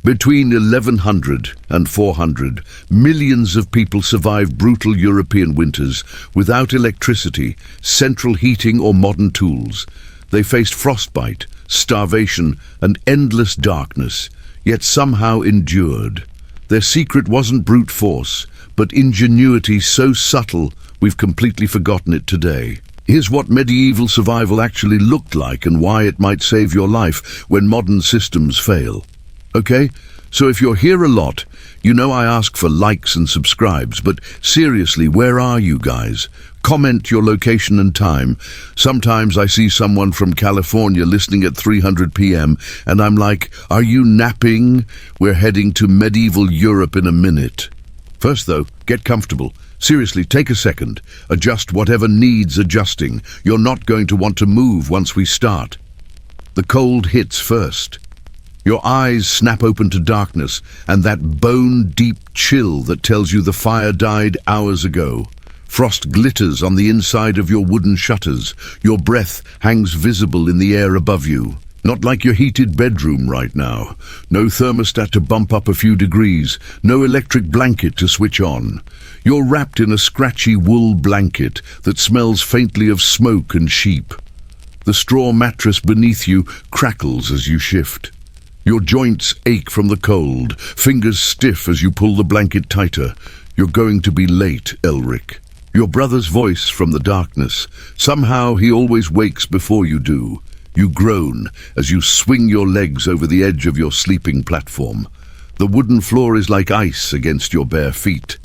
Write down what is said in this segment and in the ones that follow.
Between 1100 and 400, millions of people survived brutal European winters without electricity, central heating or modern tools. They faced frostbite, starvation and endless darkness, yet somehow endured. Their secret wasn't brute force, but ingenuity so subtle we've completely forgotten it today. Here's what medieval survival actually looked like and why it might save your life when modern systems fail. Okay, so if you're here a lot, you know I ask for likes and subscribes, but seriously, where are you guys? Comment your location and time. Sometimes I see someone from California listening at 300 p.m. and I'm like, are you napping? We're heading to medieval Europe in a minute. First though, get comfortable. Seriously, take a second. Adjust whatever needs adjusting. You're not going to want to move once we start. The cold hits first. Your eyes snap open to darkness and that bone-deep chill that tells you the fire died hours ago. Frost glitters on the inside of your wooden shutters. Your breath hangs visible in the air above you. Not like your heated bedroom right now. No thermostat to bump up a few degrees. No electric blanket to switch on. You're wrapped in a scratchy wool blanket that smells faintly of smoke and sheep. The straw mattress beneath you crackles as you shift. Your joints ache from the cold, fingers stiff as you pull the blanket tighter. You're going to be late, Elrich. Your brother's voice from the darkness. Somehow he always wakes before you do. You groan as you swing your legs over the edge of your sleeping platform. The wooden floor is like ice against your bare feet.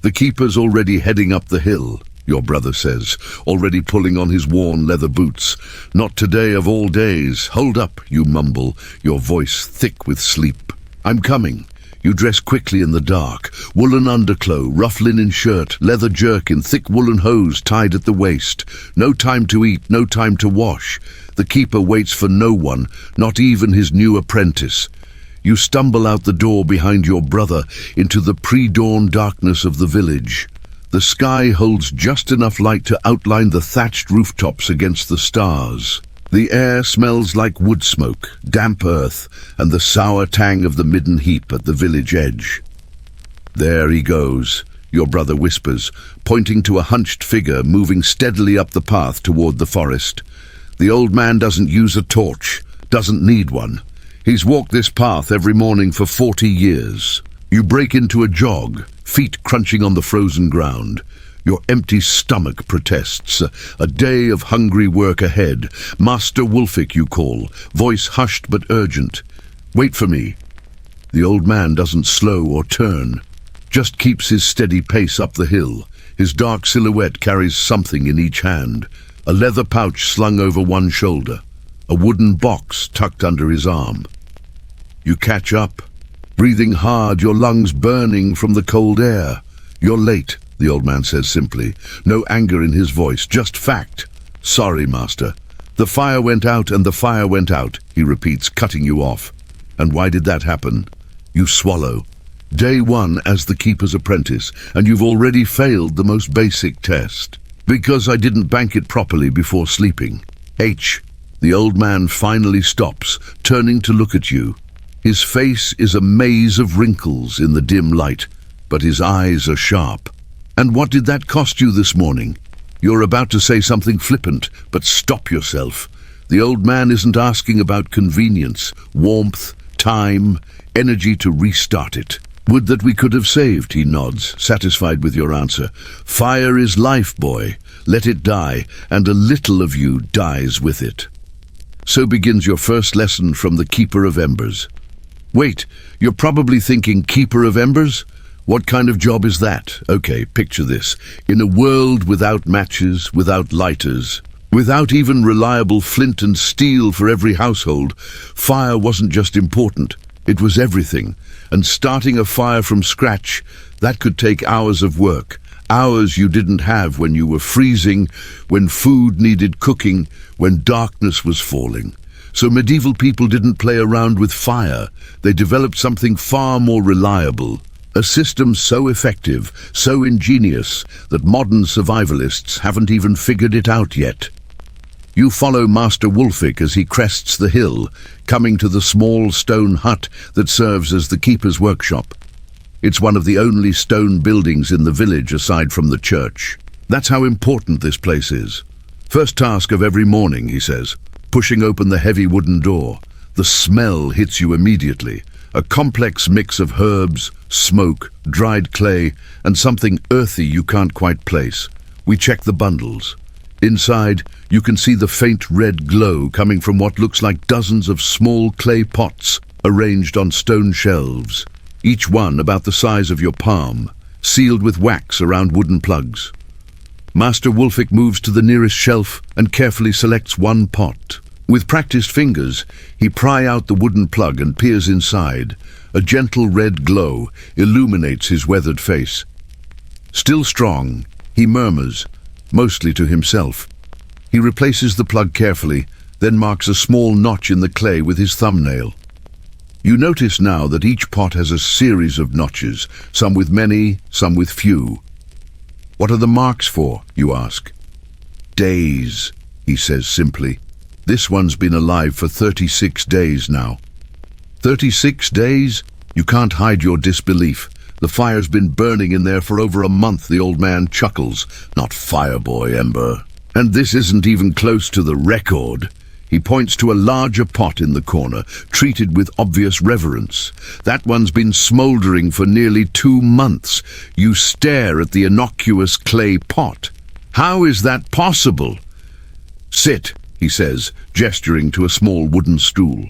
The keeper's already heading up the hill, your brother says, already pulling on his worn leather boots. Not today of all days. Hold up, you mumble, your voice thick with sleep. I'm coming. You dress quickly in the dark. Woolen underclothes, rough linen shirt, leather jerkin, thick woolen hose tied at the waist. No time to eat, no time to wash. The keeper waits for no one, not even his new apprentice. You stumble out the door behind your brother into the pre-dawn darkness of the village. The sky holds just enough light to outline the thatched rooftops against the stars. The air smells like wood smoke, damp earth, and the sour tang of the midden heap at the village edge. There he goes, your brother whispers, pointing to a hunched figure moving steadily up the path toward the forest. The old man doesn't use a torch, doesn't need one. He's walked this path every morning for 40 years. You break into a jog, feet crunching on the frozen ground. Your empty stomach protests. A day of hungry work ahead. Master Wolfick you call, voice hushed but urgent. Wait for me. The old man doesn't slow or turn, just keeps his steady pace up the hill. His dark silhouette carries something in each hand. A leather pouch slung over one shoulder. A wooden box tucked under his arm. You catch up, breathing hard, your lungs burning from the cold air. You're late, the old man says simply. No anger in his voice, just fact. Sorry, master. The fire went out and the fire went out, he repeats, cutting you off. And why did that happen? You swallow. Day one as the keeper's apprentice, and you've already failed the most basic test. Because I didn't bank it properly before sleeping. H. The old man finally stops, turning to look at you. His face is a maze of wrinkles in the dim light, but his eyes are sharp. And what did that cost you this morning? You're about to say something flippant, but stop yourself. The old man isn't asking about convenience, warmth, time, energy to restart it. Would that we could have saved, he nods, satisfied with your answer. Fire is life, boy. Let it die, and a little of you dies with it. So begins your first lesson from the Keeper of Embers. Wait, you're probably thinking, Keeper of Embers? What kind of job is that? Okay, picture this. In a world without matches, without lighters, without even reliable flint and steel for every household, fire wasn't just important, it was everything. And starting a fire from scratch, that could take hours of work. Hours you didn't have when you were freezing, when food needed cooking, when darkness was falling. So medieval people didn't play around with fire. They developed something far more reliable. A system so effective, so ingenious, that modern survivalists haven't even figured it out yet. You follow Master Wolfick as he crests the hill, coming to the small stone hut that serves as the keeper's workshop. It's one of the only stone buildings in the village aside from the church. That's how important this place is. First task of every morning, he says, pushing open the heavy wooden door. The smell hits you immediately. A complex mix of herbs, smoke, dried clay, and something earthy you can't quite place. We check the bundles. Inside, you can see the faint red glow coming from what looks like dozens of small clay pots arranged on stone shelves, each one about the size of your palm, sealed with wax around wooden plugs. Master Wolfick moves to the nearest shelf and carefully selects one pot. With practiced fingers, he pries out the wooden plug and peers inside. A gentle red glow illuminates his weathered face. Still strong, he murmurs, mostly to himself. He replaces the plug carefully, then marks a small notch in the clay with his thumbnail. You notice now that each pot has a series of notches, some with many, some with few. What are the marks for, you ask? Days, he says simply. This one's been alive for 36 days now. 36 days? You can't hide your disbelief. The fire's been burning in there for over a month, the old man chuckles. Not Fireboy, Ember. And this isn't even close to the record. He points to a larger pot in the corner, treated with obvious reverence. That one's been smouldering for nearly 2 months. You stare at the innocuous clay pot. How is that possible? Sit, he says, gesturing to a small wooden stool.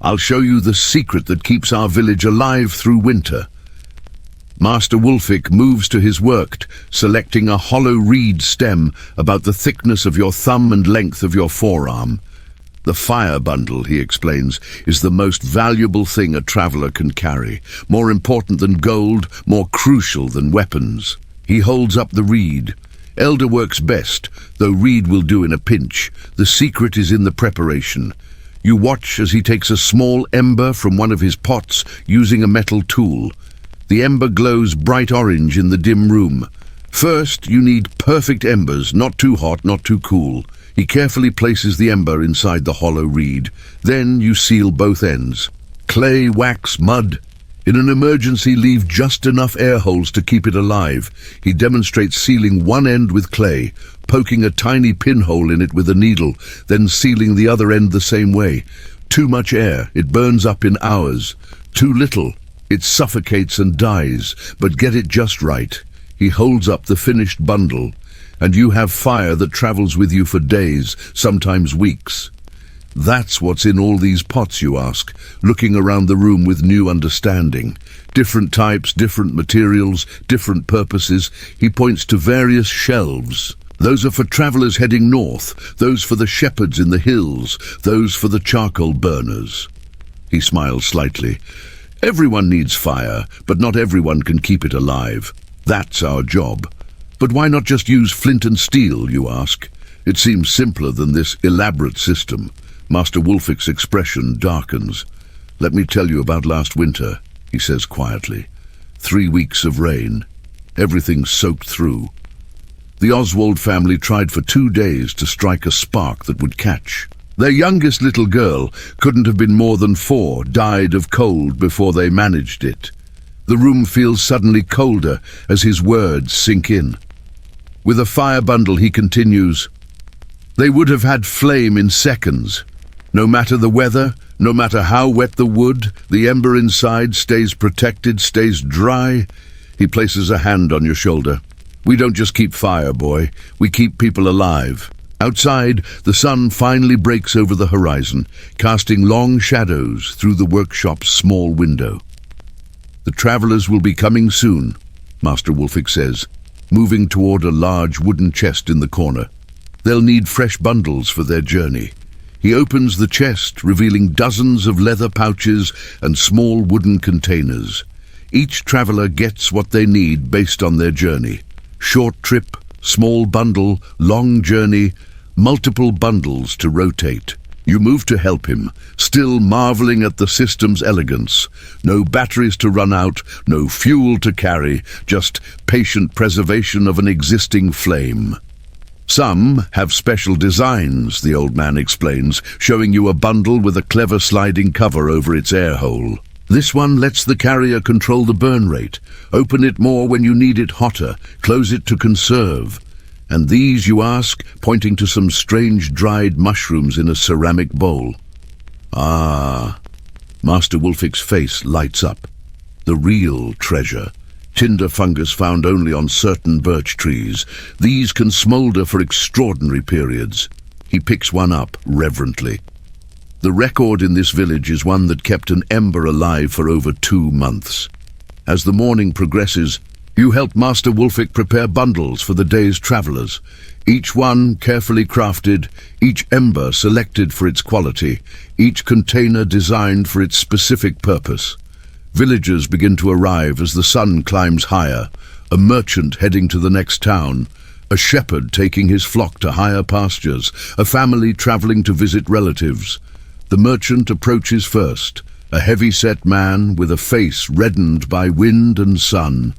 I'll show you the secret that keeps our village alive through winter. Master Wolfick moves to his work, selecting a hollow reed stem about the thickness of your thumb and length of your forearm. The fire bundle, he explains, is the most valuable thing a traveller can carry, more important than gold, more crucial than weapons. He holds up the reed. Elder works best, though reed will do in a pinch. The secret is in the preparation. You watch as he takes a small ember from one of his pots using a metal tool. The ember glows bright orange in the dim room. First, you need perfect embers, not too hot, not too cool. He carefully places the ember inside the hollow reed. Then you seal both ends. Clay, wax, mud. In an emergency, leave just enough air holes to keep it alive. He demonstrates sealing one end with clay, poking a tiny pinhole in it with a needle, then sealing the other end the same way. Too much air, it burns up in hours. Too little, it suffocates and dies, but get it just right. He holds up the finished bundle, and you have fire that travels with you for days, sometimes weeks. That's what's in all these pots, you ask, looking around the room with new understanding. Different types, different materials, different purposes. He points to various shelves. Those are for travellers heading north, those for the shepherds in the hills, those for the charcoal burners. He smiles slightly. Everyone needs fire, but not everyone can keep it alive. That's our job. But why not just use flint and steel, you ask? It seems simpler than this elaborate system. Master Wolfick's expression darkens. Let me tell you about last winter, he says quietly. 3 weeks of rain. Everything soaked through. The Oswald family tried for 2 days to strike a spark that would catch. Their youngest little girl, couldn't have been more than 4, died of cold before they managed it. The room feels suddenly colder as his words sink in. With a fire bundle, he continues, they would have had flame in seconds. No matter the weather, no matter how wet the wood, the ember inside stays protected, stays dry. He places a hand on your shoulder. We don't just keep fire, boy. We keep people alive. Outside, the sun finally breaks over the horizon, casting long shadows through the workshop's small window. The travellers will be coming soon, Master Wolfick says, moving toward a large wooden chest in the corner. They'll need fresh bundles for their journey. He opens the chest, revealing dozens of leather pouches and small wooden containers. Each traveller gets what they need based on their journey. Short trip, small bundle, long journey, multiple bundles to rotate. You move to help him, still marveling at the system's elegance. No batteries to run out, no fuel to carry, just patient preservation of an existing flame. Some have special designs, the old man explains, showing you a bundle with a clever sliding cover over its air hole. This one lets the carrier control the burn rate, open it more when you need it hotter, close it to conserve. And these, you ask, pointing to some strange dried mushrooms in a ceramic bowl. Ah, Master Wolfick's face lights up. The real treasure. Tinder fungus found only on certain birch trees. These can smoulder for extraordinary periods. He picks one up reverently. The record in this village is one that kept an ember alive for over 2 months. As the morning progresses, you help Master Wolfick prepare bundles for the day's travellers, each one carefully crafted, each ember selected for its quality, each container designed for its specific purpose. Villagers begin to arrive as the sun climbs higher, a merchant heading to the next town, a shepherd taking his flock to higher pastures, a family travelling to visit relatives. The merchant approaches first, a heavy-set man with a face reddened by wind and sun.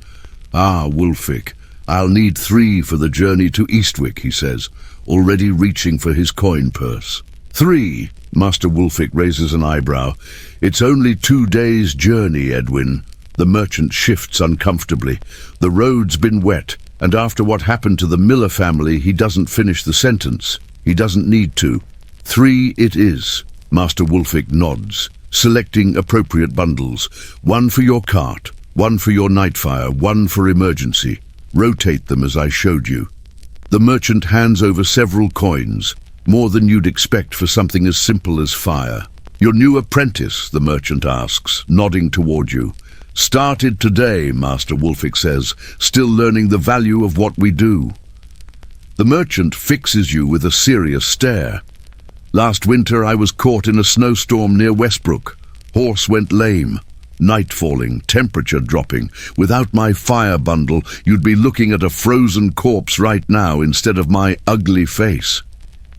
"Ah, Wolfick, I'll need 3 for the journey to Eastwick," he says, already reaching for his coin purse. 3? Master Wolfick raises an eyebrow. "It's only 2 days' journey, Edwin." The merchant shifts uncomfortably. The road's been wet, and after what happened to the Miller family, he doesn't finish the sentence. He doesn't need to. 3 it is. Master Wolfick nods, selecting appropriate bundles. 1 for your cart, 1 for your night fire, 1 for emergency. Rotate them as I showed you. The merchant hands over several coins, more than you'd expect for something as simple as fire. "Your new apprentice?" the merchant asks, nodding toward you. "Started today," Master Wolfick says, "still learning the value of what we do." The merchant fixes you with a serious stare. "Last winter I was caught in a snowstorm near Westbrook. Horse went lame. Night falling, temperature dropping. Without my fire bundle, you'd be looking at a frozen corpse right now instead of my ugly face."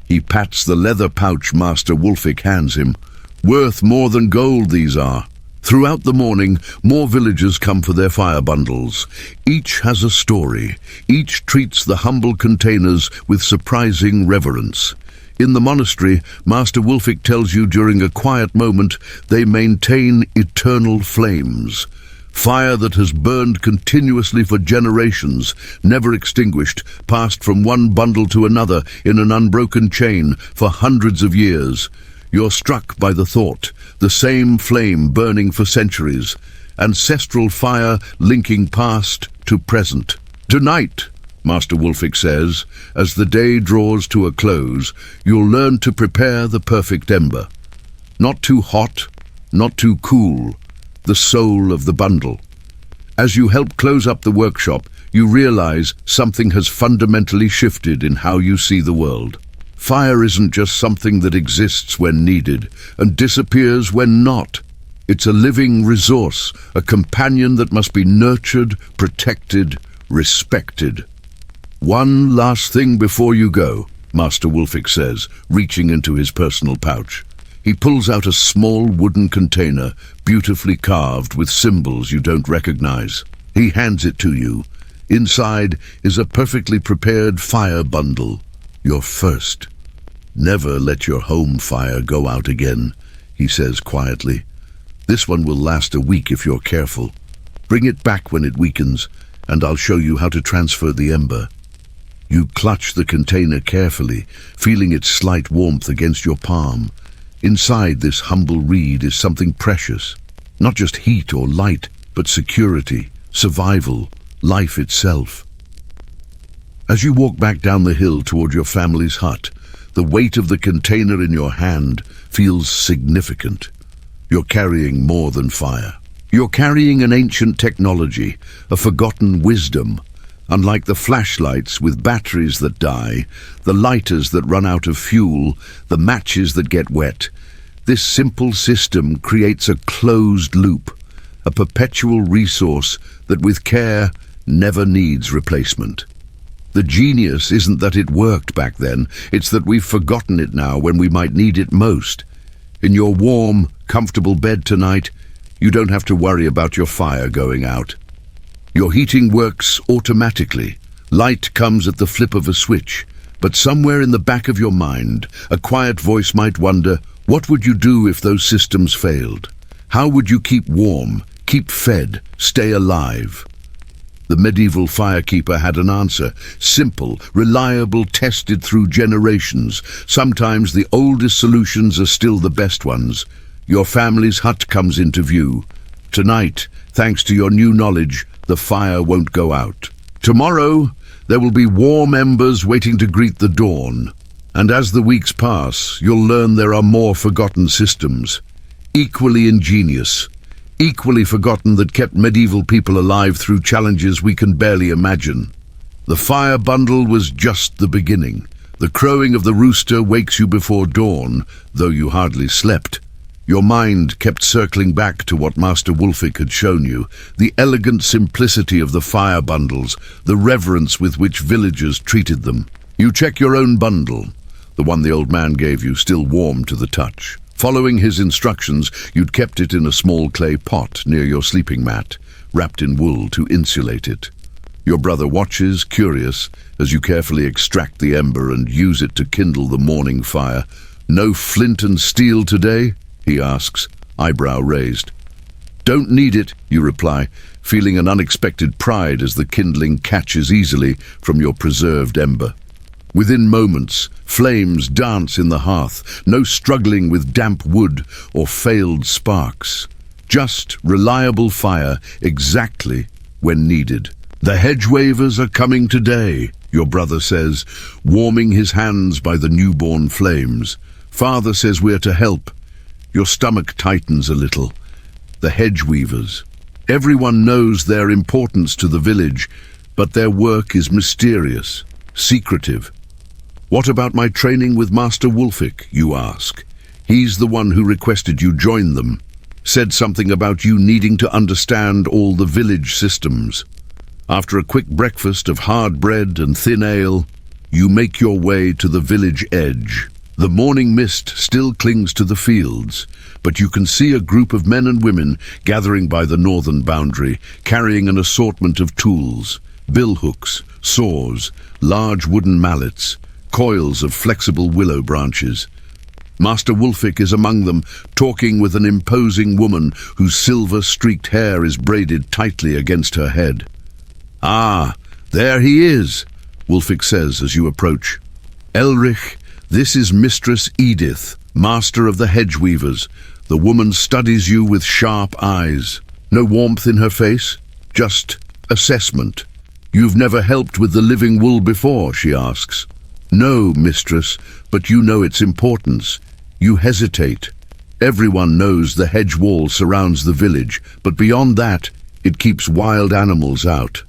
He pats the leather pouch Master Wolfick hands him. "Worth more than gold, these are." Throughout the morning, more villagers come for their fire bundles. Each has a story. Each treats the humble containers with surprising reverence. In the monastery, Master Wolfick tells you during a quiet moment they maintain eternal flames. Fire that has burned continuously for generations, never extinguished, passed from one bundle to another in an unbroken chain for hundreds of years. You're struck by the thought, the same flame burning for centuries, ancestral fire linking past to present. "Tonight," Master Wolfick says, "as the day draws to a close, you'll learn to prepare the perfect ember. Not too hot, not too cool, the soul of the bundle. As you help close up the workshop, you realize something has fundamentally shifted in how you see the world. Fire isn't just something that exists when needed and disappears when not. It's a living resource, a companion that must be nurtured, protected, respected. One last thing before you go," Master Wolfick says, reaching into his personal pouch. He pulls out a small wooden container, beautifully carved with symbols you don't recognize. He hands it to you. Inside is a perfectly prepared fire bundle. Your first. "Never let your home fire go out again," he says quietly. "This one will last a week if you're careful. Bring it back when it weakens, and I'll show you how to transfer the ember." You clutch the container carefully, feeling its slight warmth against your palm. Inside this humble reed is something precious. Not just heat or light, but security, survival, life itself. As you walk back down the hill toward your family's hut, the weight of the container in your hand feels significant. You're carrying more than fire. You're carrying an ancient technology, a forgotten wisdom. Unlike the flashlights with batteries that die, the lighters that run out of fuel, the matches that get wet, this simple system creates a closed loop, a perpetual resource that with care never needs replacement. The genius isn't that it worked back then, it's that we've forgotten it now when we might need it most. In your warm, comfortable bed tonight, you don't have to worry about your fire going out. Your heating works automatically. Light comes at the flip of a switch. But somewhere in the back of your mind, a quiet voice might wonder, what would you do if those systems failed? How would you keep warm, keep fed, stay alive? The medieval firekeeper had an answer, simple, reliable, tested through generations. Sometimes the oldest solutions are still the best ones. Your family's hut comes into view. Tonight, thanks to your new knowledge, the fire won't go out. Tomorrow, there will be warm embers waiting to greet the dawn. And as the weeks pass, you'll learn there are more forgotten systems, equally ingenious, equally forgotten, that kept medieval people alive through challenges we can barely imagine. The fire bundle was just the beginning. The crowing of the rooster wakes you before dawn, though you hardly slept. Your mind kept circling back to what Master Wolfick had shown you, the elegant simplicity of the fire bundles, the reverence with which villagers treated them. You check your own bundle, the one the old man gave you, still warm to the touch. Following his instructions, you'd kept it in a small clay pot near your sleeping mat, wrapped in wool to insulate it. Your brother watches, curious, as you carefully extract the ember and use it to kindle the morning fire. "No flint and steel today?" he asks, eyebrow raised. "Don't need it," you reply, feeling an unexpected pride as the kindling catches easily from your preserved ember. Within moments, flames dance in the hearth, no struggling with damp wood or failed sparks. Just reliable fire exactly when needed. "The hedge wavers are coming today," your brother says, warming his hands by the newborn flames. "Father says we're to help." Your stomach tightens a little. The hedge weavers. Everyone knows their importance to the village, but their work is mysterious, secretive. "What about my training with Master Wolfick?" you ask. He's the one who requested you join them, said something about you needing to understand all the village systems. After a quick breakfast of hard bread and thin ale, you make your way to the village edge. The morning mist still clings to the fields, but you can see a group of men and women gathering by the northern boundary, carrying an assortment of tools, billhooks, saws, large wooden mallets, coils of flexible willow branches. Master Wolfick is among them, talking with an imposing woman whose silver-streaked hair is braided tightly against her head. "Ah, there he is," Wolfick says as you approach. "Elrich, this is Mistress Edith, Master of the Hedge Weavers." The woman studies you with sharp eyes. No warmth in her face, just assessment. "You've never helped with the living wool before?" she asks. "No, mistress, but you know its importance." You hesitate. Everyone knows the hedge wall surrounds the village, but beyond that, it keeps wild animals out.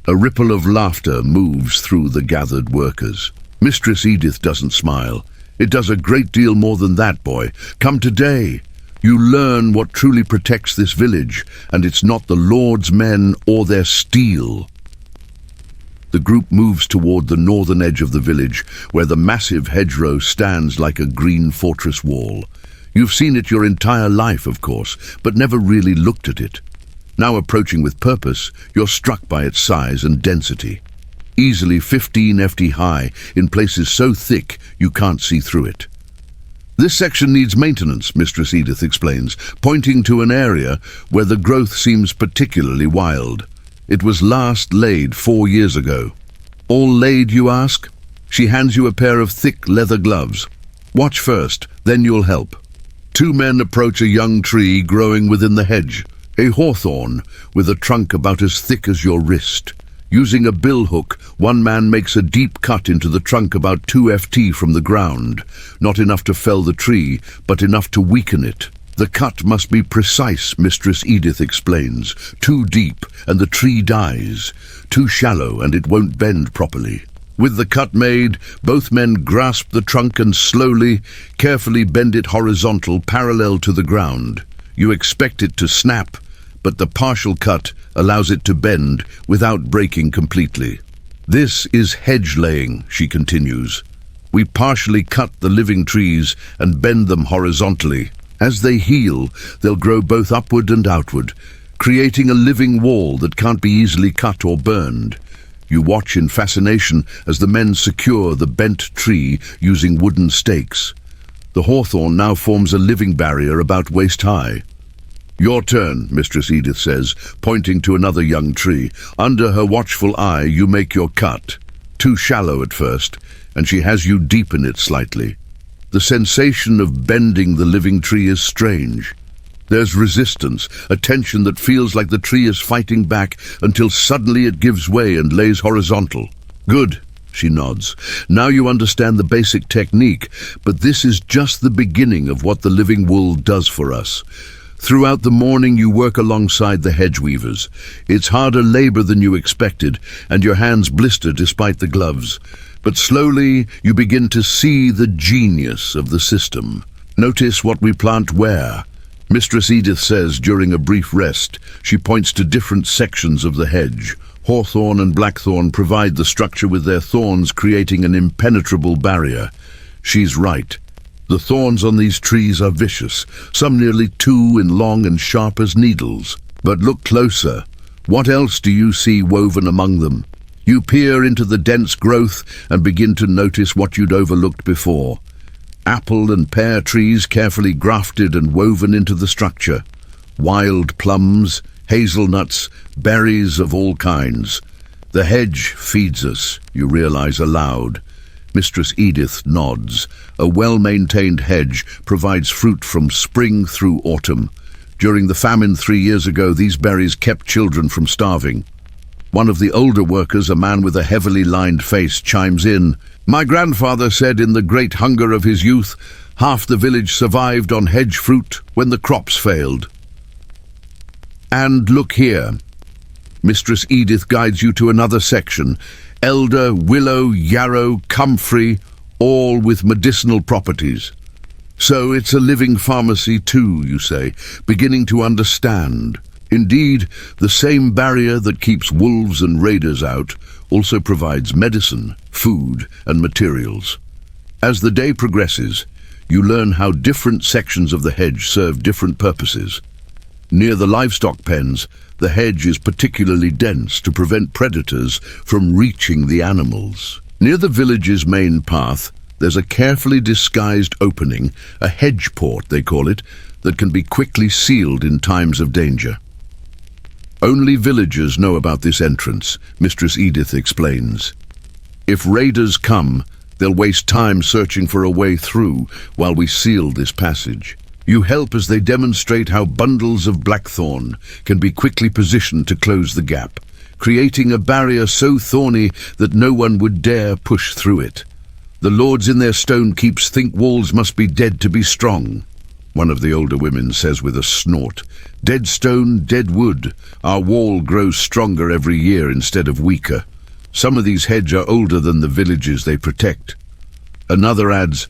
A ripple of laughter moves through the gathered workers. Mistress Edith doesn't smile. "It does a great deal more than that, boy. Come today. You learn what truly protects this village, and it's not the Lord's men or their steel." The group moves toward the northern edge of the village, where the massive hedgerow stands like a green fortress wall. You've seen it your entire life, of course, but never really looked at it. Now approaching with purpose, you're struck by its size and density. Easily 15 ft high, in places so thick you can't see through it. "This section needs maintenance," Mistress Edith explains, pointing to an area where the growth seems particularly wild. "It was last laid 4 years ago." "All laid, you ask?" She hands you a pair of thick leather gloves. "Watch first, then you'll help." 2 men approach a young tree growing within the hedge, a hawthorn with a trunk about as thick as your wrist. Using a billhook, one man makes a deep cut into the trunk about 2 ft from the ground, not enough to fell the tree, but enough to weaken it. "The cut must be precise," Mistress Edith explains. "Too deep, and the tree dies. Too shallow, and it won't bend properly." With the cut made, both men grasp the trunk and slowly, carefully bend it horizontal, parallel to the ground. You expect it to snap, but the partial cut allows it to bend without breaking completely. "This is hedge laying," she continues. "We partially cut the living trees and bend them horizontally. As they heal, they'll grow both upward and outward, creating a living wall that can't be easily cut or burned. You watch in fascination as the men secure the bent tree using wooden stakes. The hawthorn now forms a living barrier about waist-high. "Your turn," Mistress Edith says, pointing to another young tree. Under her watchful eye, you make your cut. Too shallow at first, and she has you deepen it slightly. The sensation of bending the living tree is strange. There's resistance, a tension that feels like the tree is fighting back until suddenly it gives way and lays horizontal. "Good," she nods. "Now you understand the basic technique, but this is just the beginning of what the living wool does for us. Throughout the morning you work alongside the hedge weavers. It's harder labor than you expected, and your hands blister despite the gloves. But slowly you begin to see the genius of the system. Notice what we plant where." Mistress Edith says during a brief rest. She points to different sections of the hedge. Hawthorn and blackthorn provide the structure with their thorns, creating an impenetrable barrier. She's right. The thorns on these trees are vicious, some nearly 2 in long and sharp as needles. But look closer. What else do you see woven among them? You peer into the dense growth and begin to notice what you'd overlooked before. Apple and pear trees carefully grafted and woven into the structure. Wild plums, hazelnuts, berries of all kinds. The hedge feeds us, you realize aloud. Mistress Edith nods. A well-maintained hedge provides fruit from spring through autumn. During the famine 3 years ago, these berries kept children from starving. One of the older workers, a man with a heavily lined face, chimes in. "My grandfather said in the great hunger of his youth, half the village survived on hedge fruit when the crops failed." And look here. Mistress Edith guides you to another section. Elder, willow, yarrow, comfrey, all with medicinal properties. So it's a living pharmacy too, you say, beginning to understand. Indeed, the same barrier that keeps wolves and raiders out also provides medicine, food, and materials. As the day progresses, you learn how different sections of the hedge serve different purposes. Near the livestock pens, the hedge is particularly dense to prevent predators from reaching the animals. Near the village's main path, there's a carefully disguised opening, a hedge port they call it, that can be quickly sealed in times of danger. Only villagers know about this entrance, Mistress Edith explains. If raiders come, they'll waste time searching for a way through while we seal this passage. You help as they demonstrate how bundles of blackthorn can be quickly positioned to close the gap, creating a barrier so thorny that no one would dare push through it. The lords in their stone keeps think walls must be dead to be strong. One of the older women says with a snort, "Dead stone, dead wood. Our wall grows stronger every year instead of weaker. Some of these hedges are older than the villages they protect." Another adds,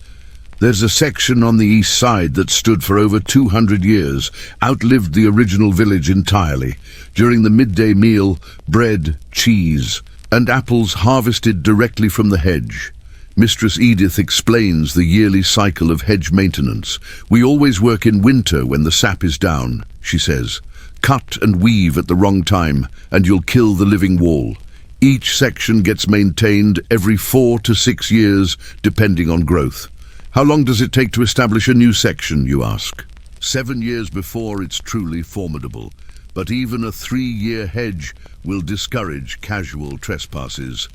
"There's a section on the east side that stood for over 200 years, outlived the original village entirely. During the midday meal, bread, cheese, and apples harvested directly from the hedge." Mistress Edith explains the yearly cycle of hedge maintenance. "We always work in winter when the sap is down," she says. "Cut and weave at the wrong time, and you'll kill the living wall. Each section gets maintained every 4 to 6 years, depending on growth." "How long does it take to establish a new section?" you ask. 7 years before it's truly formidable, but even a 3-year hedge will discourage casual trespasses.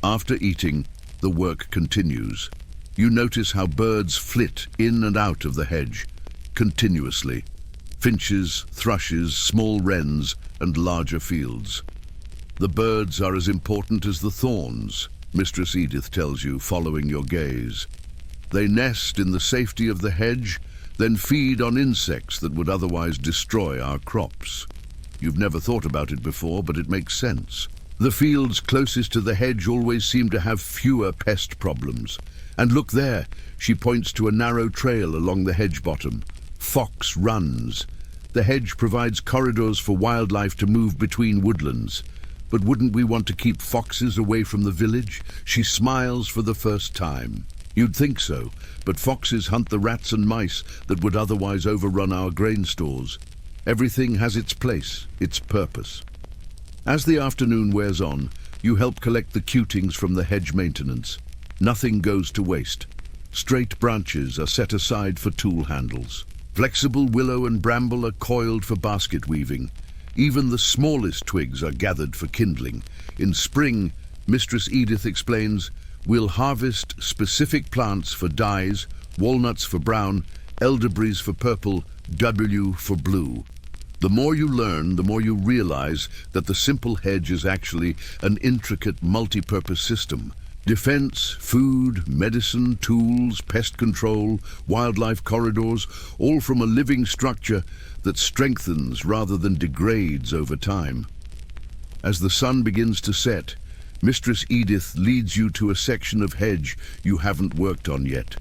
After eating, the work continues. You notice how birds flit in and out of the hedge, continuously. Finches, thrushes, small wrens, and larger fields. The birds are as important as the thorns, Mistress Edith tells you, following your gaze. They nest in the safety of the hedge, then feed on insects that would otherwise destroy our crops. You've never thought about it before, but it makes sense. The fields closest to the hedge always seem to have fewer pest problems. And look there, she points to a narrow trail along the hedge bottom. Fox runs. The hedge provides corridors for wildlife to move between woodlands. But wouldn't we want to keep foxes away from the village? She smiles for the first time. You'd think so, but foxes hunt the rats and mice that would otherwise overrun our grain stores. Everything has its place, its purpose. As the afternoon wears on, You help collect the cutings from the hedge maintenance. Nothing goes to waste. Straight branches are set aside for tool handles. Flexible willow and bramble are coiled for basket weaving. Even the smallest twigs are gathered for kindling. In spring, Mistress Edith explains, we'll harvest specific plants for dyes, walnuts for brown, elderberries for purple, W for blue. The more you learn, the more you realize that the simple hedge is actually an intricate multi-purpose system. Defense, food, medicine, tools, pest control, wildlife corridors, all from a living structure that strengthens rather than degrades over time. As the sun begins to set, Mistress Edith leads you to a section of hedge you haven't worked on yet.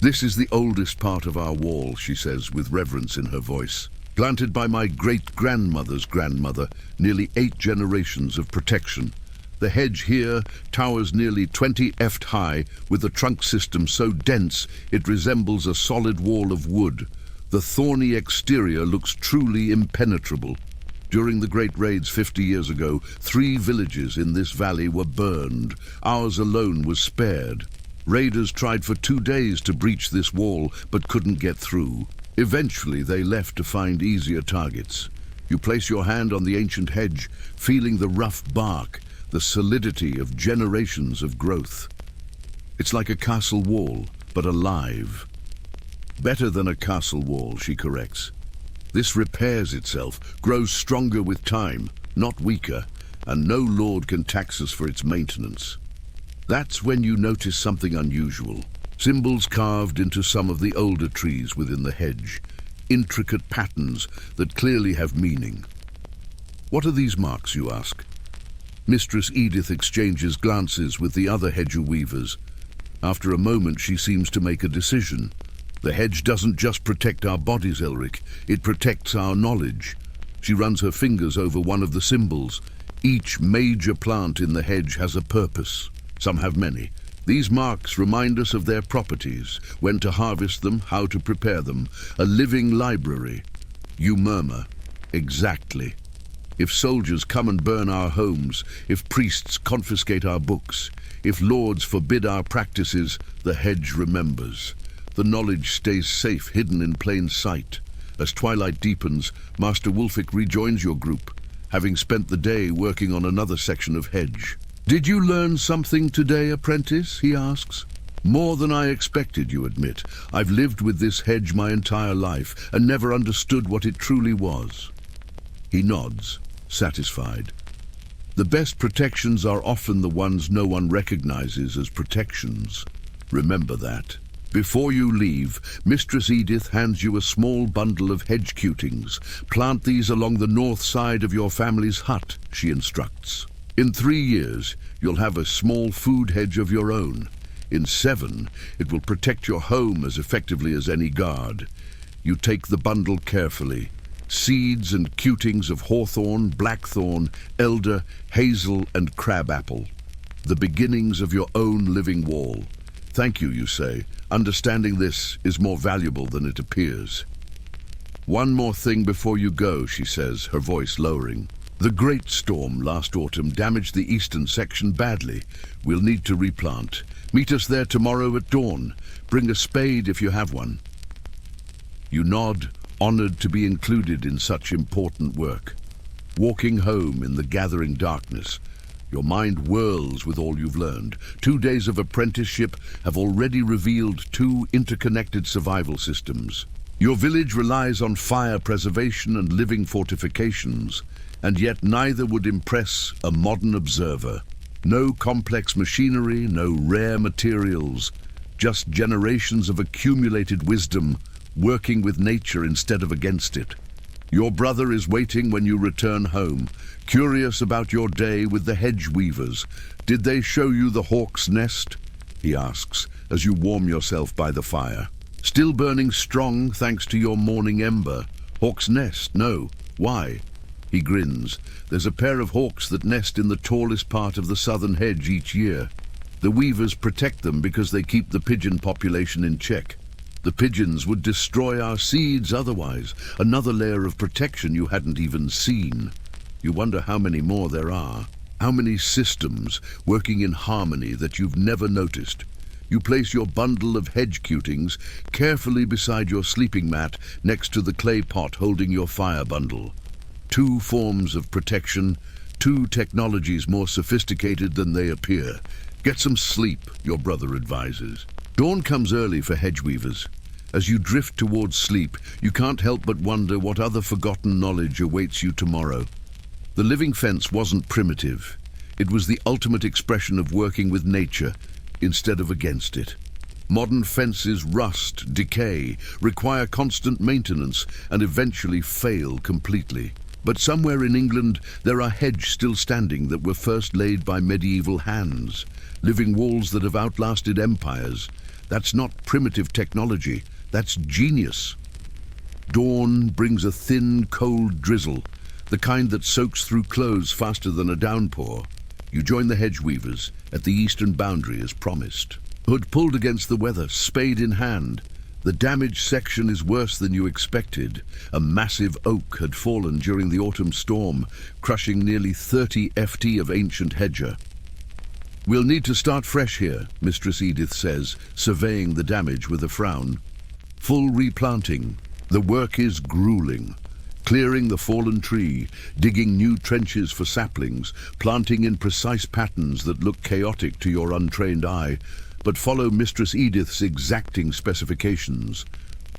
This is the oldest part of our wall, she says with reverence in her voice. Planted by my great-grandmother's grandmother, nearly 8 generations of protection. The hedge here towers nearly 20 feet high, with a trunk system so dense it resembles a solid wall of wood. The thorny exterior looks truly impenetrable. During the Great Raids 50 years ago, 3 villages in this valley were burned. Ours alone was spared. Raiders tried for 2 days to breach this wall, but couldn't get through. Eventually, they left to find easier targets. You place your hand on the ancient hedge, feeling the rough bark, the solidity of generations of growth. It's like a castle wall, but alive. Better than a castle wall, she corrects. This repairs itself, grows stronger with time, not weaker, and no lord can tax us for its maintenance. That's when you notice something unusual. Symbols carved into some of the older trees within the hedge. Intricate patterns that clearly have meaning. What are these marks, you ask? Mistress Edith exchanges glances with the other hedge weavers. After a moment, she seems to make a decision. The hedge doesn't just protect our bodies, Elrich. It protects our knowledge. She runs her fingers over one of the symbols. Each major plant in the hedge has a purpose. Some have many. These marks remind us of their properties, when to harvest them, how to prepare them. A living library. You murmur. Exactly. If soldiers come and burn our homes, if priests confiscate our books, if lords forbid our practices, the hedge remembers. The knowledge stays safe, hidden in plain sight. As twilight deepens, Master Wolfick rejoins your group, having spent the day working on another section of hedge. Did you learn something today, apprentice? He asks. More than I expected, you admit. I've lived with this hedge my entire life and never understood what it truly was. He nods, satisfied. The best protections are often the ones no one recognizes as protections. Remember that. Before you leave, Mistress Edith hands you a small bundle of hedge cutings. Plant these along the north side of your family's hut, she instructs. In 3 years, you'll have a small food hedge of your own. In 7, it will protect your home as effectively as any guard. You take the bundle carefully. Seeds and cutings of hawthorn, blackthorn, elder, hazel, and crabapple. The beginnings of your own living wall. Thank you, you say. Understanding this is more valuable than it appears. One more thing before you go, she says, her voice lowering. The great storm last autumn damaged the eastern section badly. We'll need to replant. Meet us there tomorrow at dawn. Bring a spade if you have one. You nod, honored to be included in such important work. Walking home in the gathering darkness, your mind whirls with all you've learned. 2 days of apprenticeship have already revealed 2 interconnected survival systems. Your village relies on fire preservation and living fortifications, and yet neither would impress a modern observer. No complex machinery, no rare materials, just generations of accumulated wisdom, working with nature instead of against it. Your brother is waiting when you return home, curious about your day with the hedge weavers. Did they show you the hawk's nest? He asks, as you warm yourself by the fire. Still burning strong thanks to your morning ember. Hawk's nest, no. Why? He grins. There's a pair of hawks that nest in the tallest part of the southern hedge each year. The weavers protect them because they keep the pigeon population in check. The pigeons would destroy our seeds otherwise, another layer of protection you hadn't even seen. You wonder how many more there are. How many systems working in harmony that you've never noticed? You place your bundle of hedge cutings carefully beside your sleeping mat next to the clay pot holding your fire bundle. Two forms of protection, two technologies more sophisticated than they appear. Get some sleep, your brother advises. Dawn comes early for hedge weavers. As you drift towards sleep, you can't help but wonder what other forgotten knowledge awaits you tomorrow. The living fence wasn't primitive. It was the ultimate expression of working with nature instead of against it. Modern fences rust, decay, require constant maintenance, and eventually fail completely. But somewhere in England, there are hedges still standing that were first laid by medieval hands, living walls that have outlasted empires. That's not primitive technology, that's genius. Dawn brings a thin, cold drizzle, the kind that soaks through clothes faster than a downpour. You join the hedge weavers at the eastern boundary as promised. Hood pulled against the weather, spade in hand. The damaged section is worse than you expected. A massive oak had fallen during the autumn storm, crushing nearly 30 FT of ancient hedger. We'll need to start fresh here, Mistress Edith says, surveying the damage with a frown. Full replanting. The work is grueling. Clearing the fallen tree, digging new trenches for saplings, planting in precise patterns that look chaotic to your untrained eye, but follow Mistress Edith's exacting specifications.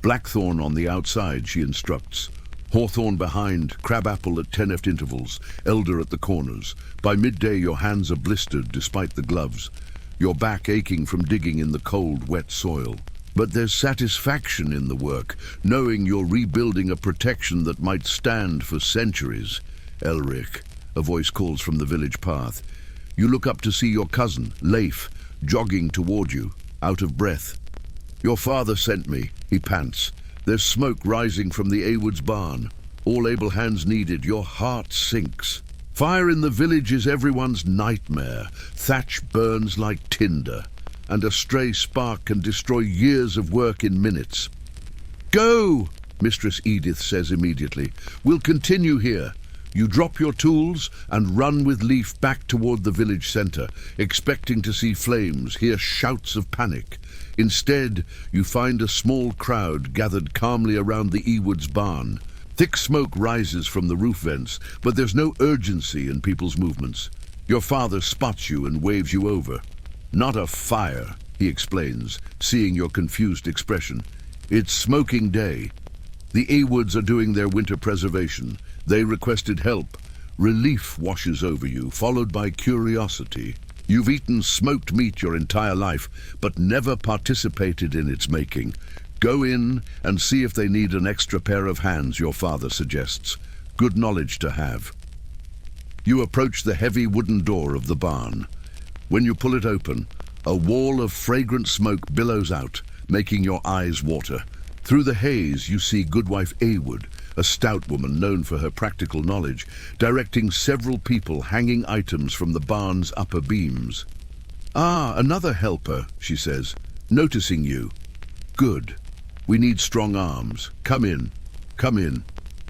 Blackthorn on the outside, she instructs. Hawthorn behind, crabapple at 10 ft intervals, elder at the corners. By midday your hands are blistered despite the gloves, your back aching from digging in the cold, wet soil. But there's satisfaction in the work, knowing you're rebuilding a protection that might stand for centuries. Elrich, a voice calls from the village path. You look up to see your cousin, Leif, jogging toward you, out of breath. Your father sent me, he pants. There's smoke rising from the Awood's barn. All able hands needed, your heart sinks. Fire in the village is everyone's nightmare. Thatch burns like tinder, and a stray spark can destroy years of work in minutes. Go, Mistress Edith says immediately. We'll continue here. You drop your tools and run with Leif back toward the village centre, expecting to see flames, hear shouts of panic. Instead, you find a small crowd gathered calmly around the Ewood's barn. Thick smoke rises from the roof vents, but there's no urgency in people's movements. Your father spots you and waves you over. Not a fire, he explains, seeing your confused expression. It's smoking day. The Awoods are doing their winter preservation. They requested help. Relief washes over you, followed by curiosity. You've eaten smoked meat your entire life, but never participated in its making. Go in and see if they need an extra pair of hands, your father suggests. Good knowledge to have. You approach the heavy wooden door of the barn. When you pull it open, a wall of fragrant smoke billows out, making your eyes water. Through the haze, you see Goodwife Awood, a stout woman known for her practical knowledge, directing several people hanging items from the barn's upper beams. Ah, another helper, she says, noticing you. Good. We need strong arms. Come in. Come in.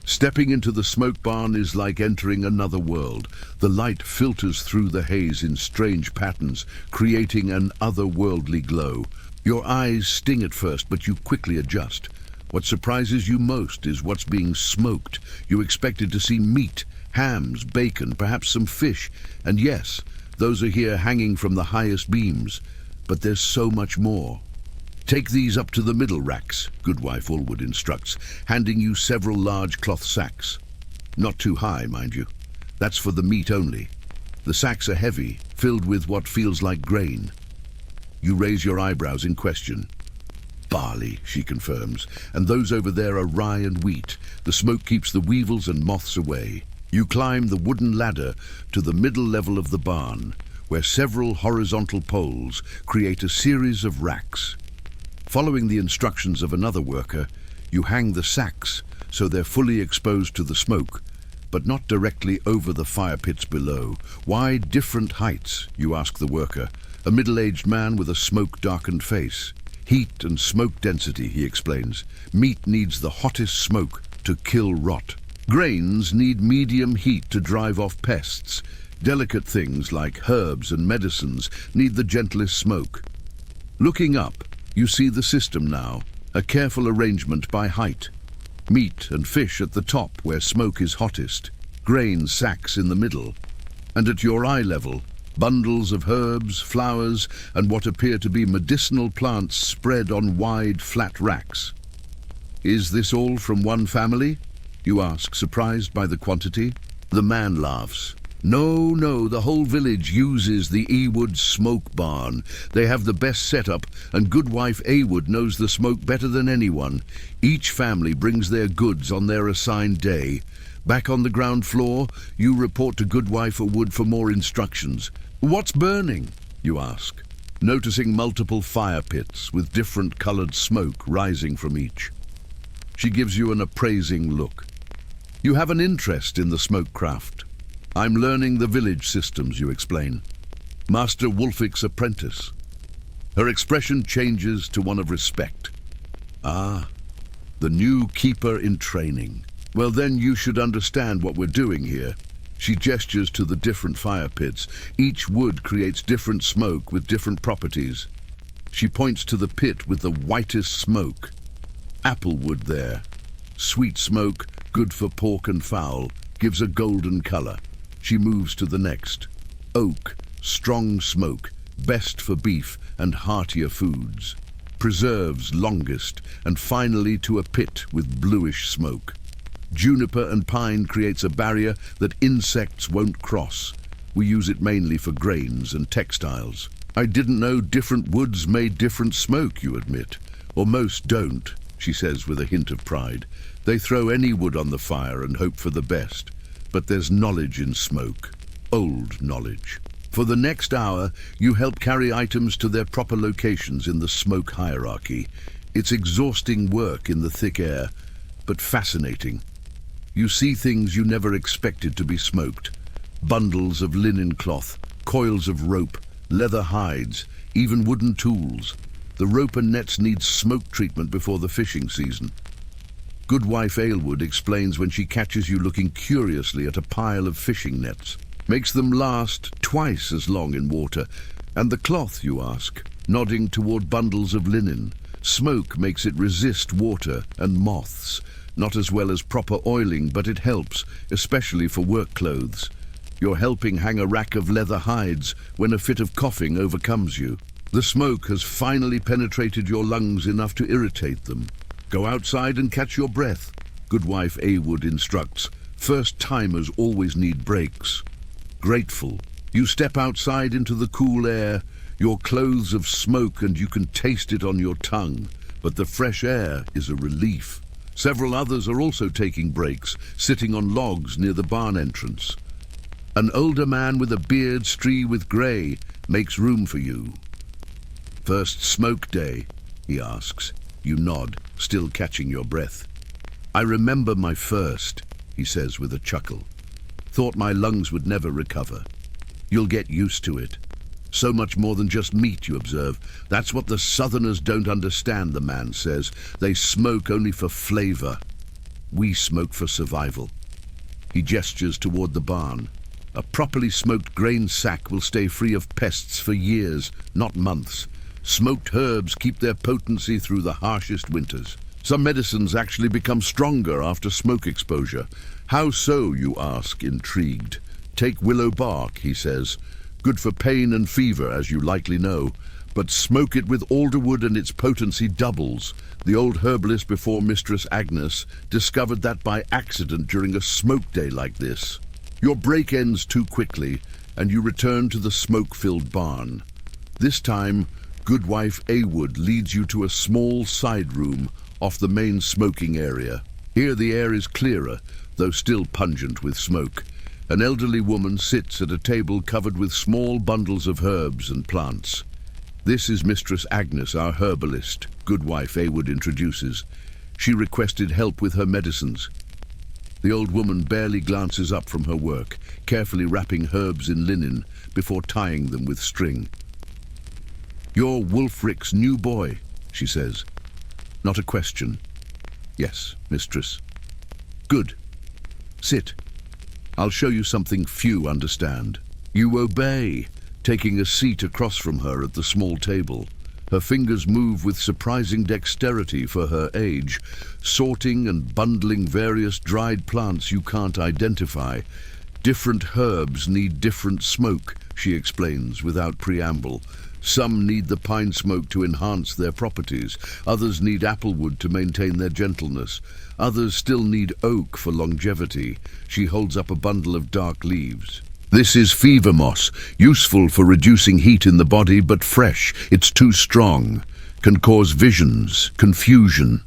Stepping into the smoke barn is like entering another world. The light filters through the haze in strange patterns, creating an otherworldly glow. Your eyes sting at first, but you quickly adjust. What surprises you most is what's being smoked. You expected to see meat, hams, bacon, perhaps some fish. And yes, those are here hanging from the highest beams. But there's so much more. Take these up to the middle racks, Goodwife Allwood instructs, handing you several large cloth sacks. Not too high, mind you. That's for the meat only. The sacks are heavy, filled with what feels like grain. You raise your eyebrows in question. Barley, she confirms, and those over there are rye and wheat. The smoke keeps the weevils and moths away. You climb the wooden ladder to the middle level of the barn, where several horizontal poles create a series of racks. Following the instructions of another worker, you hang the sacks so they're fully exposed to the smoke, but not directly over the fire pits below. Why different heights, you ask the worker, a middle-aged man with a smoke-darkened face. Heat and smoke density, he explains. Meat needs the hottest smoke to kill rot. Grains need medium heat to drive off pests. Delicate things like herbs and medicines need the gentlest smoke. Looking up, you see the system now, a careful arrangement by height. Meat and fish at the top where smoke is hottest, grain sacks in the middle, and at your eye level, bundles of herbs, flowers, and what appear to be medicinal plants spread on wide, flat racks. Is this all from one family? You ask, surprised by the quantity. The man laughs. No, the whole village uses the Ewood smoke barn. They have the best setup, and Goodwife Awood knows the smoke better than anyone. Each family brings their goods on their assigned day. Back on the ground floor, you report to Goodwife Awood for more instructions. What's burning? You ask, noticing multiple fire pits with different colored smoke rising from each. She gives you an appraising look. You have an interest in the smoke craft. I'm learning the village systems, you explain. Master Wolfick's apprentice. Her expression changes to one of respect. Ah, the new keeper in training. Well, then you should understand what we're doing here. She gestures to the different fire pits. Each wood creates different smoke with different properties. She points to the pit with the whitest smoke. Apple wood there. Sweet smoke, good for pork and fowl, gives a golden color. She moves to the next. Oak, strong smoke, best for beef and heartier foods. Preserves longest, and finally to a pit with bluish smoke. Juniper and pine creates a barrier that insects won't cross. We use it mainly for grains and textiles. I didn't know different woods made different smoke, you admit. Or most don't, she says with a hint of pride. They throw any wood on the fire and hope for the best. But there's knowledge in smoke, old knowledge. For the next hour, you help carry items to their proper locations in the smoke hierarchy. It's exhausting work in the thick air, but fascinating. You see things you never expected to be smoked. Bundles of linen cloth, coils of rope, leather hides, even wooden tools. The rope and nets need smoke treatment before the fishing season. Goodwife Aylwood explains when she catches you looking curiously at a pile of fishing nets. Makes them last twice as long in water. And the cloth, you ask, nodding toward bundles of linen. Smoke makes it resist water and moths. Not as well as proper oiling, but it helps, especially for work clothes. You're helping hang a rack of leather hides when a fit of coughing overcomes you. The smoke has finally penetrated your lungs enough to irritate them. Go outside and catch your breath, Goodwife Awood instructs. First-timers always need breaks. Grateful, you step outside into the cool air, your clothes of smoke and you can taste it on your tongue. But the fresh air is a relief. Several others are also taking breaks, sitting on logs near the barn entrance. An older man with a beard streaked with grey makes room for you. First smoke day, he asks. You nod, still catching your breath. I remember my first, he says with a chuckle. Thought my lungs would never recover. You'll get used to it. So much more than just meat, you observe. That's what the Southerners don't understand, the man says. They smoke only for flavor. We smoke for survival. He gestures toward the barn. A properly smoked grain sack will stay free of pests for years, not months. Smoked herbs keep their potency through the harshest winters. Some medicines actually become stronger after smoke exposure. How so, you ask, intrigued. Take willow bark, he says. Good for pain and fever, as you likely know. But smoke it with alderwood and its potency doubles. The old herbalist before Mistress Agnes discovered that by accident during a smoke day like this. Your break ends too quickly, and you return to the smoke-filled barn. This time, Goodwife Awood leads you to a small side room off the main smoking area. Here the air is clearer, though still pungent with smoke. An elderly woman sits at a table covered with small bundles of herbs and plants. This is Mistress Agnes, our herbalist, Goodwife Awood introduces. She requested help with her medicines. The old woman barely glances up from her work, carefully wrapping herbs in linen before tying them with string. You're Wolfrick's new boy, she says. Not a question. Yes, mistress. Good. Sit. I'll show you something few understand. You obey, taking a seat across from her at the small table. Her fingers move with surprising dexterity for her age, sorting and bundling various dried plants you can't identify. Different herbs need different smoke, she explains without preamble. Some need the pine smoke to enhance their properties. Others need applewood to maintain their gentleness. Others still need oak for longevity. She holds up a bundle of dark leaves. This is fever moss, useful for reducing heat in the body, but fresh. It's too strong. Can cause visions, confusion.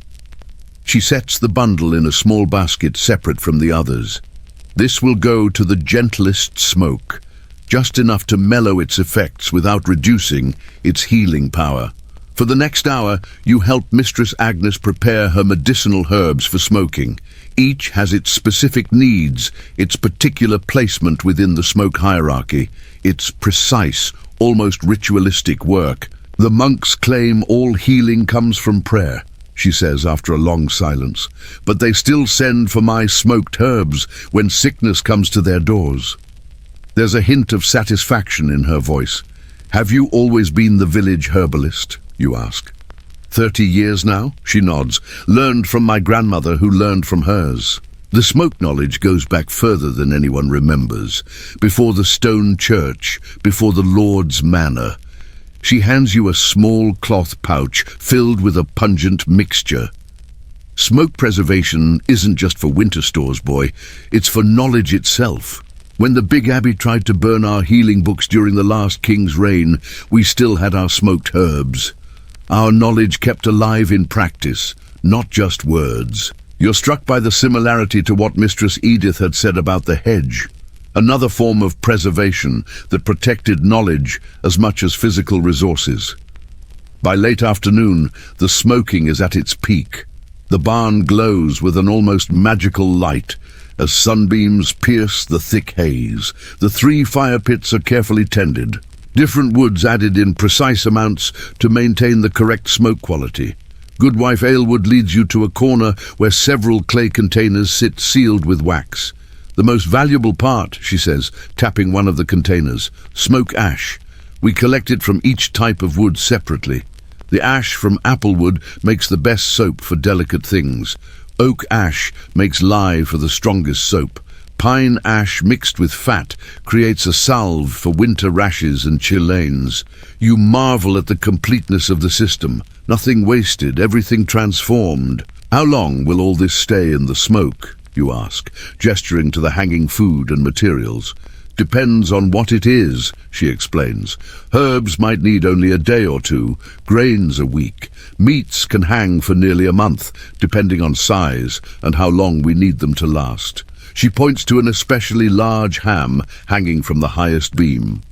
She sets the bundle in a small basket separate from the others. This will go to the gentlest smoke, just enough to mellow its effects without reducing its healing power. For the next hour, you help Mistress Agnes prepare her medicinal herbs for smoking. Each has its specific needs, its particular placement within the smoke hierarchy, its precise, almost ritualistic work. The monks claim all healing comes from prayer, she says after a long silence, but they still send for my smoked herbs when sickness comes to their doors. There's a hint of satisfaction in her voice. Have you always been the village herbalist? You ask. 30 years now? She nods. Learned from my grandmother who learned from hers. The smoke knowledge goes back further than anyone remembers. Before the stone church, before the Lord's manor. She hands you a small cloth pouch filled with a pungent mixture. Smoke preservation isn't just for winter stores, boy. It's for knowledge itself. When the Big Abbey tried to burn our healing books during the last king's reign, we still had our smoked herbs. Our knowledge kept alive in practice, not just words. You're struck by the similarity to what Mistress Edith had said about the hedge. Another form of preservation that protected knowledge as much as physical resources. By late afternoon, the smoking is at its peak. The barn glows with an almost magical light as sunbeams pierce the thick haze. The 3 fire pits are carefully tended. Different woods added in precise amounts to maintain the correct smoke quality. Goodwife Alewood leads you to a corner where several clay containers sit sealed with wax. The most valuable part, she says, tapping one of the containers, smoke ash. We collect it from each type of wood separately. The ash from applewood makes the best soap for delicate things. Oak ash makes lye for the strongest soap. Pine ash mixed with fat creates a salve for winter rashes and chilblains. You marvel at the completeness of the system. Nothing wasted, everything transformed. How long will all this stay in the smoke, you ask, gesturing to the hanging food and materials. Depends on what it is, she explains. Herbs might need only a day or two, grains a week. Meats can hang for nearly a month, depending on size and how long we need them to last. She points to an especially large ham hanging from the highest beam.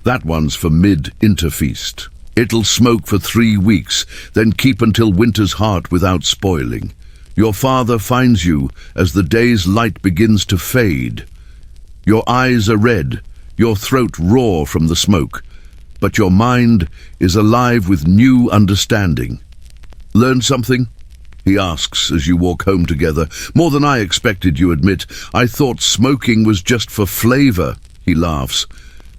That one's for mid-interfeast. It'll smoke for 3 weeks, then keep until winter's heart without spoiling. Your father finds you as the day's light begins to fade. Your eyes are red, your throat raw from the smoke, but your mind is alive with new understanding. Learn something? He asks as you walk home together. More than I expected, you admit. I thought smoking was just for flavor, he laughs.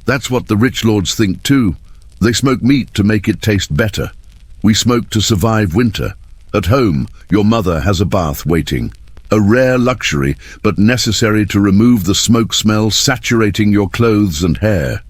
That's what the rich lords think too. They smoke meat to make it taste better. We smoke to survive winter. At home, your mother has a bath waiting. A rare luxury, but necessary to remove the smoke smell saturating your clothes and hair.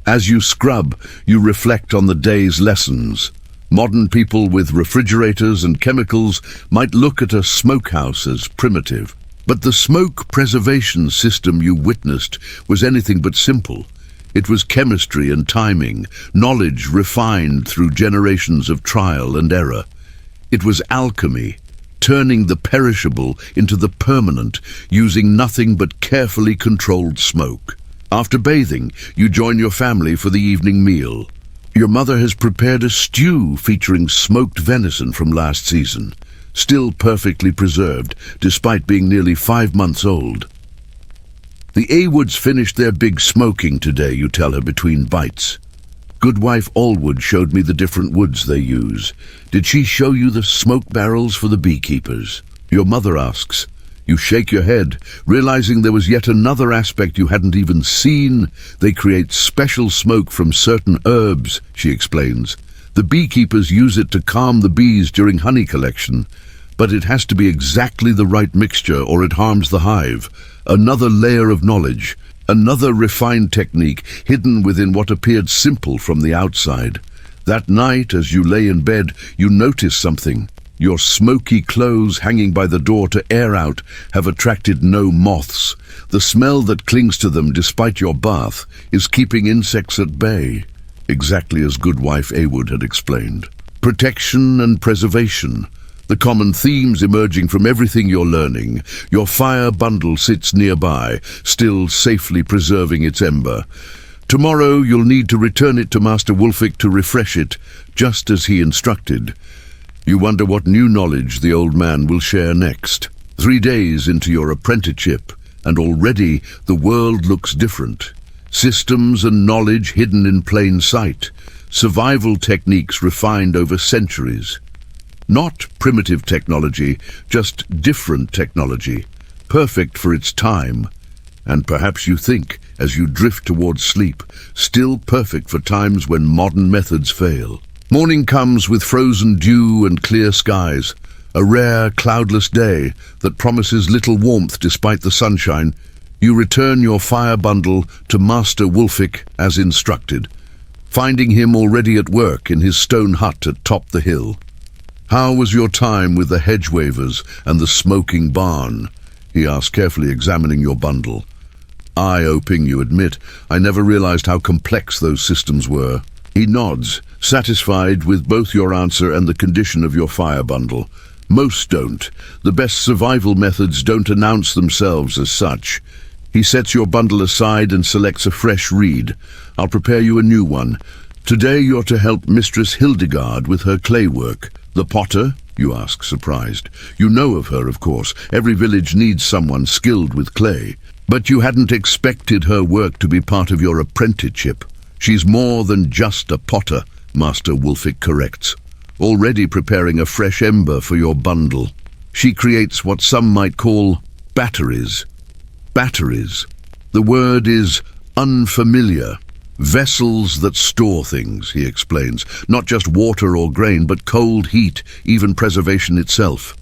As you scrub, you reflect on the day's lessons. Modern people with refrigerators and chemicals might look at a smokehouse as primitive. But the smoke preservation system you witnessed was anything but simple. It was chemistry and timing, knowledge refined through generations of trial and error. It was alchemy, turning the perishable into the permanent, using nothing but carefully controlled smoke. After bathing, you join your family for the evening meal. Your mother has prepared a stew featuring smoked venison from last season, still perfectly preserved, despite being nearly 5 months old. The Awoods finished their big smoking today, you tell her between bites. Goodwife Allwood showed me the different woods they use. Did she show you the smoke barrels for the beekeepers? Your mother asks. You shake your head, realizing there was yet another aspect you hadn't even seen. They create special smoke from certain herbs, she explains. The beekeepers use it to calm the bees during honey collection, but it has to be exactly the right mixture or it harms the hive. Another layer of knowledge, another refined technique hidden within what appeared simple from the outside. That night, as you lay in bed, you notice something. Your smoky clothes hanging by the door to air out have attracted no moths. The smell that clings to them despite your bath is keeping insects at bay, exactly as Goodwife Awood had explained. Protection and preservation, the common themes emerging from everything you're learning. Your fire bundle sits nearby, still safely preserving its ember. Tomorrow you'll need to return it to Master Wolfick to refresh it, just as he instructed. You wonder what new knowledge the old man will share next. 3 days into your apprenticeship, and already the world looks different. Systems and knowledge hidden in plain sight. Survival techniques refined over centuries. Not primitive technology, just different technology, perfect for its time. And perhaps you think, as you drift towards sleep, still perfect for times when modern methods fail. Morning comes with frozen dew and clear skies, a rare, cloudless day that promises little warmth despite the sunshine. You return your fire bundle to Master Wolfick as instructed, finding him already at work in his stone hut atop the hill. "How was your time with the hedge wavers and the smoking barn?" he asked, carefully examining your bundle. "Eye-opening, you admit. I never realized how complex those systems were." He nods, satisfied with both your answer and the condition of your fire bundle. Most don't. The best survival methods don't announce themselves as such. He sets your bundle aside and selects a fresh reed. "I'll prepare you a new one. Today you're to help Mistress Hildegard with her clay work." "The potter?" you ask, surprised. You know of her, of course. Every village needs someone skilled with clay. But you hadn't expected her work to be part of your apprenticeship. "She's more than just a potter," Master Wolfick corrects, already preparing a fresh ember for your bundle. She creates what some might call batteries. Batteries. The word is unfamiliar. Vessels that store things, he explains. Not just water or grain, but cold heat, even preservation itself.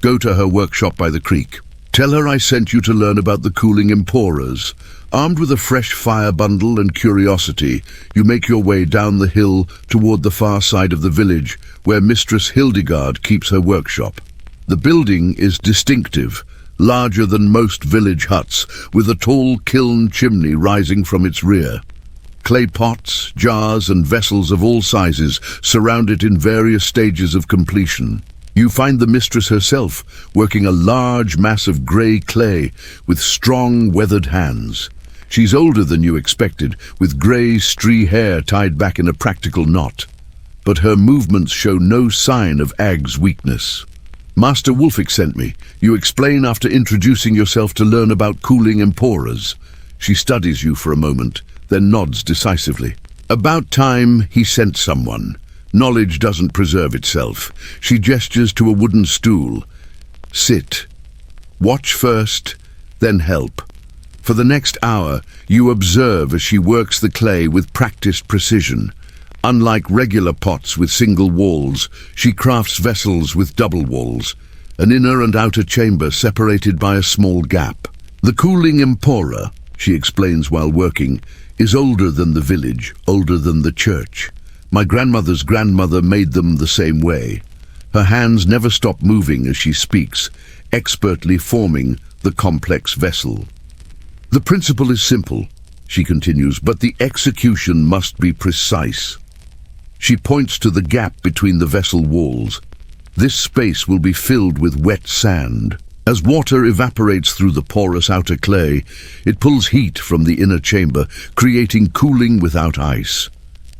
Go to her workshop by the creek. Tell her I sent you to learn about the cooling emporas. Armed with a fresh fire bundle and curiosity, you make your way down the hill toward the far side of the village, where Mistress Hildegard keeps her workshop. The building is distinctive, larger than most village huts, with a tall kiln chimney rising from its rear. Clay pots, jars, and vessels of all sizes surround it in various stages of completion. You find the mistress herself working a large mass of grey clay with strong, weathered hands. She's older than you expected, with grey, stray hair tied back in a practical knot. But her movements show no sign of Ag's weakness. "Master Wolfick sent me," you explain after introducing yourself to learn about cooling emporas. She studies you for a moment, then nods decisively. "About time he sent someone. Knowledge doesn't preserve itself." She gestures to a wooden stool. "Sit. Watch first, then help." For the next hour, you observe as she works the clay with practiced precision. Unlike regular pots with single walls, she crafts vessels with double walls, an inner and outer chamber separated by a small gap. "The cooling empora," she explains while working, "is older than the village, older than the church. My grandmother's grandmother made them the same way." Her hands never stop moving as she speaks, expertly forming the complex vessel. "The principle is simple," she continues, "but the execution must be precise." She points to the gap between the vessel walls. This space will be filled with wet sand. As water evaporates through the porous outer clay, it pulls heat from the inner chamber, creating cooling without ice.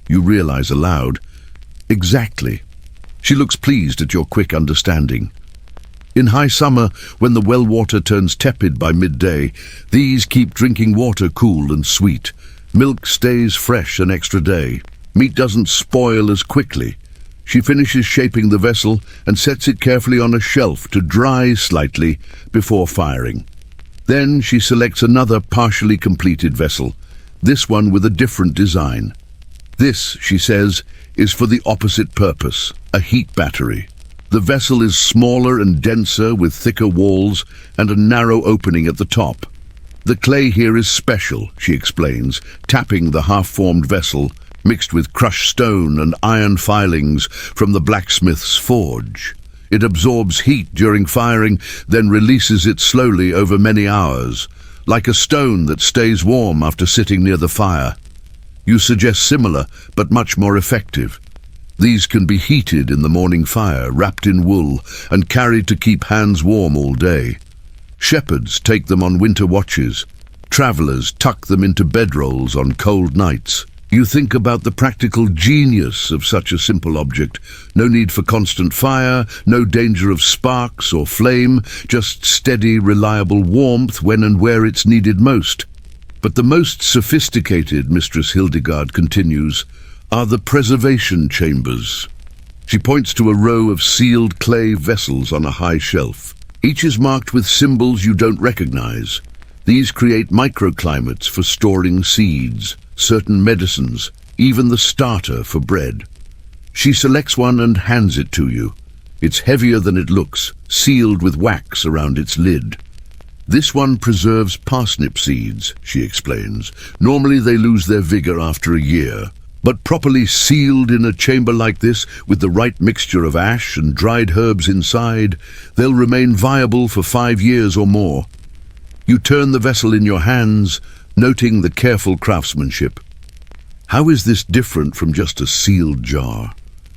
You realize aloud, "Exactly." She looks pleased at your quick understanding. In high summer, when the well water turns tepid by midday, these keep drinking water cool and sweet. Milk stays fresh an extra day. Meat doesn't spoil as quickly. She finishes shaping the vessel and sets it carefully on a shelf to dry slightly before firing. Then she selects another partially completed vessel, this one with a different design. This, she says, is for the opposite purpose, a heat battery. The vessel is smaller and denser with thicker walls and a narrow opening at the top. The clay here is special, she explains, tapping the half-formed vessel, mixed with crushed stone and iron filings from the blacksmith's forge. It absorbs heat during firing, then releases it slowly over many hours, like a stone that stays warm after sitting near the fire. You suggest similar, but much more effective. These can be heated in the morning fire, wrapped in wool, and carried to keep hands warm all day. Shepherds take them on winter watches. Travelers tuck them into bedrolls on cold nights. You think about the practical genius of such a simple object. No need for constant fire, no danger of sparks or flame, just steady, reliable warmth when and where it's needed most. But the most sophisticated, Mistress Hildegard continues, are the preservation chambers. She points to a row of sealed clay vessels on a high shelf. Each is marked with symbols you don't recognize. These create microclimates for storing seeds, certain medicines, even the starter for bread. She selects one and hands it to you. It's heavier than it looks, sealed with wax around its lid. This one preserves parsnip seeds, she explains. Normally they lose their vigor after a year, but properly sealed in a chamber like this, with the right mixture of ash and dried herbs inside, they'll remain viable for 5 years or more. You turn the vessel in your hands, noting the careful craftsmanship. How is this different from just a sealed jar?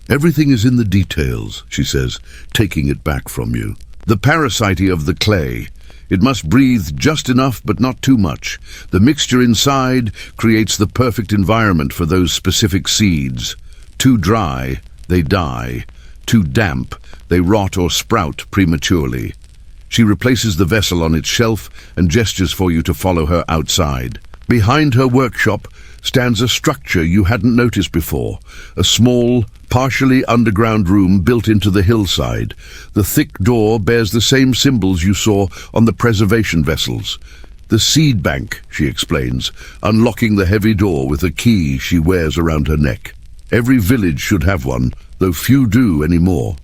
Everything is in the details, she says, taking it back from you. The parasity of the clay. It must breathe just enough but not too much. The mixture inside creates the perfect environment for those specific seeds. Too dry, they die. Too damp, they rot or sprout prematurely. She replaces the vessel on its shelf and gestures for you to follow her outside. Behind her workshop stands a structure you hadn't noticed before, a small, partially underground room built into the hillside. The thick door bears the same symbols you saw on the preservation vessels. The seed bank, she explains, unlocking the heavy door with a key she wears around her neck. Every village should have one, though few do anymore.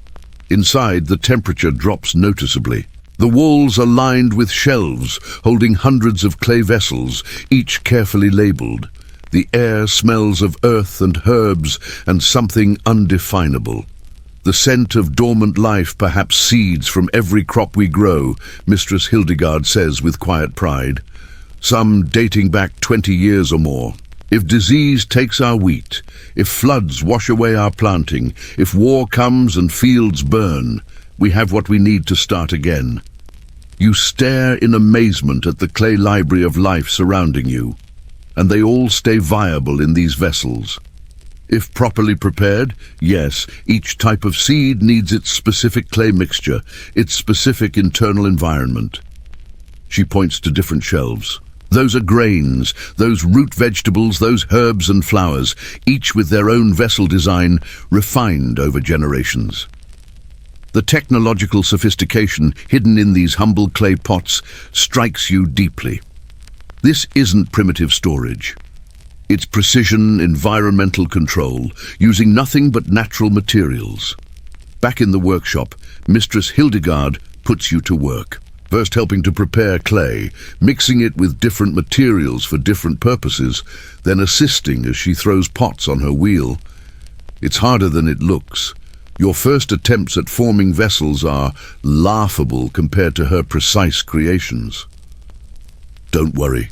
Inside, the temperature drops noticeably. The walls are lined with shelves holding hundreds of clay vessels, each carefully labeled. The air smells of earth and herbs and something undefinable. The scent of dormant life, perhaps seeds from every crop we grow, Mistress Hildegard says with quiet pride, some dating back 20 years or more. If disease takes our wheat, if floods wash away our planting, if war comes and fields burn, we have what we need to start again. You stare in amazement at the clay library of life surrounding you, and they all stay viable in these vessels. If properly prepared, yes, each type of seed needs its specific clay mixture, its specific internal environment. She points to different shelves. Those are grains, those root vegetables, those herbs and flowers, each with their own vessel design, refined over generations. The technological sophistication hidden in these humble clay pots strikes you deeply. This isn't primitive storage. It's precision environmental control, using nothing but natural materials. Back in the workshop, Mistress Hildegard puts you to work, first helping to prepare clay, mixing it with different materials for different purposes, then assisting as she throws pots on her wheel. It's harder than it looks. Your first attempts at forming vessels are laughable compared to her precise creations. Don't worry,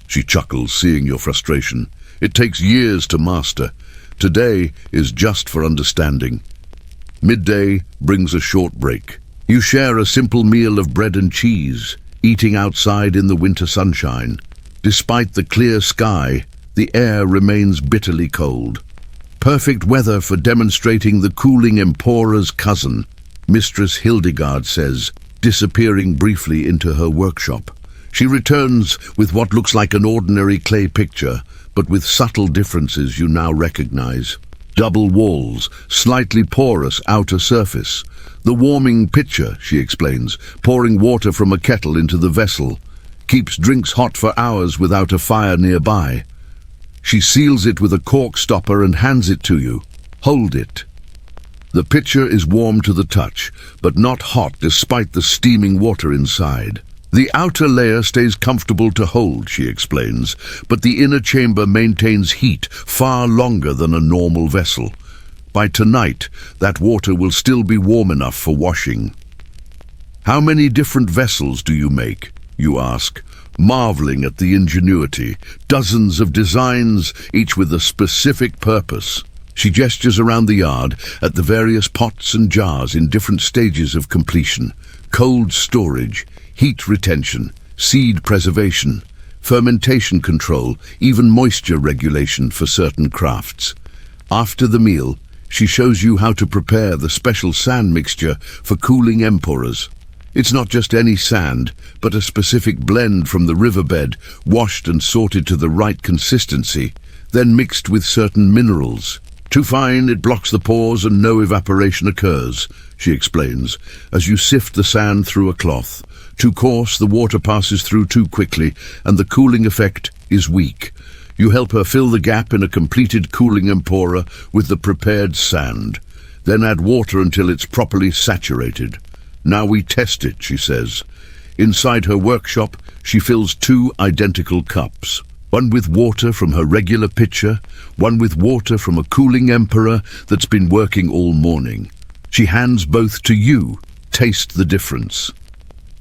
she chuckles, seeing your frustration. It takes years to master. Today is just for understanding. Midday brings a short break. You share a simple meal of bread and cheese, eating outside in the winter sunshine. Despite the clear sky, the air remains bitterly cold. Perfect weather for demonstrating the cooling Empora's cousin, Mistress Hildegard says, disappearing briefly into her workshop. She returns with what looks like an ordinary clay picture, but with subtle differences you now recognize. Double walls, slightly porous outer surface. The warming pitcher, she explains, pouring water from a kettle into the vessel. Keeps drinks hot for hours without a fire nearby. She seals it with a cork stopper and hands it to you. Hold it. The pitcher is warm to the touch, but not hot despite the steaming water inside. The outer layer stays comfortable to hold, she explains, but the inner chamber maintains heat far longer than a normal vessel. By tonight, that water will still be warm enough for washing. How many different vessels do you make? You ask, marveling at the ingenuity. Dozens of designs, each with a specific purpose. She gestures around the yard at the various pots and jars in different stages of completion. Cold storage, heat retention, seed preservation, fermentation control, even moisture regulation for certain crafts. After the meal, she shows you how to prepare the special sand mixture for cooling emporas. It's not just any sand, but a specific blend from the riverbed, washed and sorted to the right consistency, then mixed with certain minerals. Too fine, it blocks the pores and no evaporation occurs, she explains, as you sift the sand through a cloth. Too coarse, the water passes through too quickly, and the cooling effect is weak. You help her fill the gap in a completed cooling empora with the prepared sand. Then add water until it's properly saturated. Now we test it, she says. Inside her workshop, she fills 2 identical cups. One with water from her regular pitcher, one with water from a cooling empora that's been working all morning. She hands both to you. Taste the difference.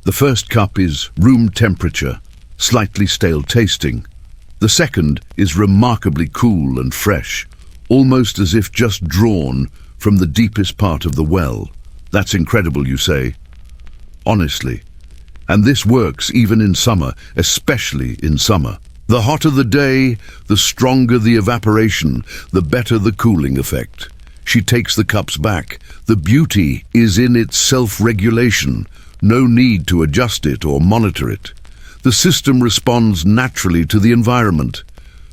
The first cup is room temperature, slightly stale tasting. The second is remarkably cool and fresh, almost as if just drawn from the deepest part of the well. That's incredible, you say. Honestly. And this works even in summer, especially in summer. The hotter the day, the stronger the evaporation, the better the cooling effect. She takes the cups back. The beauty is in its self-regulation. No need to adjust it or monitor it. The system responds naturally to the environment.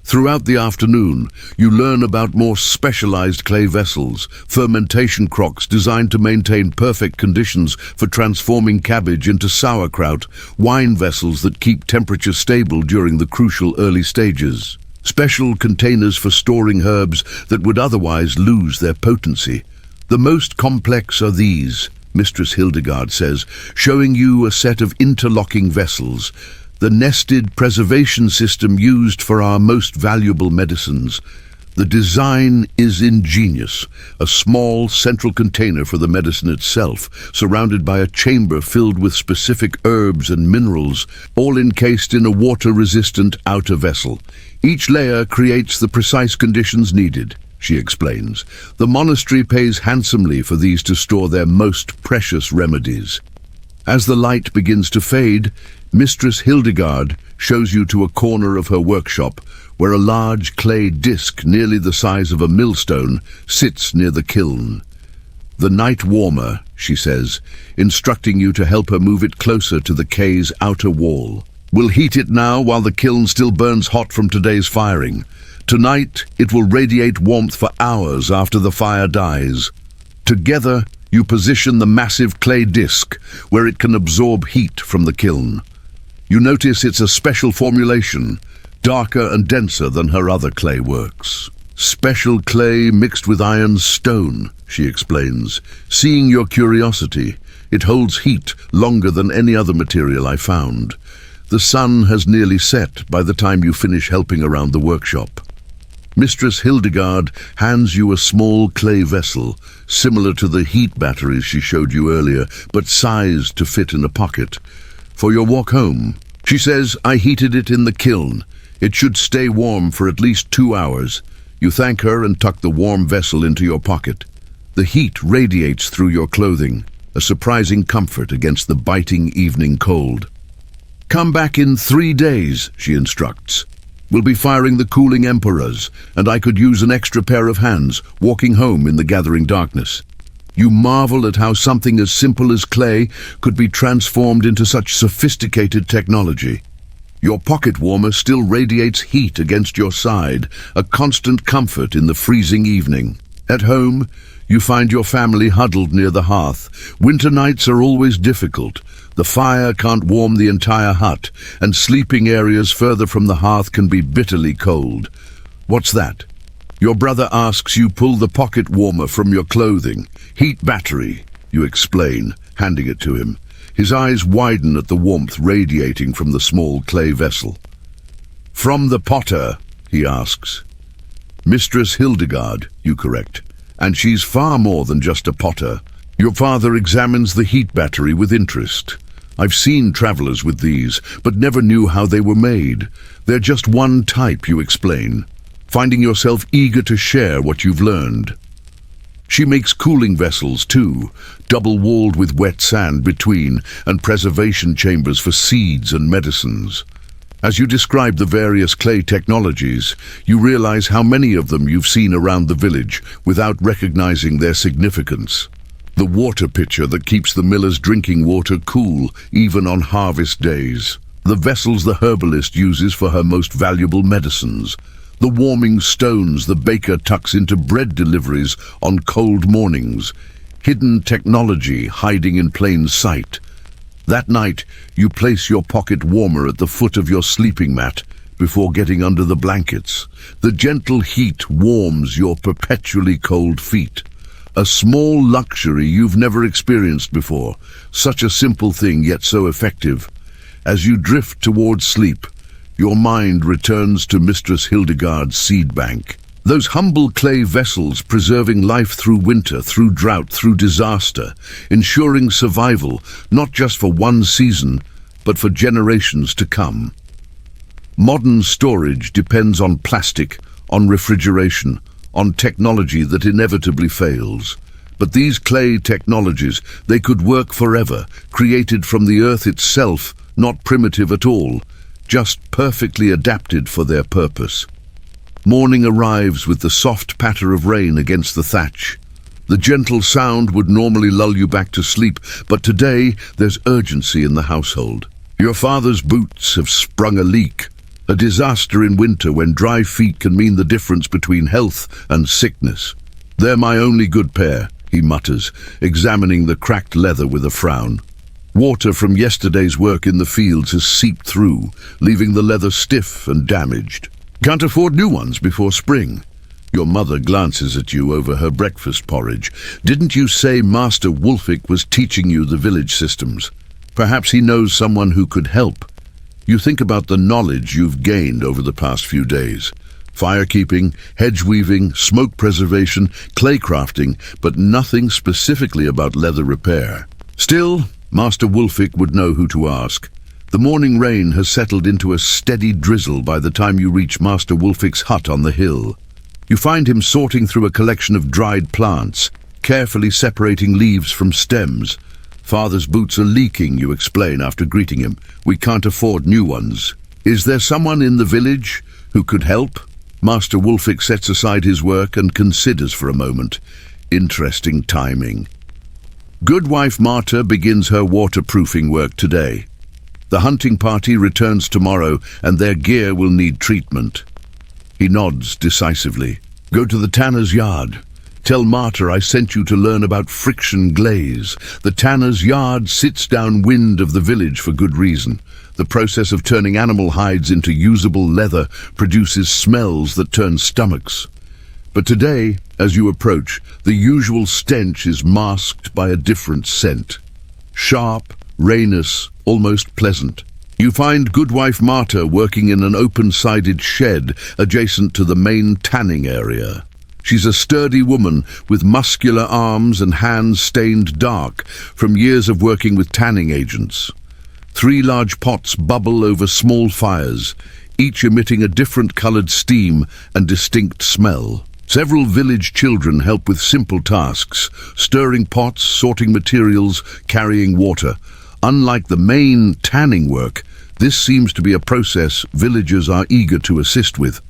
Throughout the afternoon, you learn about more specialized clay vessels, fermentation crocks designed to maintain perfect conditions for transforming cabbage into sauerkraut, wine vessels that keep temperature stable during the crucial early stages, special containers for storing herbs that would otherwise lose their potency. The most complex are these, Mistress Hildegard says, showing you a set of interlocking vessels, the nested preservation system used for our most valuable medicines. The design is ingenious, a small central container for the medicine itself, surrounded by a chamber filled with specific herbs and minerals, all encased in a water-resistant outer vessel. Each layer creates the precise conditions needed, she explains. The monastery pays handsomely for these to store their most precious remedies. As the light begins to fade, Mistress Hildegard shows you to a corner of her workshop where a large clay disc nearly the size of a millstone sits near the kiln. The night warmer, she says, instructing you to help her move it closer to the quay's outer wall. We'll heat it now while the kiln still burns hot from today's firing. Tonight, it will radiate warmth for hours after the fire dies. Together, you position the massive clay disc where it can absorb heat from the kiln. You notice it's a special formulation, darker and denser than her other clay works. Special clay mixed with iron stone, she explains. Seeing your curiosity, it holds heat longer than any other material I found. The sun has nearly set by the time you finish helping around the workshop. Mistress Hildegard hands you a small clay vessel, similar to the heat batteries she showed you earlier, but sized to fit in a pocket. For your walk home, she says, I heated it in the kiln. It should stay warm for at least 2 hours. You thank her and tuck the warm vessel into your pocket. The heat radiates through your clothing, a surprising comfort against the biting evening cold. Come back in 3 days, she instructs. We'll be firing the cooling emperas, and I could use an extra pair of hands walking home in the gathering darkness. You marvel at how something as simple as clay could be transformed into such sophisticated technology. Your pocket warmer still radiates heat against your side, a constant comfort in the freezing evening. At home, you find your family huddled near the hearth. Winter nights are always difficult. The fire can't warm the entire hut, and sleeping areas further from the hearth can be bitterly cold. What's that? Your brother asks you pull the pocket warmer from your clothing. Heat battery, you explain, handing it to him. His eyes widen at the warmth radiating from the small clay vessel. From the potter, he asks. Mistress Hildegard, you correct. And she's far more than just a potter. Your father examines the heat battery with interest. I've seen travelers with these, but never knew how they were made. They're just one type, you explain, finding yourself eager to share what you've learned. She makes cooling vessels too, double-walled with wet sand between and preservation chambers for seeds and medicines. As you describe the various clay technologies, you realize how many of them you've seen around the village without recognizing their significance. The water pitcher that keeps the miller's drinking water cool even on harvest days. The vessels the herbalist uses for her most valuable medicines. The warming stones the baker tucks into bread deliveries on cold mornings. Hidden technology hiding in plain sight. That night, you place your pocket warmer at the foot of your sleeping mat before getting under the blankets. The gentle heat warms your perpetually cold feet. A small luxury you've never experienced before. Such a simple thing, yet so effective. As you drift towards sleep, your mind returns to Mistress Hildegard's seed bank. Those humble clay vessels preserving life through winter, through drought, through disaster, ensuring survival, not just for one season, but for generations to come. Modern storage depends on plastic, on refrigeration, on technology that inevitably fails. But these clay technologies, they could work forever, created from the earth itself, not primitive at all, just perfectly adapted for their purpose. Morning arrives with the soft patter of rain against the thatch. The gentle sound would normally lull you back to sleep, but today there's urgency in the household. Your father's boots have sprung a leak. A disaster in winter when dry feet can mean the difference between health and sickness. They're my only good pair, he mutters, examining the cracked leather with a frown. Water from yesterday's work in the fields has seeped through, leaving the leather stiff and damaged. Can't afford new ones before spring. Your mother glances at you over her breakfast porridge. Didn't you say Master Wolfick was teaching you the village systems? Perhaps he knows someone who could help. You think about the knowledge you've gained over the past few days. Firekeeping, hedge weaving, smoke preservation, clay crafting, but nothing specifically about leather repair. Still, Master Wolfick would know who to ask. The morning rain has settled into a steady drizzle by the time you reach Master Wolfick's hut on the hill. You find him sorting through a collection of dried plants, carefully separating leaves from stems. Father's boots are leaking, you explain after greeting him. We can't afford new ones. Is there someone in the village who could help? Master Wolfick sets aside his work and considers for a moment. Interesting timing. Goodwife Marta begins her waterproofing work today. The hunting party returns tomorrow and their gear will need treatment. He nods decisively. Go to the tanner's yard. Tell Marta I sent you to learn about friction glaze. The tanner's yard sits downwind of the village for good reason. The process of turning animal hides into usable leather produces smells that turn stomachs. But today, as you approach, the usual stench is masked by a different scent. Sharp, rainous, almost pleasant. You find Goodwife Marta working in an open-sided shed adjacent to the main tanning area. She's a sturdy woman with muscular arms and hands stained dark from years of working with tanning agents. 3 large pots bubble over small fires, each emitting a different colored steam and distinct smell. Several village children help with simple tasks, stirring pots, sorting materials, carrying water. Unlike the main tanning work, this seems to be a process villagers are eager to assist with.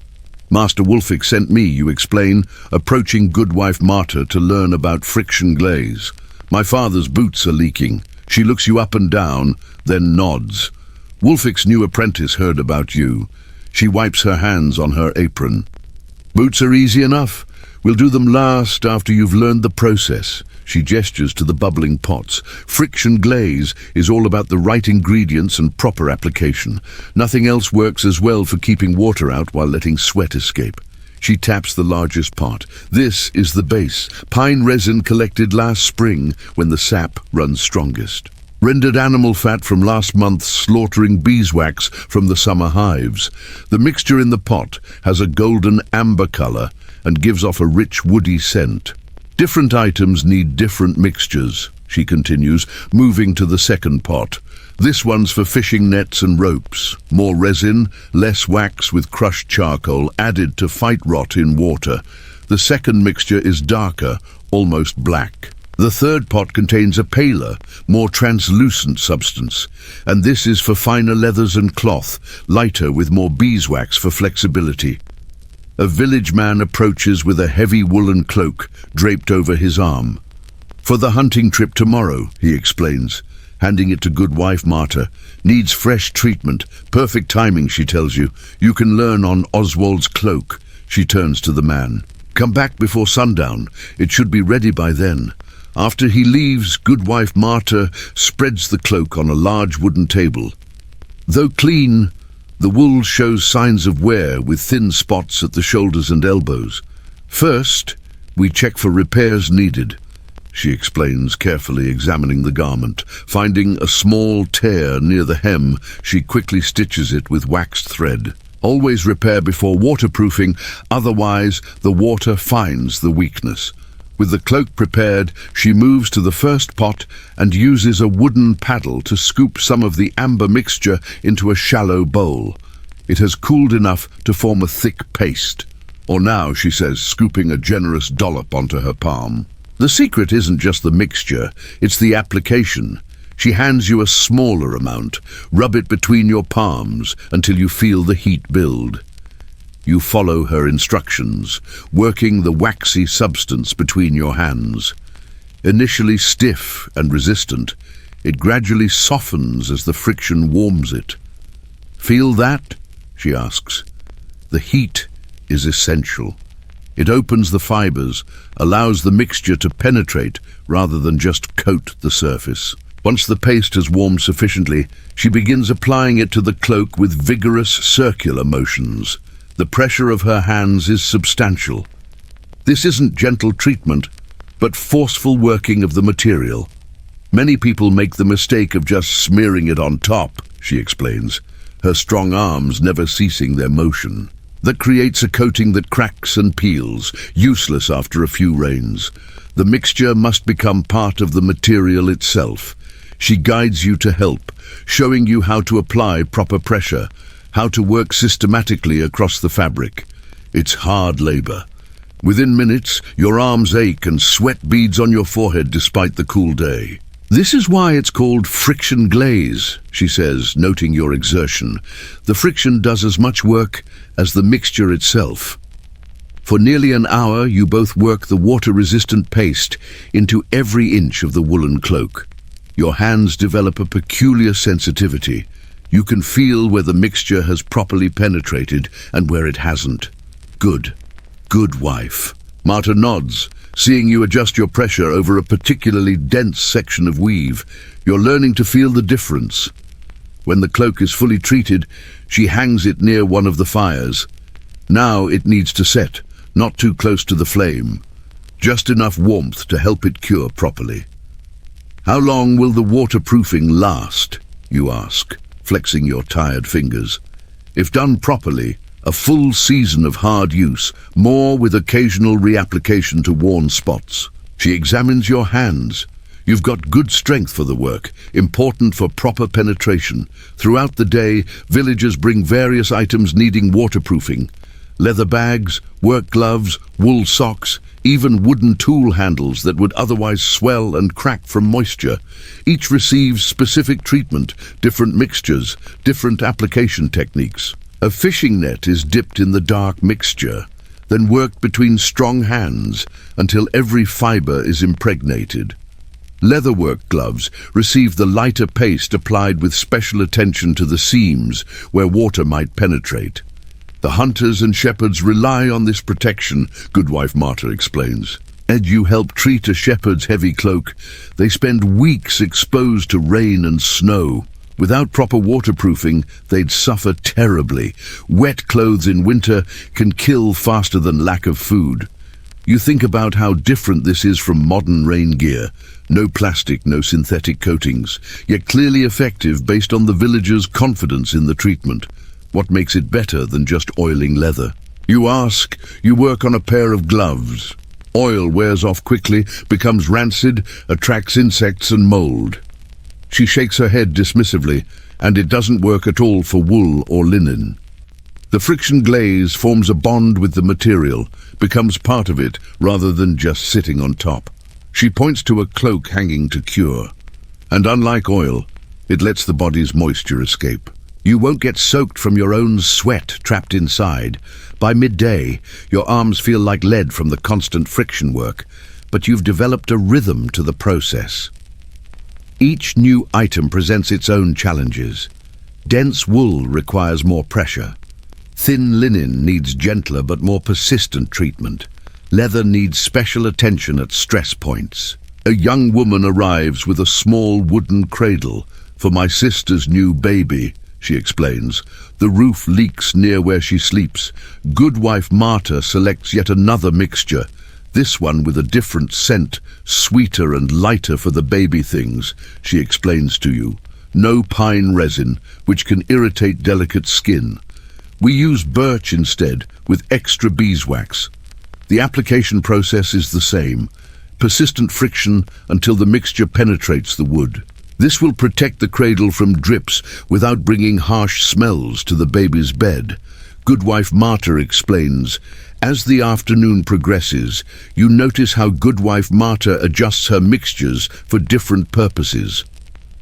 Master Wolfick sent me, you explain, approaching Goodwife Marta to learn about friction glaze. My father's boots are leaking. She looks you up and down, then nods. Wolfick's new apprentice heard about you. She wipes her hands on her apron. Boots are easy enough. We'll do them last after you've learned the process. She gestures to the bubbling pots. Friction glaze is all about the right ingredients and proper application. Nothing else works as well for keeping water out while letting sweat escape. She taps the largest pot. This is the base, pine resin collected last spring when the sap runs strongest. Rendered animal fat from last month's slaughtering beeswax from the summer hives. The mixture in the pot has a golden amber color and gives off a rich woody scent. Different items need different mixtures, she continues, moving to the second pot. This one's for fishing nets and ropes. More resin, less wax with crushed charcoal added to fight rot in water. The second mixture is darker, almost black. The third pot contains a paler, more translucent substance, and this is for finer leathers and cloth, lighter with more beeswax for flexibility. A village man approaches with a heavy woolen cloak draped over his arm. For the hunting trip tomorrow, he explains, handing it to good wife Marta. Needs fresh treatment. Perfect timing, she tells you. You can learn on Oswald's cloak. She turns to the man. Come back before sundown. It should be ready by then. After he leaves, good wife Marta spreads the cloak on a large wooden table. Though clean, the wool shows signs of wear with thin spots at the shoulders and elbows. First, we check for repairs needed, she explains, carefully examining the garment. Finding a small tear near the hem, she quickly stitches it with waxed thread. Always repair before waterproofing, otherwise the water finds the weakness. With the cloak prepared, she moves to the first pot and uses a wooden paddle to scoop some of the amber mixture into a shallow bowl. It has cooled enough to form a thick paste. Or now, she says, scooping a generous dollop onto her palm. The secret isn't just the mixture, it's the application. She hands you a smaller amount. Rub it between your palms until you feel the heat build. You follow her instructions, working the waxy substance between your hands. Initially stiff and resistant, it gradually softens as the friction warms it. Feel that? She asks. The heat is essential. It opens the fibers, allows the mixture to penetrate rather than just coat the surface. Once the paste has warmed sufficiently, she begins applying it to the cloak with vigorous circular motions. The pressure of her hands is substantial. This isn't gentle treatment, but forceful working of the material. Many people make the mistake of just smearing it on top, she explains, her strong arms never ceasing their motion. That creates a coating that cracks and peels, useless after a few rains. The mixture must become part of the material itself. She guides you to help, showing you how to apply proper pressure, how to work systematically across the fabric. It's hard labor. Within minutes, your arms ache and sweat beads on your forehead despite the cool day. This is why it's called friction glaze, she says, noting your exertion. The friction does as much work as the mixture itself. For nearly an hour, you both work the water-resistant paste into every inch of the woolen cloak. Your hands develop a peculiar sensitivity. You can feel where the mixture has properly penetrated and where it hasn't. Good. Good wife. Marta nods, seeing you adjust your pressure over a particularly dense section of weave. You're learning to feel the difference. When the cloak is fully treated, she hangs it near one of the fires. Now it needs to set, not too close to the flame. Just enough warmth to help it cure properly. How long will the waterproofing last, you ask, flexing your tired fingers. If done properly, a full season of hard use, more with occasional reapplication to worn spots. She examines your hands. You've got good strength for the work, important for proper penetration. Throughout the day, villagers bring various items needing waterproofing. Leather bags, work gloves, wool socks, even wooden tool handles that would otherwise swell and crack from moisture. Each receives specific treatment, different mixtures, different application techniques. A fishing net is dipped in the dark mixture, then worked between strong hands until every fiber is impregnated. Leatherwork gloves receive the lighter paste applied with special attention to the seams where water might penetrate. The hunters and shepherds rely on this protection, Goodwife Marta explains. As you help treat a shepherd's heavy cloak, they spend weeks exposed to rain and snow. Without proper waterproofing, they'd suffer terribly. Wet clothes in winter can kill faster than lack of food. You think about how different this is from modern rain gear. No plastic, no synthetic coatings, yet clearly effective based on the villagers' confidence in the treatment. What makes it better than just oiling leather? You ask, you work on a pair of gloves. Oil wears off quickly, becomes rancid, attracts insects and mold. She shakes her head dismissively, and it doesn't work at all for wool or linen. The friction glaze forms a bond with the material, becomes part of it rather than just sitting on top. She points to a cloak hanging to cure. And unlike oil, it lets the body's moisture escape. You won't get soaked from your own sweat trapped inside. By midday, your arms feel like lead from the constant friction work, but you've developed a rhythm to the process. Each new item presents its own challenges. Dense wool requires more pressure. Thin linen needs gentler but more persistent treatment. Leather needs special attention at stress points. A young woman arrives with a small wooden cradle for my sister's new baby, she explains. The roof leaks near where she sleeps. Goodwife Marta selects yet another mixture, this one with a different scent, sweeter and lighter for the baby things, she explains to you. No pine resin, which can irritate delicate skin. We use birch instead, with extra beeswax. The application process is the same. Persistent friction until the mixture penetrates the wood. This will protect the cradle from drips without bringing harsh smells to the baby's bed. Goodwife Marta explains, as the afternoon progresses, you notice how Goodwife Marta adjusts her mixtures for different purposes.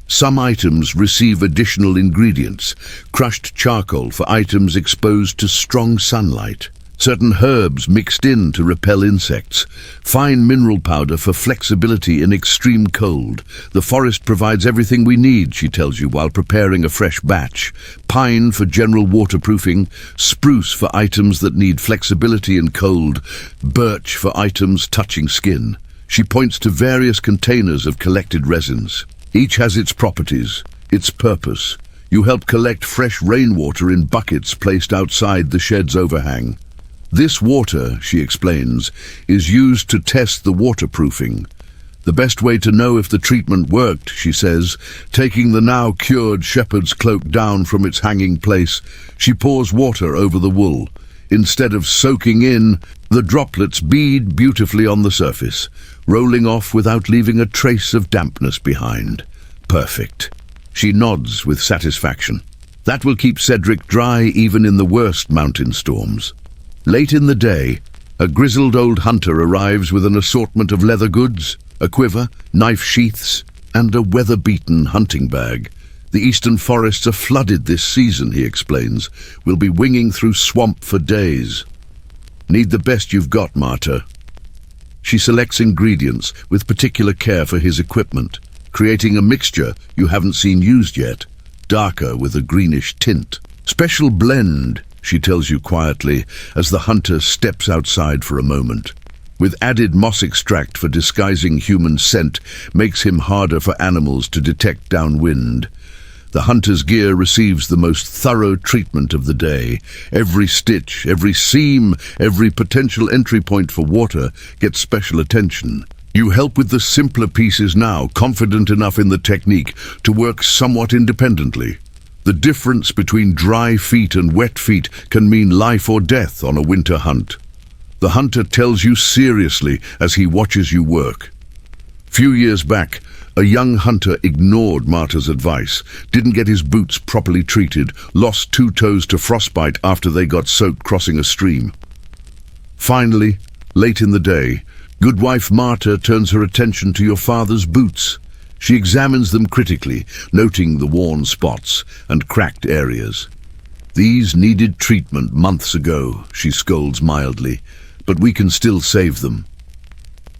Some items receive additional ingredients, crushed charcoal for items exposed to strong sunlight. Certain herbs mixed in to repel insects, fine mineral powder for flexibility in extreme cold. The forest provides everything we need, she tells you, while preparing a fresh batch. Pine for general waterproofing, spruce for items that need flexibility in cold, birch for items touching skin. She points to various containers of collected resins. Each has its properties, its purpose. You help collect fresh rainwater in buckets placed outside the shed's overhang. This water, she explains, is used to test the waterproofing. The best way to know if the treatment worked, she says, taking the now cured shepherd's cloak down from its hanging place, she pours water over the wool. Instead of soaking in, the droplets bead beautifully on the surface, rolling off without leaving a trace of dampness behind. Perfect. She nods with satisfaction. That will keep Cedric dry even in the worst mountain storms. Late in the day, a grizzled old hunter arrives with an assortment of leather goods, a quiver, knife sheaths, and a weather-beaten hunting bag. The eastern forests are flooded this season, he explains. We'll be winging through swamp for days. Need the best you've got, Marta. She selects ingredients with particular care for his equipment, creating a mixture you haven't seen used yet, darker with a greenish tint. Special blend, she tells you quietly as the hunter steps outside for a moment. With added moss extract for disguising human scent makes him harder for animals to detect downwind. The hunter's gear receives the most thorough treatment of the day. Every stitch, every seam, every potential entry point for water gets special attention. You help with the simpler pieces now, confident enough in the technique to work somewhat independently. The difference between dry feet and wet feet can mean life or death on a winter hunt. The hunter tells you seriously as he watches you work. Few years back, a young hunter ignored Marta's advice, didn't get his boots properly treated, lost 2 toes to frostbite after they got soaked crossing a stream. Finally, late in the day, Goodwife Marta turns her attention to your father's boots. She examines them critically, noting the worn spots and cracked areas. These needed treatment months ago, she scolds mildly, but we can still save them.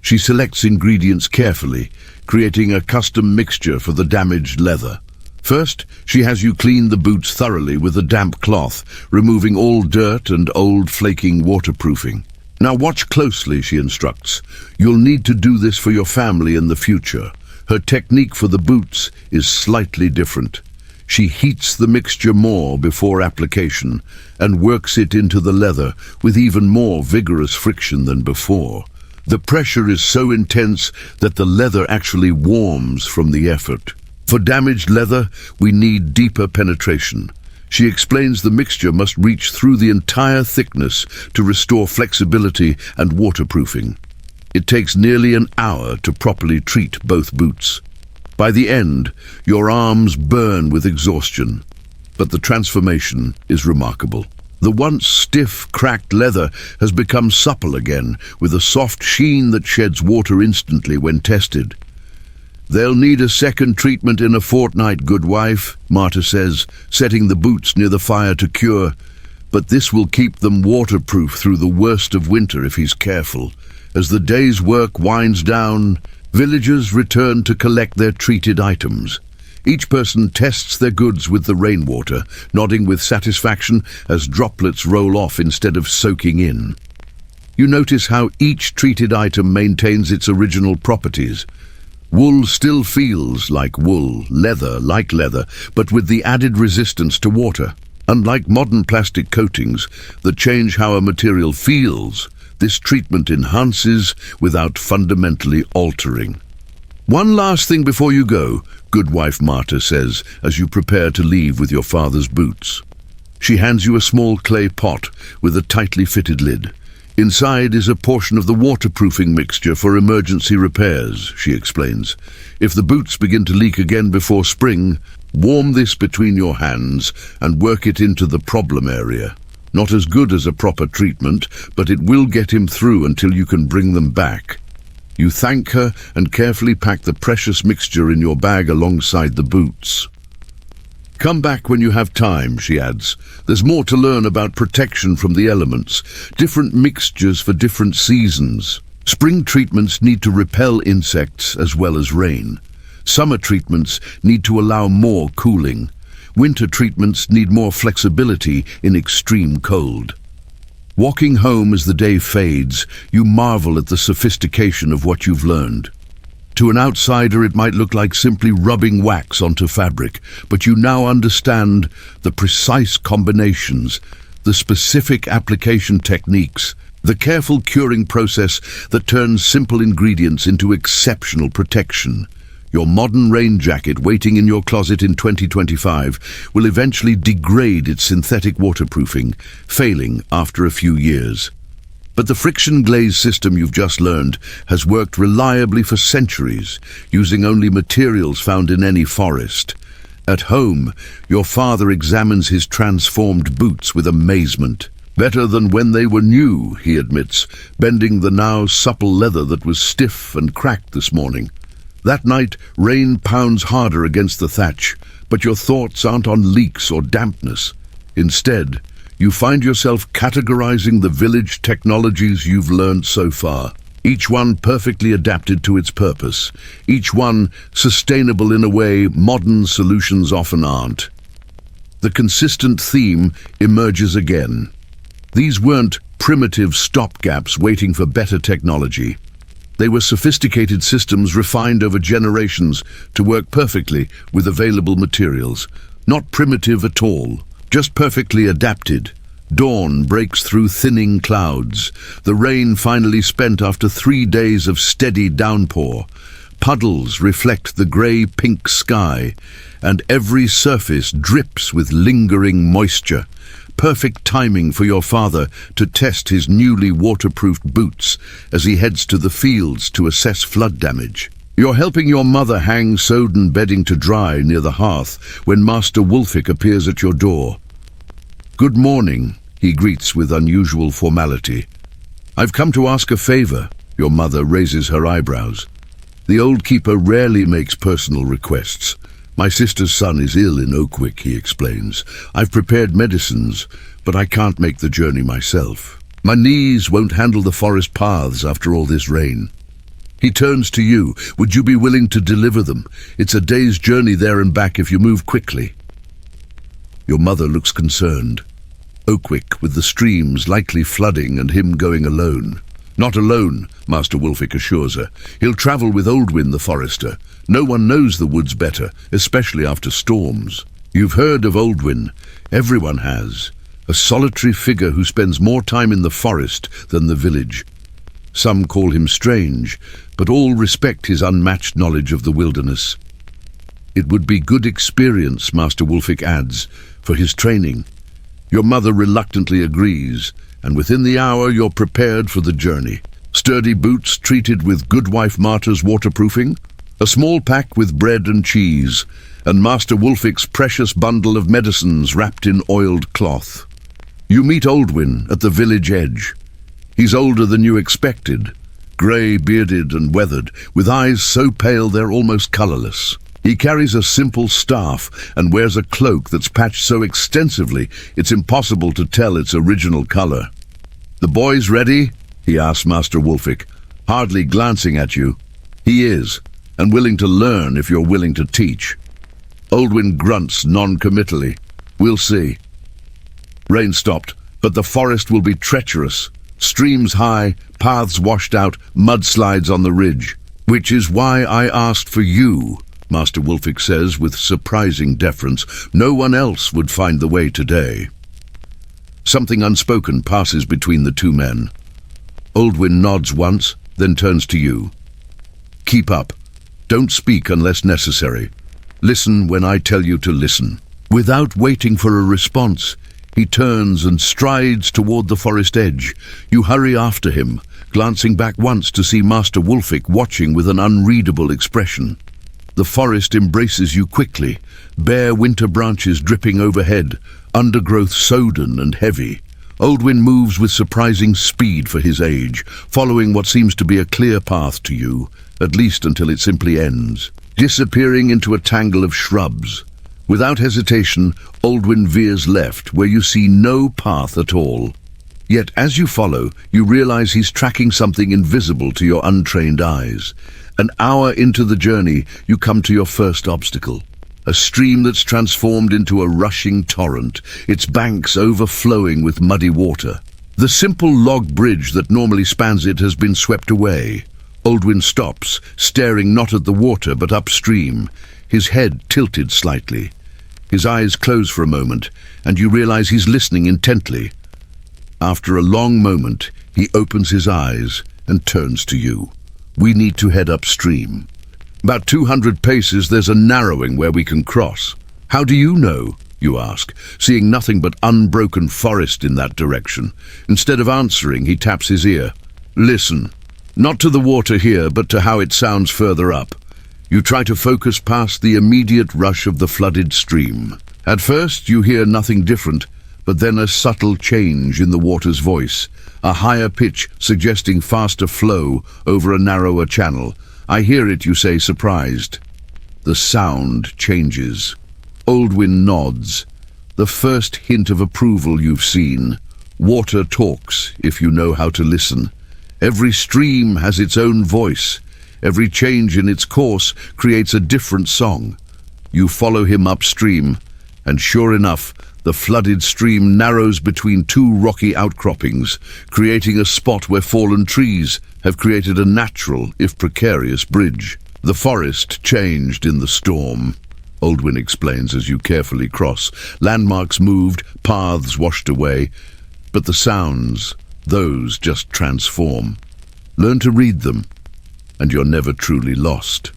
She selects ingredients carefully, creating a custom mixture for the damaged leather. First, she has you clean the boots thoroughly with a damp cloth, removing all dirt and old flaking waterproofing. Now watch closely, she instructs. You'll need to do this for your family in the future. Her technique for the boots is slightly different. She heats the mixture more before application and works it into the leather with even more vigorous friction than before. The pressure is so intense that the leather actually warms from the effort. For damaged leather, we need deeper penetration. She explains the mixture must reach through the entire thickness to restore flexibility and waterproofing. It takes nearly an hour to properly treat both boots. By the end, your arms burn with exhaustion, but the transformation is remarkable. The once stiff, cracked leather has become supple again, with a soft sheen that sheds water instantly when tested. They'll need a second treatment in a fortnight, good wife, Marta says, setting the boots near the fire to cure. But this will keep them waterproof through the worst of winter if he's careful. As the day's work winds down, villagers return to collect their treated items. Each person tests their goods with the rainwater, nodding with satisfaction as droplets roll off instead of soaking in. You notice how each treated item maintains its original properties. Wool still feels like wool, leather like leather, but with the added resistance to water. Unlike modern plastic coatings that change how a material feels, this treatment enhances without fundamentally altering. One last thing before you go, good wife Marta says, as you prepare to leave with your father's boots. She hands you a small clay pot with a tightly fitted lid. Inside is a portion of the waterproofing mixture for emergency repairs, she explains. If the boots begin to leak again before spring, warm this between your hands and work it into the problem area. Not as good as a proper treatment, but it will get him through until you can bring them back. You thank her and carefully pack the precious mixture in your bag alongside the boots. Come back when you have time, she adds. There's more to learn about protection from the elements, different mixtures for different seasons. Spring treatments need to repel insects as well as rain. Summer treatments need to allow more cooling. Winter treatments need more flexibility in extreme cold. Walking home as the day fades, you marvel at the sophistication of what you've learned. To an outsider, it might look like simply rubbing wax onto fabric, but you now understand the precise combinations, the specific application techniques, the careful curing process that turns simple ingredients into exceptional protection. Your modern rain jacket waiting in your closet in 2025 will eventually degrade its synthetic waterproofing, failing after a few years. But the friction glaze system you've just learned has worked reliably for centuries, using only materials found in any forest. At home, your father examines his transformed boots with amazement. Better than when they were new, he admits, bending the now supple leather that was stiff and cracked this morning. That night, rain pounds harder against the thatch, but your thoughts aren't on leaks or dampness. Instead, you find yourself categorizing the village technologies you've learned so far, each one perfectly adapted to its purpose, each one sustainable in a way modern solutions often aren't. The consistent theme emerges again. These weren't primitive stopgaps waiting for better technology. They were sophisticated systems refined over generations to work perfectly with available materials. Not primitive at all, just perfectly adapted. Dawn breaks through thinning clouds. The rain finally spent after 3 days of steady downpour. Puddles reflect the grey-pink sky, and every surface drips with lingering moisture. Perfect timing for your father to test his newly waterproofed boots as he heads to the fields to assess flood damage. You're helping your mother hang sodden bedding to dry near the hearth when Master Wolfick appears at your door. "Good morning," he greets with unusual formality. "I've come to ask a favor." Your mother raises her eyebrows. The old keeper rarely makes personal requests. "My sister's son is ill in Oakwick," he explains. "I've prepared medicines, but I can't make the journey myself. My knees won't handle the forest paths after all this rain." He turns to you. Would you be willing to deliver them? It's a day's journey there and back if you move quickly. Your mother looks concerned. Oakwick, with the streams likely flooding and him going alone. Not alone, Master Wolfick assures her. He'll travel with Oldwin the forester. No one knows the woods better, especially after storms. You've heard of Oldwin. Everyone has. A solitary figure who spends more time in the forest than the village. Some call him strange, but all respect his unmatched knowledge of the wilderness. It would be good experience, Master Wolfick adds, for his training. Your mother reluctantly agrees, and within the hour you're prepared for the journey. Sturdy boots treated with Goodwife Martyr's waterproofing, a small pack with bread and cheese, and Master Wolfick's precious bundle of medicines wrapped in oiled cloth. You meet Oldwin at the village edge. He's older than you expected, grey, bearded and weathered, with eyes so pale they're almost colourless. He carries a simple staff and wears a cloak that's patched so extensively it's impossible to tell its original colour. "The boys ready?" he asks Master Wolfick, hardly glancing at you. He is, and willing to learn if you're willing to teach. Oldwin grunts non-committally. "We'll see." Rain stopped, but the forest will be treacherous. Streams high, paths washed out, mudslides on the ridge. "Which is why I asked for you," Master Wolfick says with surprising deference. "No one else would find the way today." Something unspoken passes between the two men. Oldwin nods once, then turns to you. "Keep up. Don't speak unless necessary. Listen when I tell you to listen." Without waiting for a response, he turns and strides toward the forest edge. You hurry after him, glancing back once to see Master Wolfick watching with an unreadable expression. The forest embraces you quickly, bare winter branches dripping overhead, undergrowth sodden and heavy. Oldwin moves with surprising speed for his age, following what seems to be a clear path to you, at least until it simply ends, disappearing into a tangle of shrubs. Without hesitation, Oldwin veers left, where you see no path at all. Yet as you follow, you realize he's tracking something invisible to your untrained eyes. An hour into the journey, you come to your first obstacle. A stream that's transformed into a rushing torrent, its banks overflowing with muddy water. The simple log bridge that normally spans it has been swept away. Oldwin stops, staring not at the water but upstream, his head tilted slightly. His eyes close for a moment, and you realize he's listening intently. After a long moment, he opens his eyes and turns to you. "We need to head upstream. About 200 paces there's a narrowing where we can cross." "How do you know?" you ask, seeing nothing but unbroken forest in that direction. Instead of answering, he taps his ear. "Listen, not to the water here, but to how it sounds further up." You try to focus past the immediate rush of the flooded stream. At first you hear nothing different, but then a subtle change in the water's voice, a higher pitch suggesting faster flow over a narrower channel. "I hear it," you say, surprised. The sound changes. Oldwin nods. The first hint of approval you've seen. Water talks, if you know how to listen. Every stream has its own voice. Every change in its course creates a different song. You follow him upstream, and sure enough, the flooded stream narrows between two rocky outcroppings, creating a spot where fallen trees have created a natural, if precarious, bridge. The forest changed in the storm, Oldwin explains as you carefully cross. Landmarks moved, paths washed away, but the sounds, those just transform. Learn to read them, and you're never truly lost.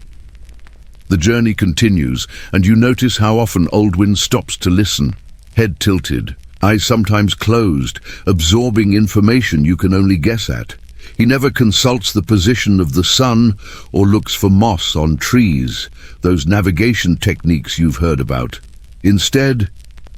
The journey continues, and you notice how often Oldwin stops to listen. Head tilted, eyes sometimes closed, absorbing information you can only guess at. He never consults the position of the sun or looks for moss on trees, those navigation techniques you've heard about. Instead,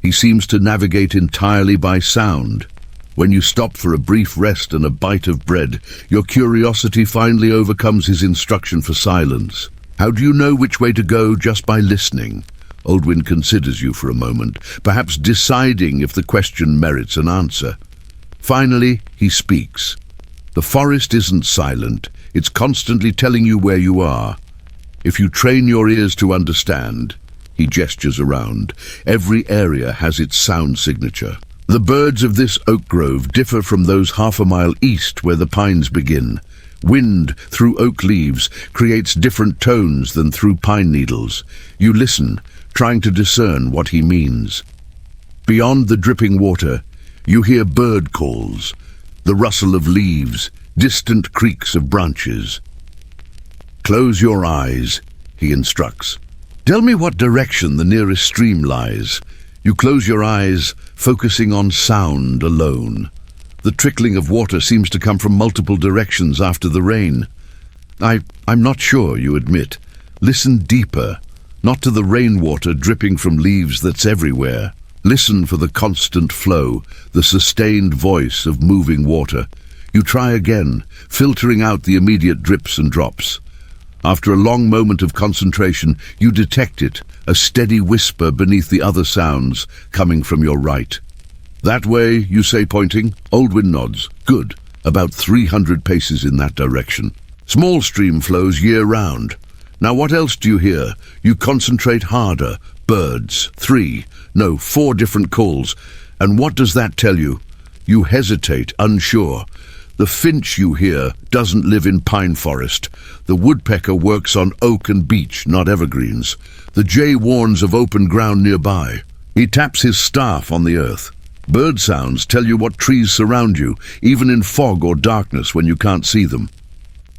he seems to navigate entirely by sound. When you stop for a brief rest and a bite of bread, your curiosity finally overcomes his instruction for silence. How do you know which way to go just by listening? Oldwin considers you for a moment, perhaps deciding if the question merits an answer. Finally, he speaks. The forest isn't silent, it's constantly telling you where you are. If you train your ears to understand, he gestures around, every area has its sound signature. The birds of this oak grove differ from those half a mile east where the pines begin. Wind through oak leaves creates different tones than through pine needles. You listen, trying to discern what he means. Beyond the dripping water, you hear bird calls, the rustle of leaves, distant creaks of branches. Close your eyes, he instructs. Tell me what direction the nearest stream lies. You close your eyes, focusing on sound alone. The trickling of water seems to come from multiple directions after the rain. I'm not sure, you admit. Listen deeper, not to the rainwater dripping from leaves that's everywhere. Listen for the constant flow, the sustained voice of moving water. You try again, filtering out the immediate drips and drops. After a long moment of concentration, you detect it, a steady whisper beneath the other sounds coming from your right. That way, you say, pointing. Oldwin nods. Good. About 300 paces in that direction. Small stream flows year-round. Now what else do you hear? You concentrate harder. Birds. 4 different calls. And what does that tell you? You hesitate, unsure. The finch you hear doesn't live in pine forest. The woodpecker works on oak and beech, not evergreens. The jay warns of open ground nearby. He taps his staff on the earth. Bird sounds tell you what trees surround you, even in fog or darkness when you can't see them.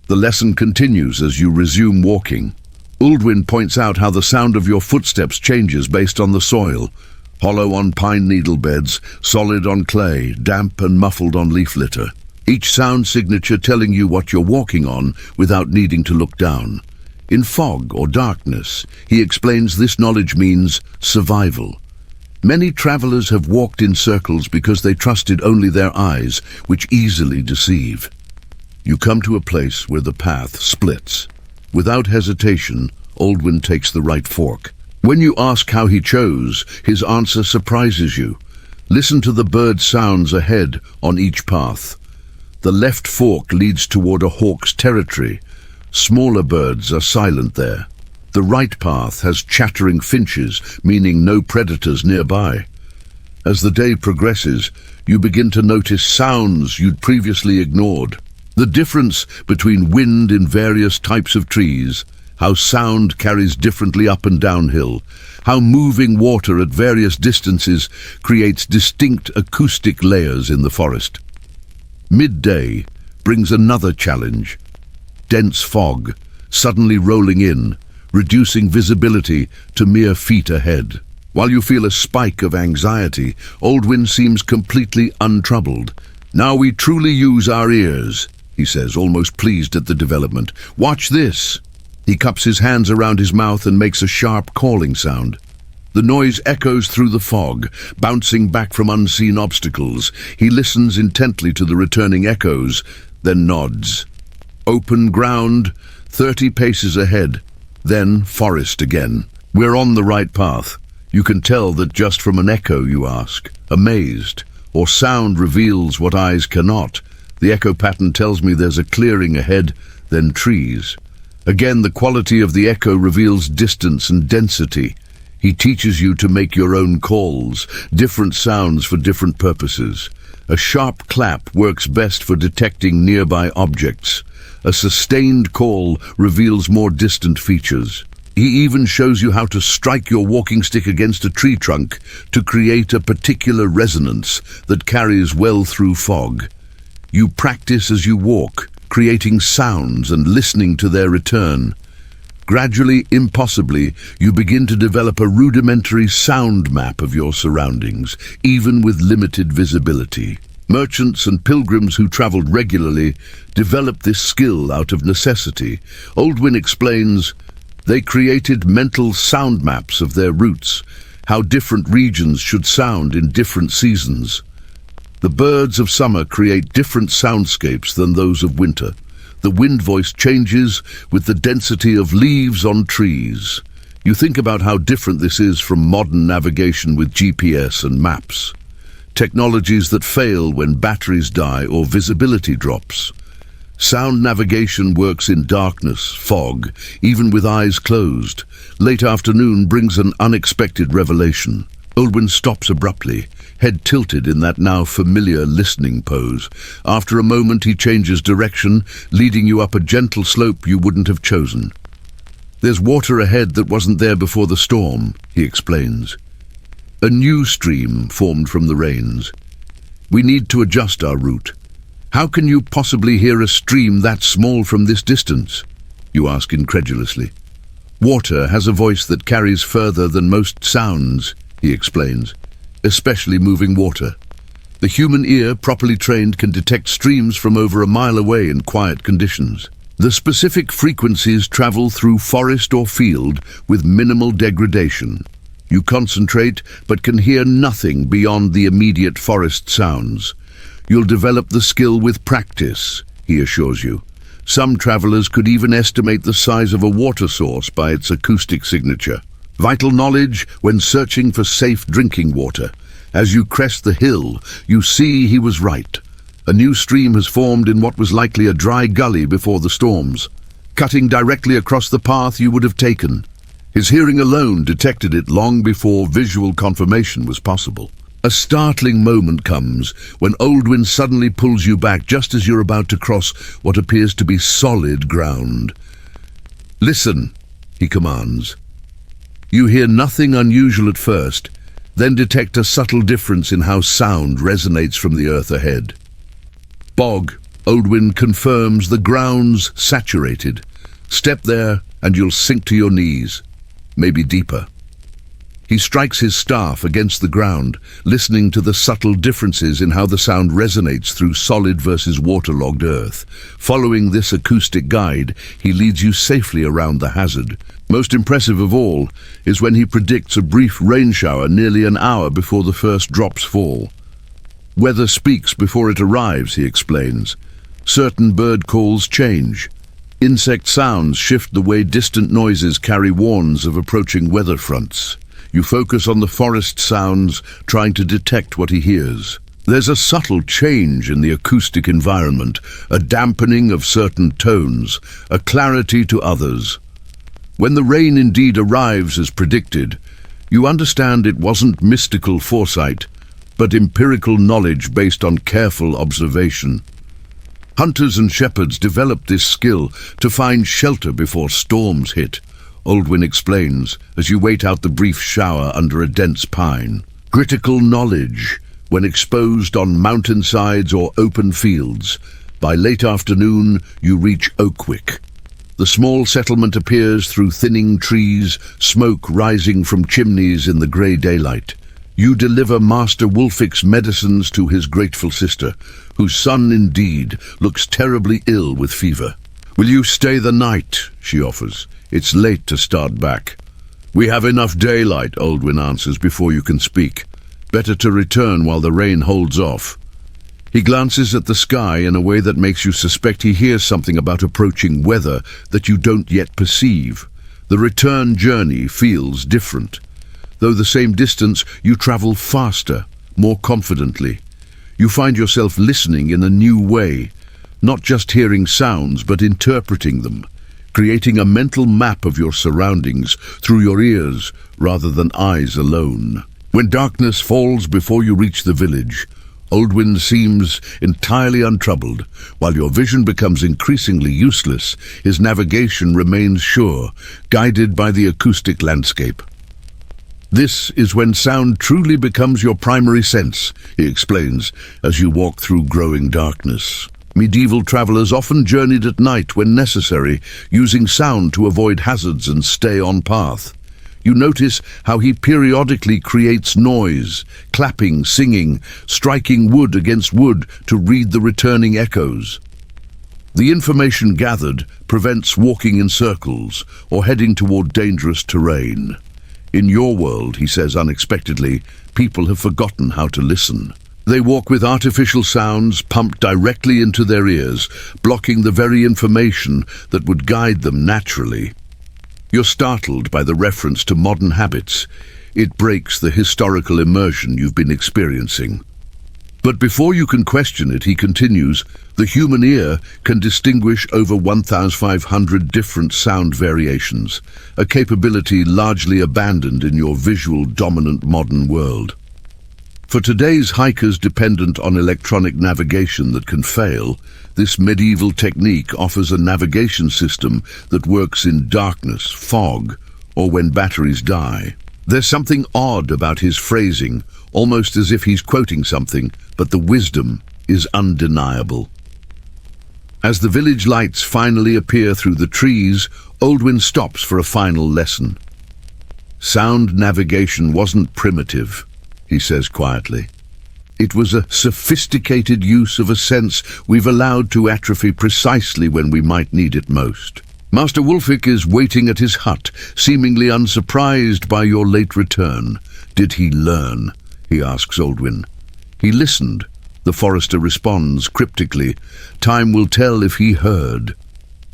The lesson continues as you resume walking. Uldwin points out how the sound of your footsteps changes based on the soil. Hollow on pine needle beds, solid on clay, damp and muffled on leaf litter. Each sound signature telling you what you're walking on without needing to look down. In fog or darkness, he explains this knowledge means survival. Many travelers have walked in circles because they trusted only their eyes, which easily deceive. You come to a place where the path splits. Without hesitation, Uldwin takes the right fork. When you ask how he chose, his answer surprises you. Listen to the bird sounds ahead on each path. The left fork leads toward a hawk's territory. Smaller birds are silent there. The right path has chattering finches, meaning no predators nearby. As the day progresses, you begin to notice sounds you'd previously ignored. The difference between wind in various types of trees, how sound carries differently up and downhill, how moving water at various distances creates distinct acoustic layers in the forest. Midday brings another challenge. Dense fog, suddenly rolling in, reducing visibility to mere feet ahead. While you feel a spike of anxiety, Uldwin seems completely untroubled. Now we truly use our ears, he says, almost pleased at the development. Watch this. He cups his hands around his mouth and makes a sharp calling sound. The noise echoes through the fog, bouncing back from unseen obstacles. He listens intently to the returning echoes, then nods. Open ground, 30 paces ahead, then forest again. We're on the right path. You can tell that just from an echo, you ask, amazed, or sound reveals what eyes cannot. The echo pattern tells me there's a clearing ahead, then trees. Again, the quality of the echo reveals distance and density. He teaches you to make your own calls, different sounds for different purposes. A sharp clap works best for detecting nearby objects. A sustained call reveals more distant features. He even shows you how to strike your walking stick against a tree trunk to create a particular resonance that carries well through fog. You practice as you walk, creating sounds and listening to their return. Gradually, impossibly, you begin to develop a rudimentary sound map of your surroundings, even with limited visibility. Merchants and pilgrims who traveled regularly developed this skill out of necessity. Uldwin explains, they created mental sound maps of their routes, how different regions should sound in different seasons. The birds of summer create different soundscapes than those of winter. The wind voice changes with the density of leaves on trees. You think about how different this is from modern navigation with GPS and maps. Technologies that fail when batteries die or visibility drops. Sound navigation works in darkness, fog, even with eyes closed. Late afternoon brings an unexpected revelation. Oldwin stops abruptly, head tilted in that now familiar listening pose. After a moment he changes direction, leading you up a gentle slope you wouldn't have chosen. "There's water ahead that wasn't there before the storm," he explains. "A new stream formed from the rains. We need to adjust our route." "How can you possibly hear a stream that small from this distance?" you ask incredulously. "Water has a voice that carries further than most sounds," he explains, "especially moving water. The human ear, properly trained, can detect streams from over a mile away in quiet conditions. The specific frequencies travel through forest or field with minimal degradation. You concentrate but can hear nothing beyond the immediate forest sounds. You'll develop the skill with practice," he assures you. "Some travelers could even estimate the size of a water source by its acoustic signature. Vital knowledge when searching for safe drinking water. As you crest the hill, you see he was right. A new stream has formed in what was likely a dry gully before the storms, cutting directly across the path you would have taken. His hearing alone detected it long before visual confirmation was possible." A startling moment comes when Oldwin suddenly pulls you back just as you're about to cross what appears to be solid ground. "Listen," he commands. You hear nothing unusual at first, then detect a subtle difference in how sound resonates from the earth ahead. "Bog," Oldwin confirms, "the ground's saturated. Step there and you'll sink to your knees, maybe deeper." He strikes his staff against the ground, listening to the subtle differences in how the sound resonates through solid versus waterlogged earth. Following this acoustic guide, he leads you safely around the hazard. Most impressive of all is when he predicts a brief rain shower nearly an hour before the first drops fall. "Weather speaks before it arrives," he explains. "Certain bird calls change. Insect sounds shift the way distant noises carry warns of approaching weather fronts." You focus on the forest sounds, trying to detect what he hears. There's a subtle change in the acoustic environment, a dampening of certain tones, a clarity to others. When the rain indeed arrives as predicted, you understand it wasn't mystical foresight, but empirical knowledge based on careful observation. Hunters and shepherds developed this skill to find shelter before storms hit, Oldwin explains, as you wait out the brief shower under a dense pine. Critical knowledge, when exposed on mountainsides or open fields. By late afternoon, you reach Oakwick. The small settlement appears through thinning trees, smoke rising from chimneys in the grey daylight. You deliver Master Wolfick's medicines to his grateful sister, whose son indeed looks terribly ill with fever. "Will you stay the night?" she offers. "It's late to start back." "We have enough daylight," Oldwin answers before you can speak. "Better to return while the rain holds off." He glances at the sky in a way that makes you suspect he hears something about approaching weather that you don't yet perceive. The return journey feels different. Though the same distance, you travel faster, more confidently. You find yourself listening in a new way, not just hearing sounds but interpreting them, creating a mental map of your surroundings through your ears rather than eyes alone. When darkness falls before you reach the village, Oldwin seems entirely untroubled. While your vision becomes increasingly useless, his navigation remains sure, guided by the acoustic landscape. "This is when sound truly becomes your primary sense," he explains, as you walk through growing darkness. Medieval travelers often journeyed at night when necessary, using sound to avoid hazards and stay on path. You notice how he periodically creates noise, clapping, singing, striking wood against wood to read the returning echoes. The information gathered prevents walking in circles or heading toward dangerous terrain. In your world, he says unexpectedly, people have forgotten how to listen. They walk with artificial sounds pumped directly into their ears, blocking the very information that would guide them naturally. You're startled by the reference to modern habits. It breaks the historical immersion you've been experiencing. But before you can question it, he continues, the human ear can distinguish over 1,500 different sound variations, a capability largely abandoned in your visual-dominant modern world. For today's hikers dependent on electronic navigation that can fail, this medieval technique offers a navigation system that works in darkness, fog, or when batteries die. There's something odd about his phrasing, almost as if he's quoting something, but the wisdom is undeniable. As the village lights finally appear through the trees, Oldwin stops for a final lesson. Sound navigation wasn't primitive, he says quietly. It was a sophisticated use of a sense we've allowed to atrophy precisely when we might need it most. Master Wolfick is waiting at his hut, seemingly unsurprised by your late return. Did he learn? He asks Oldwin. He listened, the forester responds cryptically. Time will tell if he heard.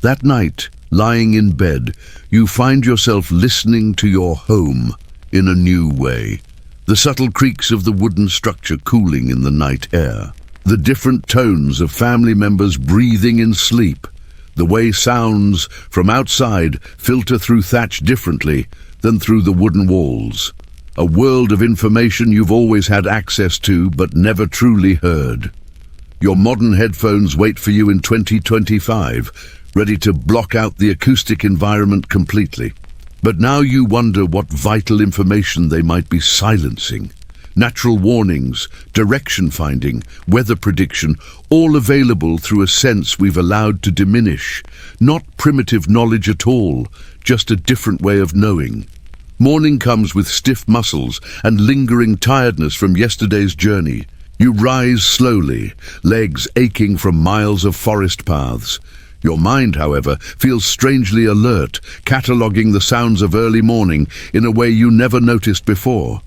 That night, lying in bed, you find yourself listening to your home in a new way. The subtle creaks of the wooden structure cooling in the night air. The different tones of family members breathing in sleep. The way sounds from outside filter through thatch differently than through the wooden walls. A world of information you've always had access to but never truly heard. Your modern headphones wait for you in 2025, ready to block out the acoustic environment completely. But now you wonder what vital information they might be silencing. Natural warnings, direction finding, weather prediction, all available through a sense we've allowed to diminish. Not primitive knowledge at all, just a different way of knowing. Morning comes with stiff muscles and lingering tiredness from yesterday's journey. You rise slowly, legs aching from miles of forest paths. Your mind, however, feels strangely alert, cataloguing the sounds of early morning in a way you never noticed before.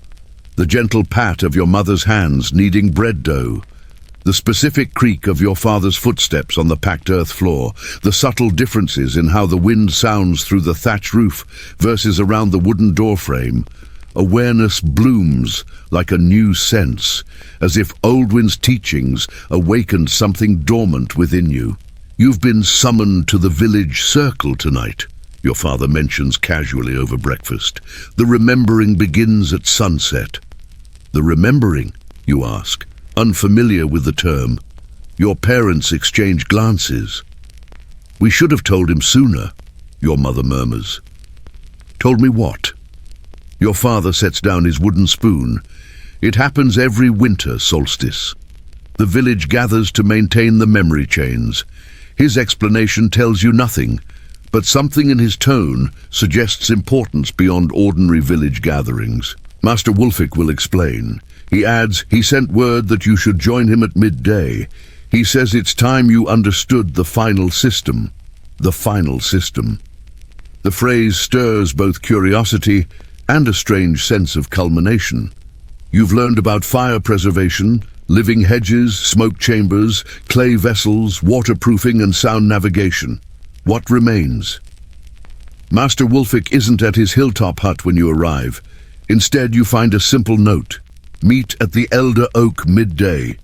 The gentle pat of your mother's hands kneading bread dough, the specific creak of your father's footsteps on the packed earth floor, the subtle differences in how the wind sounds through the thatch roof versus around the wooden doorframe. Awareness blooms like a new sense, as if Oldwin's teachings awakened something dormant within you. You've been summoned to the village circle tonight, your father mentions casually over breakfast. The remembering begins at sunset. The remembering, you ask, unfamiliar with the term. Your parents exchange glances. We should have told him sooner, your mother murmurs. Told me what? Your father sets down his wooden spoon. It happens every winter solstice. The village gathers to maintain the memory chains. His explanation tells you nothing, but something in his tone suggests importance beyond ordinary village gatherings. Master Wolfick will explain. He adds, he sent word that you should join him at midday. He says it's time you understood the final system. The final system. The phrase stirs both curiosity and a strange sense of culmination. You've learned about fire preservation, living hedges, smoke chambers, clay vessels, waterproofing and sound navigation. What remains? Master Wolfick isn't at his hilltop hut when you arrive. Instead, you find a simple note. Meet at the Elder Oak midday.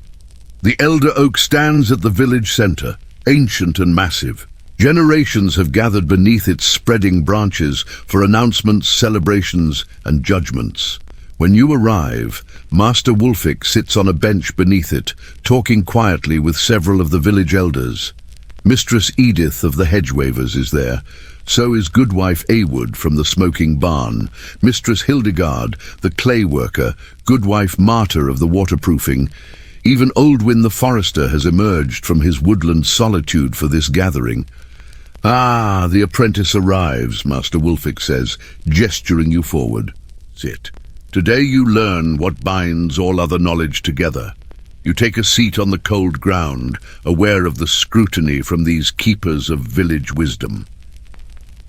The Elder Oak stands at the village center, ancient and massive. Generations have gathered beneath its spreading branches for announcements, celebrations, and judgments. When you arrive, Master Wolfick sits on a bench beneath it, talking quietly with several of the village elders. Mistress Edith of the Hedgewavers is there. So is Goodwife Awood from the smoking barn, Mistress Hildegard, the clay worker, Goodwife Martyr of the waterproofing. Even Oldwin the forester has emerged from his woodland solitude for this gathering. Ah, the apprentice arrives, Master Wolfick says, gesturing you forward. Sit. Today you learn what binds all other knowledge together. You take a seat on the cold ground, aware of the scrutiny from these keepers of village wisdom.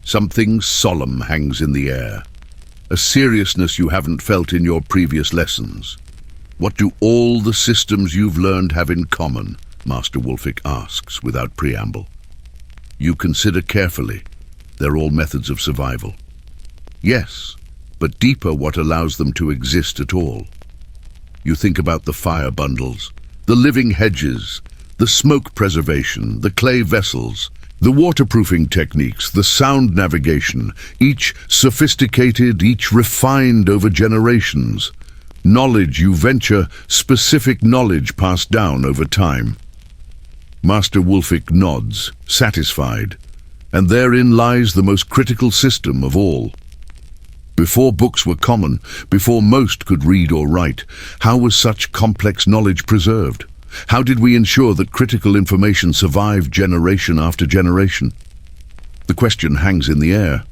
Something solemn hangs in the air, a seriousness you haven't felt in your previous lessons. What do all the systems you've learned have in common? Master Wolfick asks without preamble. You consider carefully. They're all methods of survival. Yes, but deeper what allows them to exist at all. You think about the fire bundles, the living hedges, the smoke preservation, the clay vessels, the waterproofing techniques, the sound navigation, each sophisticated, each refined over generations. Knowledge, you venture, specific knowledge passed down over time. Master Wolfick nods, satisfied, and therein lies the most critical system of all. Before books were common, before most could read or write, how was such complex knowledge preserved? How did we ensure that critical information survived generation after generation? The question hangs in the air.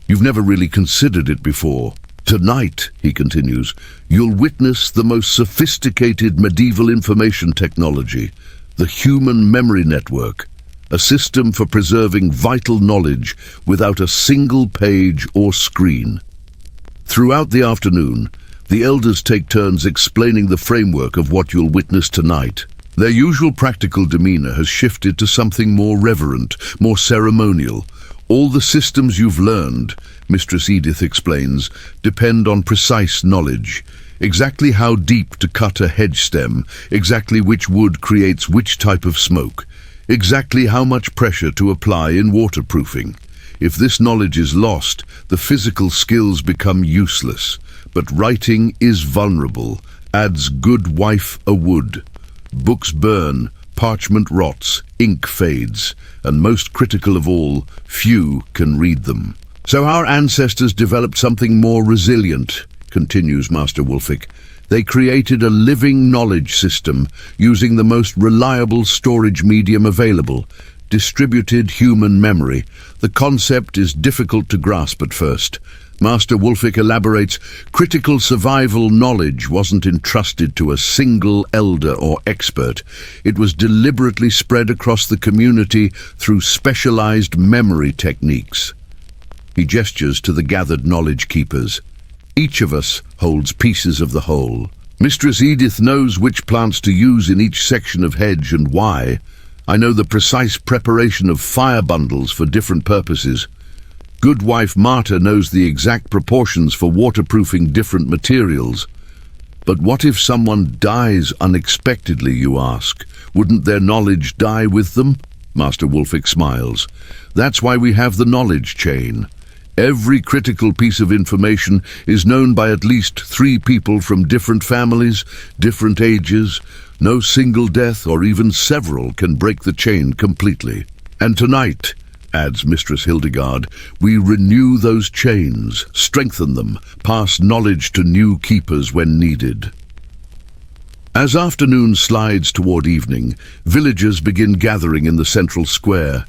You've never really considered it before. Tonight, he continues, you'll witness the most sophisticated medieval information technology, the human memory network, a system for preserving vital knowledge without a single page or screen. Throughout the afternoon, the elders take turns explaining the framework of what you'll witness tonight. Their usual practical demeanor has shifted to something more reverent, more ceremonial. All the systems you've learned, Mistress Edith explains, depend on precise knowledge. Exactly how deep to cut a hedge stem, exactly which wood creates which type of smoke, exactly how much pressure to apply in waterproofing. If this knowledge is lost, the physical skills become useless. But writing is vulnerable, adds good wife a wood. Books burn, parchment rots, ink fades, and most critical of all, few can read them. So our ancestors developed something more resilient, continues Master Wolfick. They created a living knowledge system using the most reliable storage medium available, distributed human memory. The concept is difficult to grasp at first. Master Wolfick elaborates, critical survival knowledge wasn't entrusted to a single elder or expert. It was deliberately spread across the community through specialized memory techniques. He gestures to the gathered knowledge keepers. Each of us holds pieces of the whole. Mistress Edith knows which plants to use in each section of hedge and why. I know the precise preparation of fire bundles for different purposes. Good wife Marta knows the exact proportions for waterproofing different materials. But what if someone dies unexpectedly, you ask? Wouldn't their knowledge die with them? Master Wolfick smiles. That's why we have the knowledge chain. Every critical piece of information is known by at least 3 people from different families, different ages. No single death or even several can break the chain completely. And tonight, adds Mistress Hildegard, we renew those chains, strengthen them, pass knowledge to new keepers when needed. As afternoon slides toward evening, villagers begin gathering in the central square.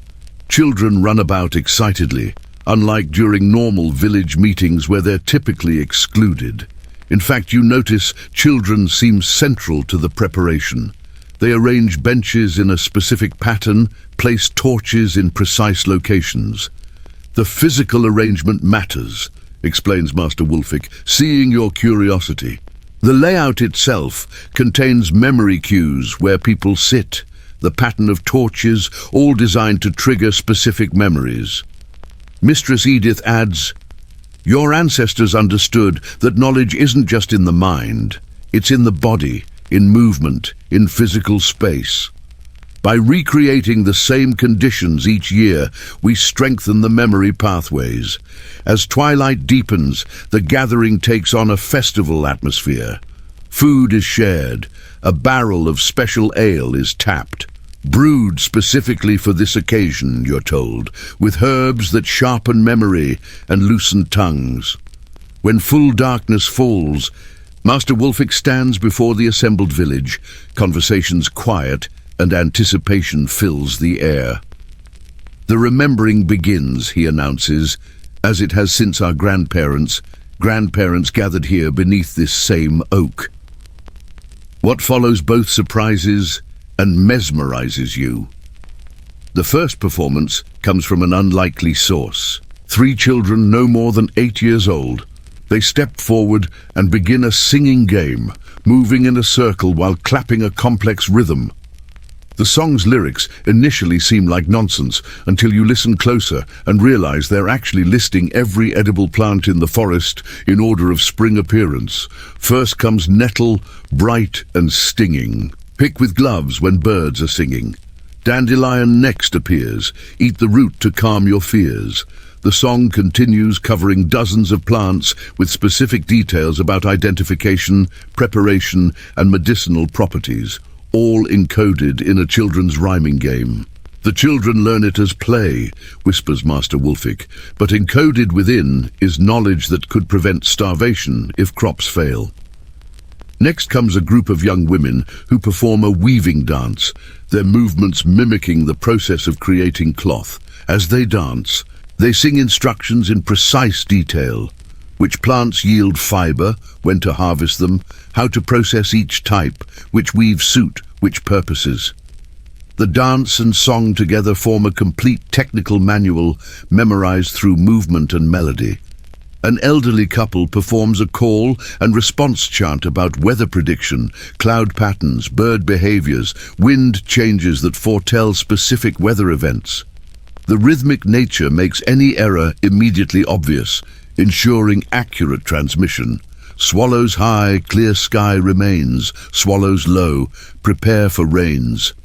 Children run about excitedly, unlike during normal village meetings where they're typically excluded. In fact, you notice children seem central to the preparation. They arrange benches in a specific pattern, place torches in precise locations. The physical arrangement matters, explains Master Wolfick, seeing your curiosity. The layout itself contains memory cues where people sit, the pattern of torches, all designed to trigger specific memories. Mistress Edith adds, your ancestors understood that knowledge isn't just in the mind, it's in the body, in movement, in physical space. By recreating the same conditions each year, we strengthen the memory pathways. As twilight deepens, the gathering takes on a festival atmosphere. Food is shared, a barrel of special ale is tapped. Brewed specifically for this occasion, you're told, with herbs that sharpen memory and loosen tongues. When full darkness falls, Master Wolfick stands before the assembled village, conversations quiet and anticipation fills the air. The remembering begins, he announces, as it has since our grandparents gathered here beneath this same oak. What follows both surprises and mesmerizes you. The first performance comes from an unlikely source. 3 children no more than 8 years old. They step forward and begin a singing game, moving in a circle while clapping a complex rhythm. The song's lyrics initially seem like nonsense until you listen closer and realize they're actually listing every edible plant in the forest in order of spring appearance. First comes nettle, bright and stinging. Pick with gloves when birds are singing. Dandelion next appears. Eat the root to calm your fears. The song continues, covering dozens of plants with specific details about identification, preparation, and medicinal properties, all encoded in a children's rhyming game. The children learn it as play, whispers Master Wolfick, but encoded within is knowledge that could prevent starvation if crops fail. Next comes a group of young women who perform a weaving dance, their movements mimicking the process of creating cloth. As they dance, they sing instructions in precise detail: which plants yield fiber, when to harvest them, how to process each type, which weaves suit, which purposes. The dance and song together form a complete technical manual memorized through movement and melody. An elderly couple performs a call and response chant about weather prediction, cloud patterns, bird behaviors, wind changes that foretell specific weather events. The rhythmic nature makes any error immediately obvious, ensuring accurate transmission. Swallows high, clear sky remains. Swallows low, prepare for rains.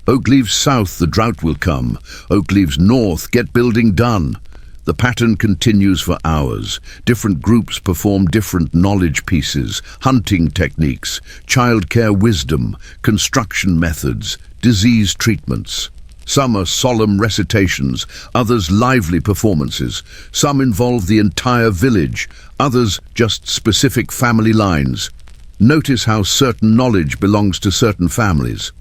Oak leaves south, the drought will come. Oak leaves north, get building done. The pattern continues for hours. Different groups perform different knowledge pieces, hunting techniques, childcare wisdom, construction methods, disease treatments. Some are solemn recitations, others lively performances. Some involve the entire village, others just specific family lines. Notice how certain knowledge belongs to certain families.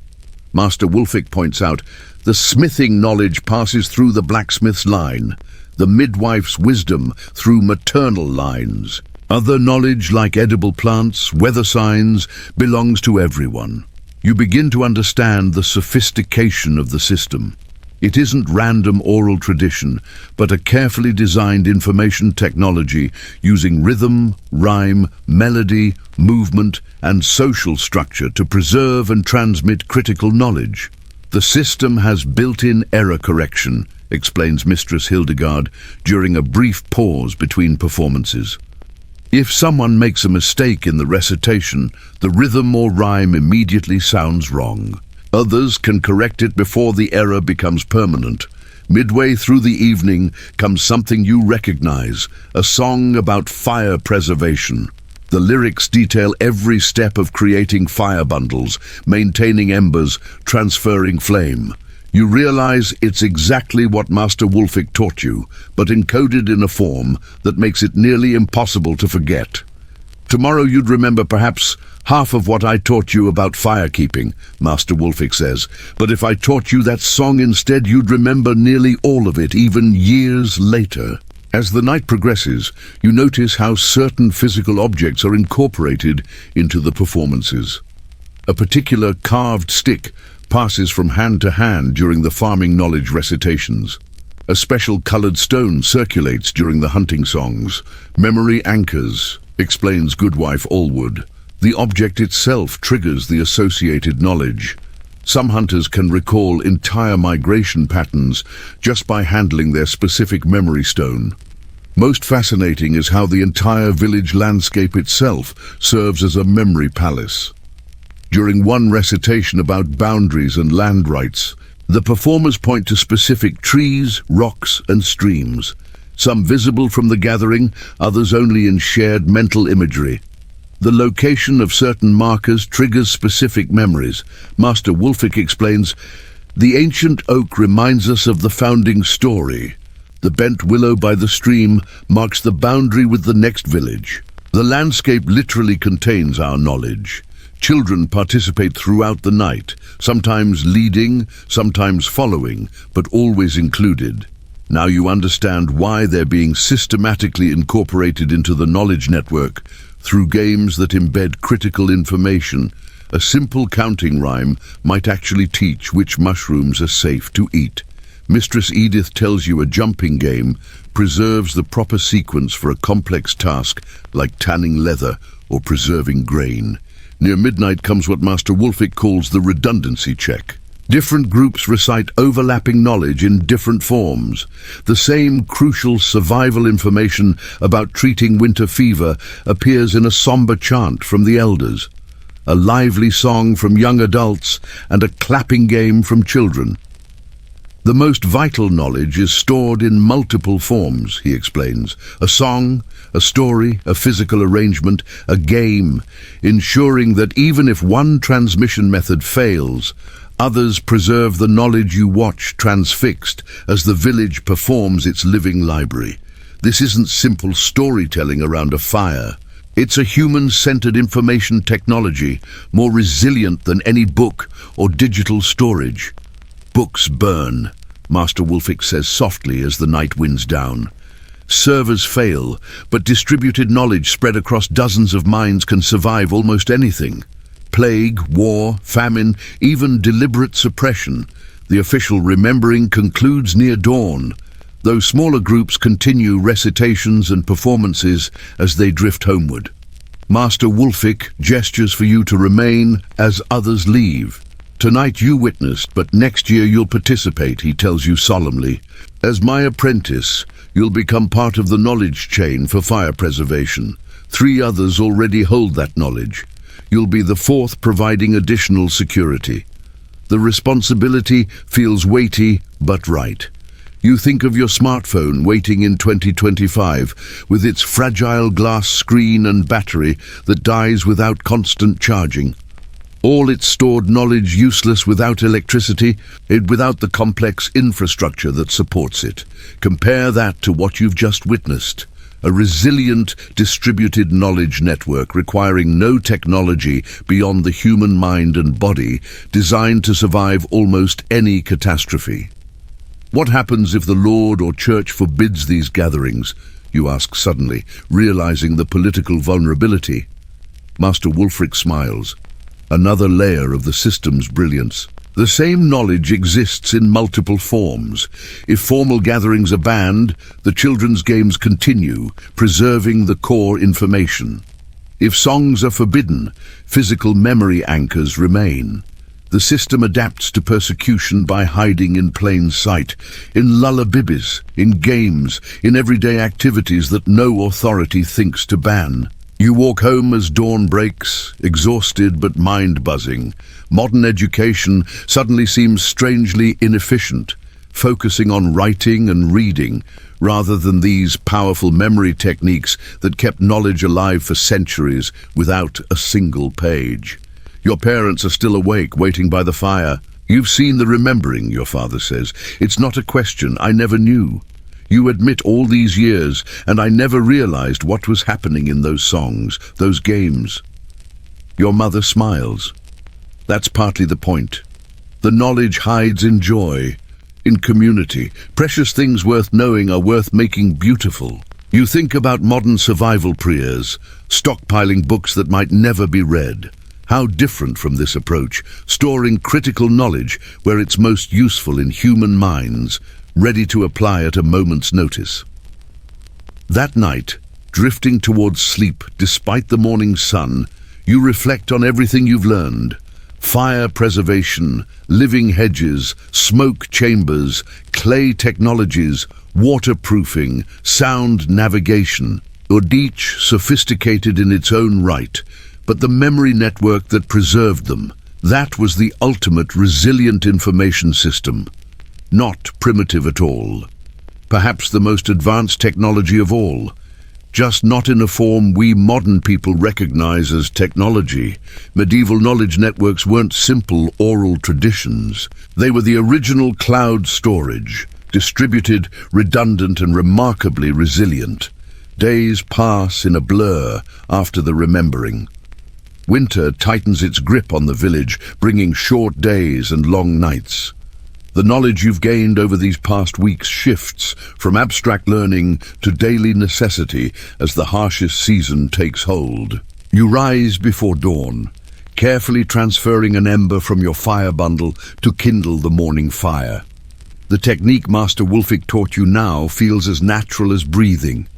Master Wolfick points out, the smithing knowledge passes through the blacksmith's line, the midwife's wisdom through maternal lines. Other knowledge, like edible plants, weather signs, belongs to everyone. You begin to understand the sophistication of the system. It isn't random oral tradition, but a carefully designed information technology using rhythm, rhyme, melody, movement, and social structure to preserve and transmit critical knowledge. The system has built-in error correction, explains Mistress Hildegard during a brief pause between performances. If someone makes a mistake in the recitation, the rhythm or rhyme immediately sounds wrong. Others can correct it before the error becomes permanent. Midway through the evening comes something you recognize, a song about fire preservation. The lyrics detail every step of creating fire bundles, maintaining embers, transferring flame. You realize it's exactly what Master Wolfick taught you, but encoded in a form that makes it nearly impossible to forget. Tomorrow you'd remember perhaps half of what I taught you about firekeeping, Master Wolfick says, but if I taught you that song instead, you'd remember nearly all of it, even years later. As the night progresses, you notice how certain physical objects are incorporated into the performances. A particular carved stick passes from hand to hand during the farming knowledge recitations. A special colored stone circulates during the hunting songs. Memory anchors, explains Goodwife Allwood. The object itself triggers the associated knowledge. Some hunters can recall entire migration patterns just by handling their specific memory stone. Most fascinating is how the entire village landscape itself serves as a memory palace. During one recitation about boundaries and land rights, the performers point to specific trees, rocks, and streams, some visible from the gathering, others only in shared mental imagery. The location of certain markers triggers specific memories. Master Wolfick explains, the ancient oak reminds us of the founding story. The bent willow by the stream marks the boundary with the next village. The landscape literally contains our knowledge. Children participate throughout the night, sometimes leading, sometimes following, but always included. Now you understand why they're being systematically incorporated into the knowledge network through games that embed critical information. A simple counting rhyme might actually teach which mushrooms are safe to eat. Mistress Edith tells you a jumping game preserves the proper sequence for a complex task like tanning leather or preserving grain. Near midnight comes what Master Wolfick calls the redundancy check. Different groups recite overlapping knowledge in different forms. The same crucial survival information about treating winter fever appears in a somber chant from the elders. a lively song from young adults, and a clapping game from children. The most vital knowledge is stored in multiple forms, he explains. A song, a story, a physical arrangement, a game, ensuring that even if one transmission method fails, others preserve the knowledge you watch transfixed as the village performs its living library. This isn't simple storytelling around a fire. It's a human-centered information technology, more resilient than any book or digital storage. Books burn, Master Wolfick says softly as the night winds down. Servers fail, but distributed knowledge spread across dozens of minds can survive almost anything. Plague, war, famine, even deliberate suppression. The official remembering concludes near dawn, though smaller groups continue recitations and performances as they drift homeward. Master Wolfick gestures for you to remain as others leave. Tonight you witnessed, but next year you'll participate, he tells you solemnly. As my apprentice, you'll become part of the knowledge chain for fire preservation. 3 others already hold that knowledge. You'll be the 4th providing additional security. The responsibility feels weighty, but right. You think of your smartphone waiting in 2025 with its fragile glass screen and battery that dies without constant charging. All its stored knowledge useless without electricity, without the complex infrastructure that supports it. Compare that to what you've just witnessed. A resilient, distributed knowledge network requiring no technology beyond the human mind and body, designed to survive almost any catastrophe. What happens if the Lord or Church forbids these gatherings? You ask suddenly, realizing the political vulnerability. Master Wolfick smiles. Another layer of the system's brilliance. The same knowledge exists in multiple forms. If formal gatherings are banned, the children's games continue, preserving the core information. If songs are forbidden, physical memory anchors remain. The system adapts to persecution by hiding in plain sight, in lullabibbies, in games, in everyday activities that no authority thinks to ban. You walk home as dawn breaks, exhausted but mind-buzzing. Modern education suddenly seems strangely inefficient, focusing on writing and reading rather than these powerful memory techniques that kept knowledge alive for centuries without a single page. Your parents are still awake, waiting by the fire. You've seen the remembering, your father says. It's not a question, I never knew. You admit all these years, and I never realized what was happening in those songs, those games. Your mother smiles. That's partly the point. The knowledge hides in joy, in community. Precious things worth knowing are worth making beautiful. You think about modern survival prayers, stockpiling books that might never be read. How different from this approach, storing critical knowledge where it's most useful in human minds, ready to apply at a moment's notice. That night, drifting towards sleep despite the morning sun, you reflect on everything you've learned. Fire preservation, living hedges, smoke chambers, clay technologies, waterproofing, sound navigation, each sophisticated in its own right, but the memory network that preserved them, that was the ultimate resilient information system. Not primitive at all. Perhaps the most advanced technology of all, just not in a form we modern people recognize as technology. Medieval knowledge networks weren't simple oral traditions. They were the original cloud storage, distributed, redundant, and remarkably resilient. Days pass in a blur after the remembering. Winter tightens its grip on the village, bringing short days and long nights. The knowledge you've gained over these past weeks shifts from abstract learning to daily necessity as the harshest season takes hold. You rise before dawn, carefully transferring an ember from your fire bundle to kindle the morning fire. The technique Master Wolfick taught you now feels as natural as breathing.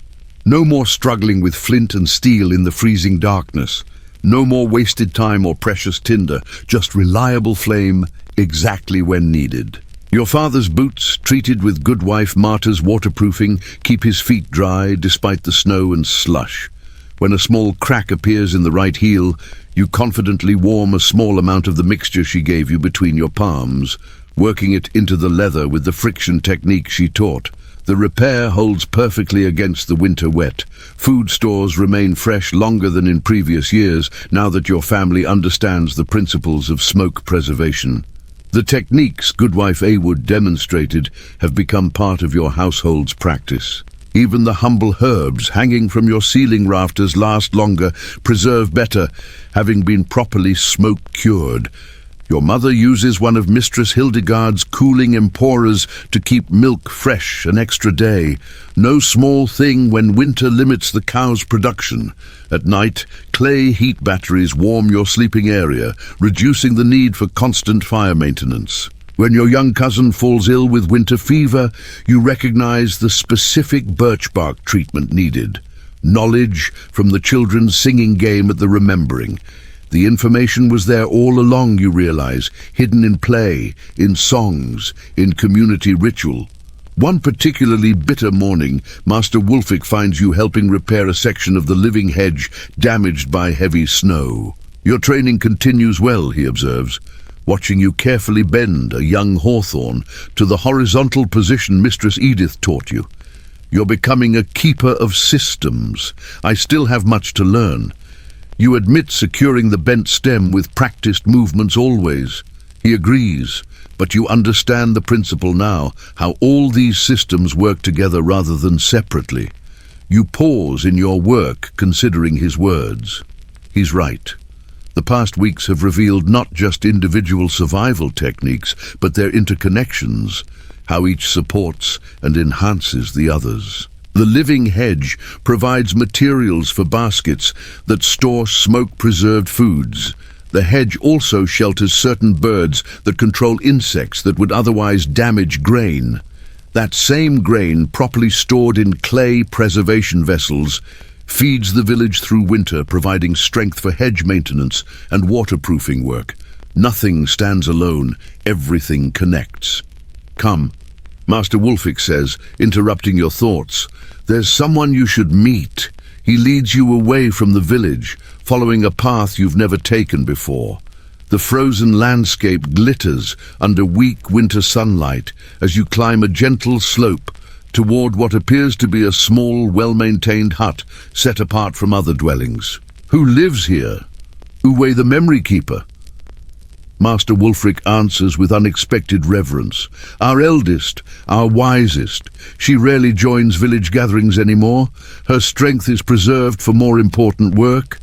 No more struggling with flint and steel in the freezing darkness. No more wasted time or precious tinder, just reliable flame exactly when needed. Your father's boots, treated with Goodwife Marta's waterproofing, keep his feet dry despite the snow and slush. When a small crack appears in the right heel, you confidently warm a small amount of the mixture she gave you between your palms, working it into the leather with the friction technique she taught. The repair holds perfectly against the winter wet. Food stores remain fresh longer than in previous years, now that your family understands the principles of smoke preservation. The techniques Goodwife Awood demonstrated have become part of your household's practice. Even the humble herbs hanging from your ceiling rafters last longer, preserve better, having been properly smoke-cured. Your mother uses one of Mistress Hildegard's cooling emporas to keep milk fresh an extra day. No small thing when winter limits the cow's production. At night, clay heat batteries warm your sleeping area, reducing the need for constant fire maintenance. When your young cousin falls ill with winter fever, you recognize the specific birch bark treatment needed. Knowledge from the children's singing game at the Remembering. The information was there all along, you realize, hidden in play, in songs, in community ritual. One particularly bitter morning, Master Wolfick finds you helping repair a section of the living hedge damaged by heavy snow. Your training continues well, he observes, watching you carefully bend a young hawthorn to the horizontal position Mistress Edith taught you. You're becoming a keeper of systems. I still have much to learn. You admit securing the bent stem with practiced movements always. He agrees, but you understand the principle now, how all these systems work together rather than separately. You pause in your work, considering his words. He's right. The past weeks have revealed not just individual survival techniques, but their interconnections, how each supports and enhances the others. The living hedge provides materials for baskets that store smoke-preserved foods. The hedge also shelters certain birds that control insects that would otherwise damage grain. That same grain, properly stored in clay preservation vessels, feeds the village through winter, providing strength for hedge maintenance and waterproofing work. Nothing stands alone, everything connects. Come, Master Wolfick says, interrupting your thoughts. There's someone you should meet. He leads you away from the village, following a path you've never taken before. The frozen landscape glitters under weak winter sunlight as you climb a gentle slope toward what appears to be a small, well-maintained hut set apart from other dwellings. Who lives here? Uwe the Memory Keeper? Master Wolfick answers with unexpected reverence. Our eldest, our wisest. She rarely joins village gatherings anymore. Her strength is preserved for more important work.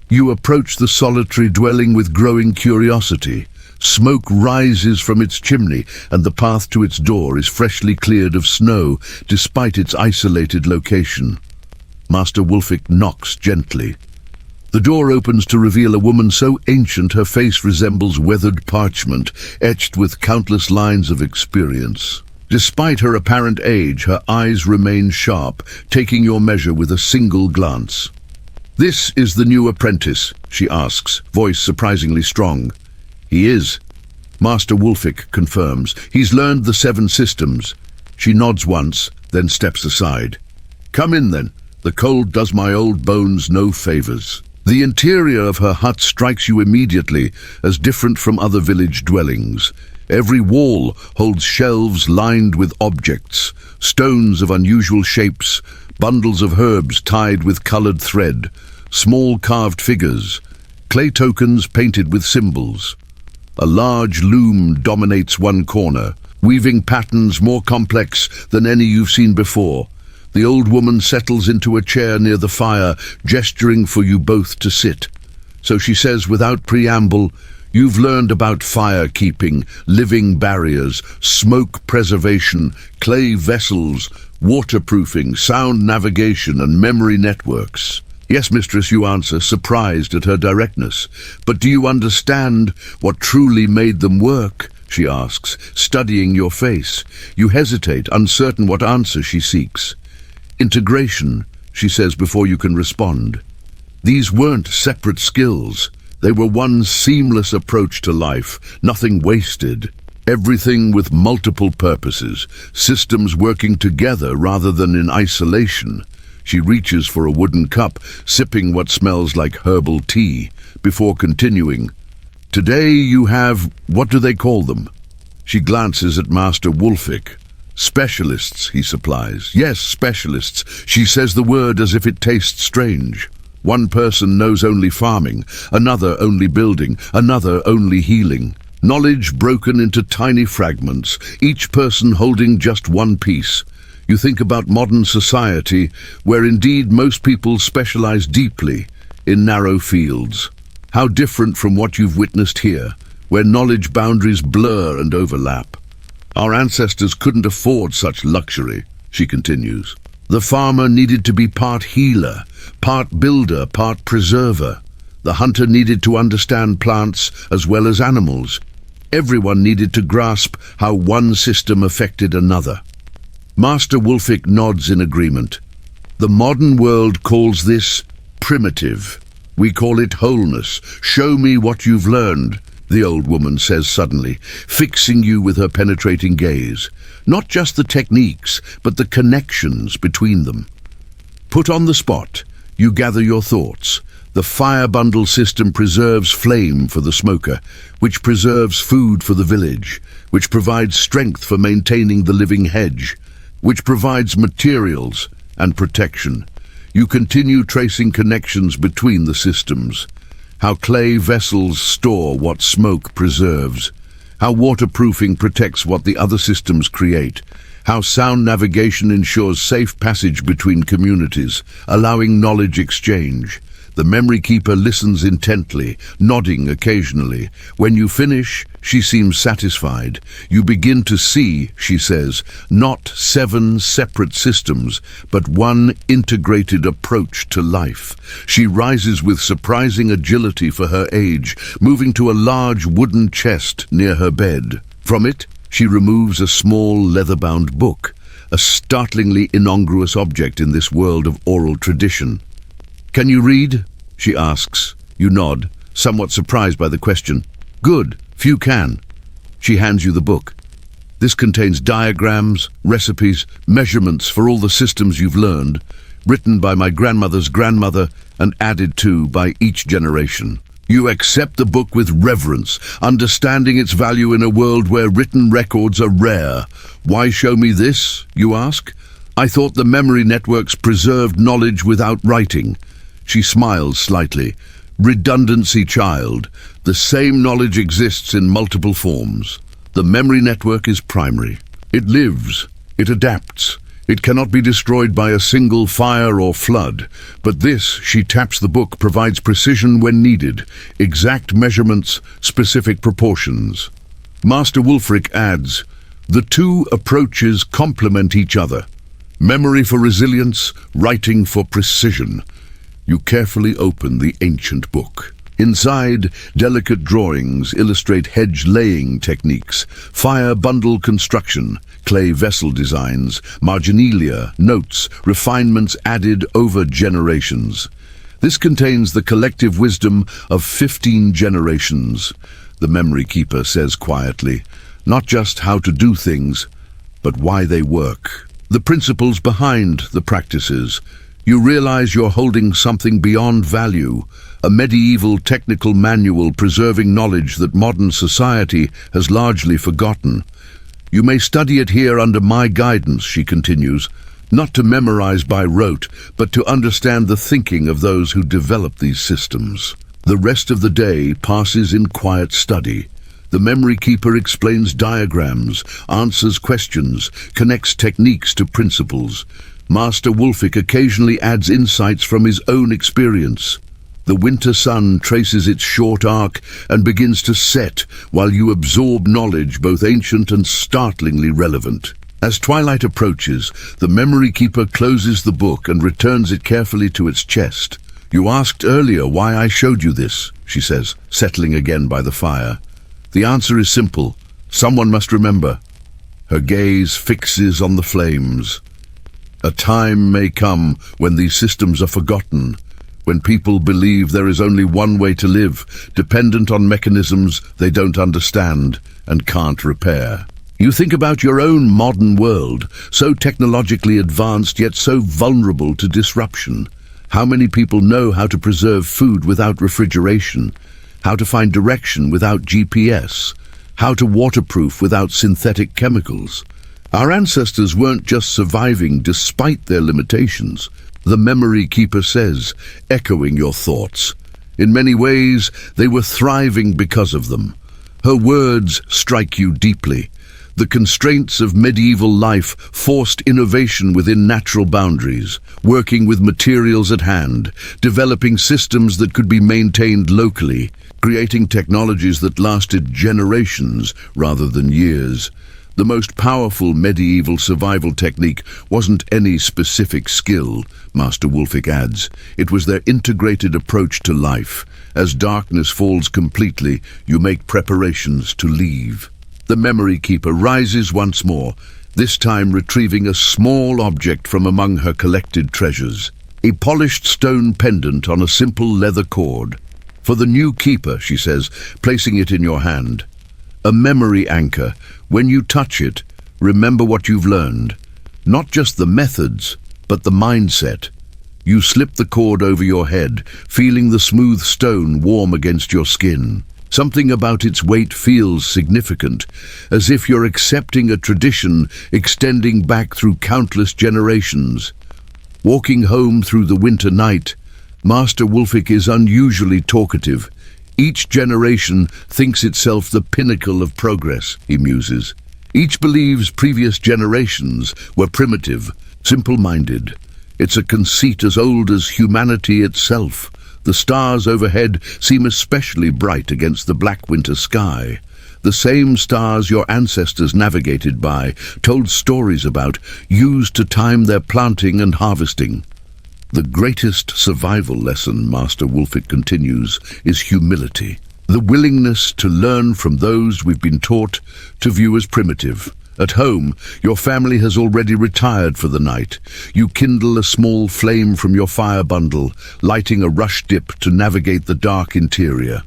You approach the solitary dwelling with growing curiosity. Smoke rises from its chimney, and the path to its door is freshly cleared of snow, despite its isolated location. Master Wolfick knocks gently. The door opens to reveal a woman so ancient her face resembles weathered parchment, etched with countless lines of experience. Despite her apparent age, her eyes remain sharp, taking your measure with a single glance. "This is the new apprentice?" she asks, voice surprisingly strong. "He is." Master Wolfick confirms. "He's learned the 7 systems." She nods once, then steps aside. "Come in, then. The cold does my old bones no favors." The interior of her hut strikes you immediately as different from other village dwellings. Every wall holds shelves lined with objects, stones of unusual shapes, bundles of herbs tied with colored thread, small carved figures, clay tokens painted with symbols. A large loom dominates one corner, weaving patterns more complex than any you've seen before. The old woman settles into a chair near the fire, gesturing for you both to sit. So she says without preamble, "You've learned about firekeeping, living barriers, smoke preservation, clay vessels, waterproofing, sound navigation, and memory networks." "Yes, mistress," you answer, surprised at her directness. "But do you understand what truly made them work?" she asks, studying your face. You hesitate, uncertain what answer she seeks. "Integration," she says before you can respond. These weren't separate skills. They were one seamless approach to life, nothing wasted. Everything with multiple purposes, systems working together rather than in isolation. She reaches for a wooden cup, sipping what smells like herbal tea, before continuing. Today you have, what do they call them? She glances at Master Wolfick. Specialists, he supplies. Yes, specialists. She says the word as if it tastes strange. One person knows only farming, another only building, another only healing. Knowledge broken into tiny fragments, each person holding just one piece. You think about modern society, where indeed most people specialize deeply in narrow fields. How different from what you've witnessed here, where knowledge boundaries blur and overlap. Our ancestors couldn't afford such luxury, she continues. The farmer needed to be part healer, part builder, part preserver. The hunter needed to understand plants as well as animals. Everyone needed to grasp how one system affected another. Master Wolfick nods in agreement. The modern world calls this primitive. We call it wholeness. Show me what you've learned, the old woman says suddenly, fixing you with her penetrating gaze. Not just the techniques, but the connections between them. Put on the spot, you gather your thoughts. The fire bundle system preserves flame for the smoker, which preserves food for the village, which provides strength for maintaining the living hedge, which provides materials and protection. You continue tracing connections between the systems. How clay vessels store what smoke preserves. How waterproofing protects what the other systems create. How sound navigation ensures safe passage between communities, allowing knowledge exchange. The memory keeper listens intently, nodding occasionally. When you finish, she seems satisfied. You begin to see, she says, not 7 separate systems, but one integrated approach to life. She rises with surprising agility for her age, moving to a large wooden chest near her bed. From it, she removes a small leather-bound book, a startlingly incongruous object in this world of oral tradition. Can you read? She asks. You nod, somewhat surprised by the question. Good, few can. She hands you the book. This contains diagrams, recipes, measurements for all the systems you've learned, written by my grandmother's grandmother and added to by each generation. You accept the book with reverence, understanding its value in a world where written records are rare. Why show me this, you ask? I thought the memory networks preserved knowledge without writing. She smiles slightly. Redundancy, child. The same knowledge exists in multiple forms. The memory network is primary. It lives. It adapts. It cannot be destroyed by a single fire or flood. But this, she taps the book, provides precision when needed. Exact measurements, specific proportions. Master Wolfick adds, the two approaches complement each other. Memory for resilience, writing for precision. You carefully open the ancient book. Inside, delicate drawings illustrate hedge laying techniques, fire bundle construction, clay vessel designs, marginalia, notes, refinements added over generations. This contains the collective wisdom of 15 generations, the memory keeper says quietly. Not just how to do things, but why they work. The principles behind the practices. You realize you're holding something beyond value, a medieval technical manual preserving knowledge that modern society has largely forgotten. You may study it here under my guidance, she continues, not to memorize by rote, but to understand the thinking of those who develop these systems. The rest of the day passes in quiet study. The memory keeper explains diagrams, answers questions, connects techniques to principles. Master Wolfick occasionally adds insights from his own experience. The winter sun traces its short arc and begins to set while you absorb knowledge both ancient and startlingly relevant. As twilight approaches, the memory keeper closes the book and returns it carefully to its chest. You asked earlier why I showed you this, she says, settling again by the fire. The answer is simple. Someone must remember. Her gaze fixes on the flames. A time may come when these systems are forgotten, when people believe there is only one way to live, dependent on mechanisms they don't understand and can't repair. You think about your own modern world, so technologically advanced yet so vulnerable to disruption. How many people know how to preserve food without refrigeration? How to find direction without GPS? How to waterproof without synthetic chemicals? Our ancestors weren't just surviving despite their limitations. The memory keeper says, echoing your thoughts. In many ways, they were thriving because of them. Her words strike you deeply. The constraints of medieval life forced innovation within natural boundaries, working with materials at hand, developing systems that could be maintained locally, creating technologies that lasted generations rather than years. The most powerful medieval survival technique wasn't any specific skill, Master Wolfick adds. It was their integrated approach to life. As darkness falls completely, you make preparations to leave. The memory keeper rises once more, this time retrieving a small object from among her collected treasures. A polished stone pendant on a simple leather cord. For the new keeper, she says, placing it in your hand. A memory anchor. When you touch it, remember what you've learned. Not just the methods, but the mindset. You slip the cord over your head, feeling the smooth stone warm against your skin. Something about its weight feels significant, as if you're accepting a tradition extending back through countless generations. Walking home through the winter night, Master Wolfick is unusually talkative. Each generation thinks itself the pinnacle of progress, he muses. Each believes previous generations were primitive, simple-minded. It's a conceit as old as humanity itself. The stars overhead seem especially bright against the black winter sky. The same stars your ancestors navigated by, told stories about, used to time their planting and harvesting. The greatest survival lesson, Master Wolfick continues, is humility. The willingness to learn from those we've been taught to view as primitive. At home, your family has already retired for the night. You kindle a small flame from your fire bundle, lighting a rush dip to navigate the dark interior.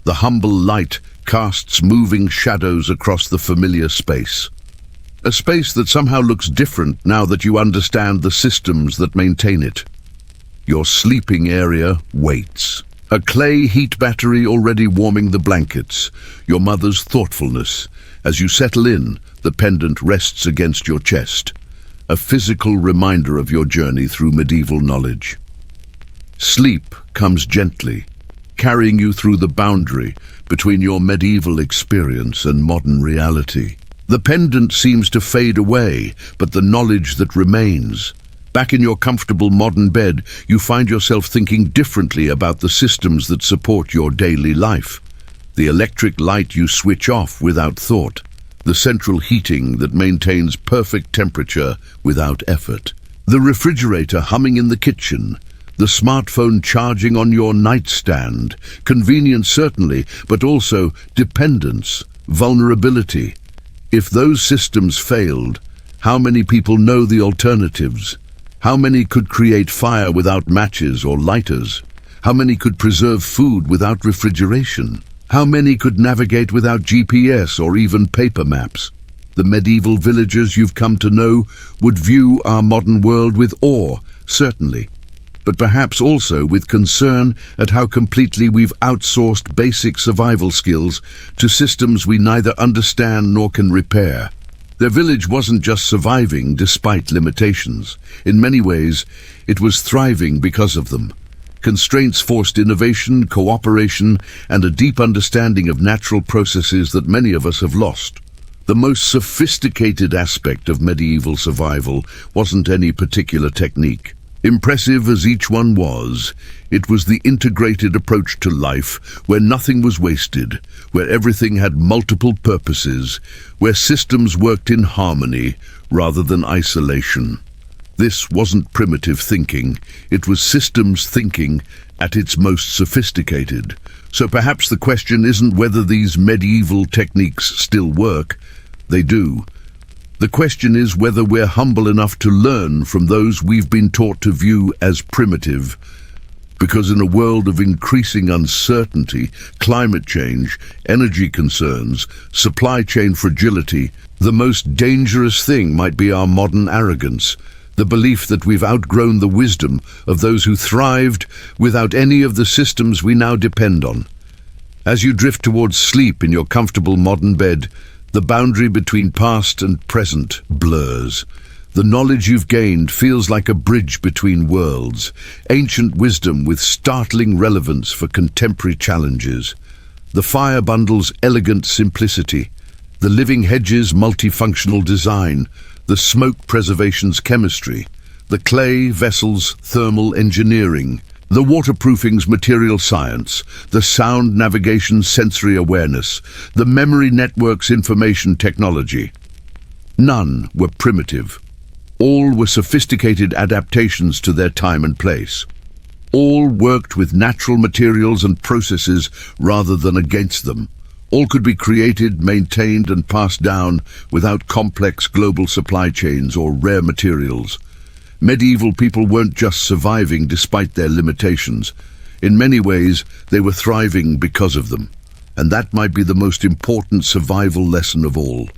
The humble light casts moving shadows across the familiar space. A space that somehow looks different now that you understand the systems that maintain it. Your sleeping area waits. A clay heat battery already warming the blankets. Your mother's thoughtfulness. As you settle in, the pendant rests against your chest. A physical reminder of your journey through medieval knowledge. Sleep comes gently, carrying you through the boundary between your medieval experience and modern reality. The pendant seems to fade away, but the knowledge that remains. Back in your comfortable modern bed, you find yourself thinking differently about the systems that support your daily life. The electric light you switch off without thought. The central heating that maintains perfect temperature without effort. The refrigerator humming in the kitchen. The smartphone charging on your nightstand. Convenience certainly, but also dependence, vulnerability. If those systems failed, how many people know the alternatives? How many could create fire without matches or lighters? How many could preserve food without refrigeration? How many could navigate without GPS or even paper maps? The medieval villagers you've come to know would view our modern world with awe, certainly, but perhaps also with concern at how completely we've outsourced basic survival skills to systems we neither understand nor can repair. Their village wasn't just surviving despite limitations. In many ways, it was thriving because of them. Constraints forced innovation, cooperation, and a deep understanding of natural processes that many of us have lost. The most sophisticated aspect of medieval survival wasn't any particular technique. Impressive as each one was, it was the integrated approach to life, where nothing was wasted, where everything had multiple purposes, where systems worked in harmony rather than isolation. This wasn't primitive thinking, it was systems thinking at its most sophisticated. So perhaps the question isn't whether these medieval techniques still work. They do. The question is whether we're humble enough to learn from those we've been taught to view as primitive. Because in a world of increasing uncertainty, climate change, energy concerns, supply chain fragility, the most dangerous thing might be our modern arrogance, the belief that we've outgrown the wisdom of those who thrived without any of the systems we now depend on. As you drift towards sleep in your comfortable modern bed, the boundary between past and present blurs. The knowledge you've gained feels like a bridge between worlds, ancient wisdom with startling relevance for contemporary challenges. The fire bundle's elegant simplicity, the living hedge's multifunctional design, the smoke preservation's chemistry, the clay vessel's thermal engineering, the waterproofing's material science, the sound navigation's sensory awareness, the memory network's information technology. None were primitive. All were sophisticated adaptations to their time and place. All worked with natural materials and processes rather than against them. All could be created, maintained and passed down without complex global supply chains or rare materials. Medieval people weren't just surviving despite their limitations. In many ways, they were thriving because of them. And that might be the most important survival lesson of all.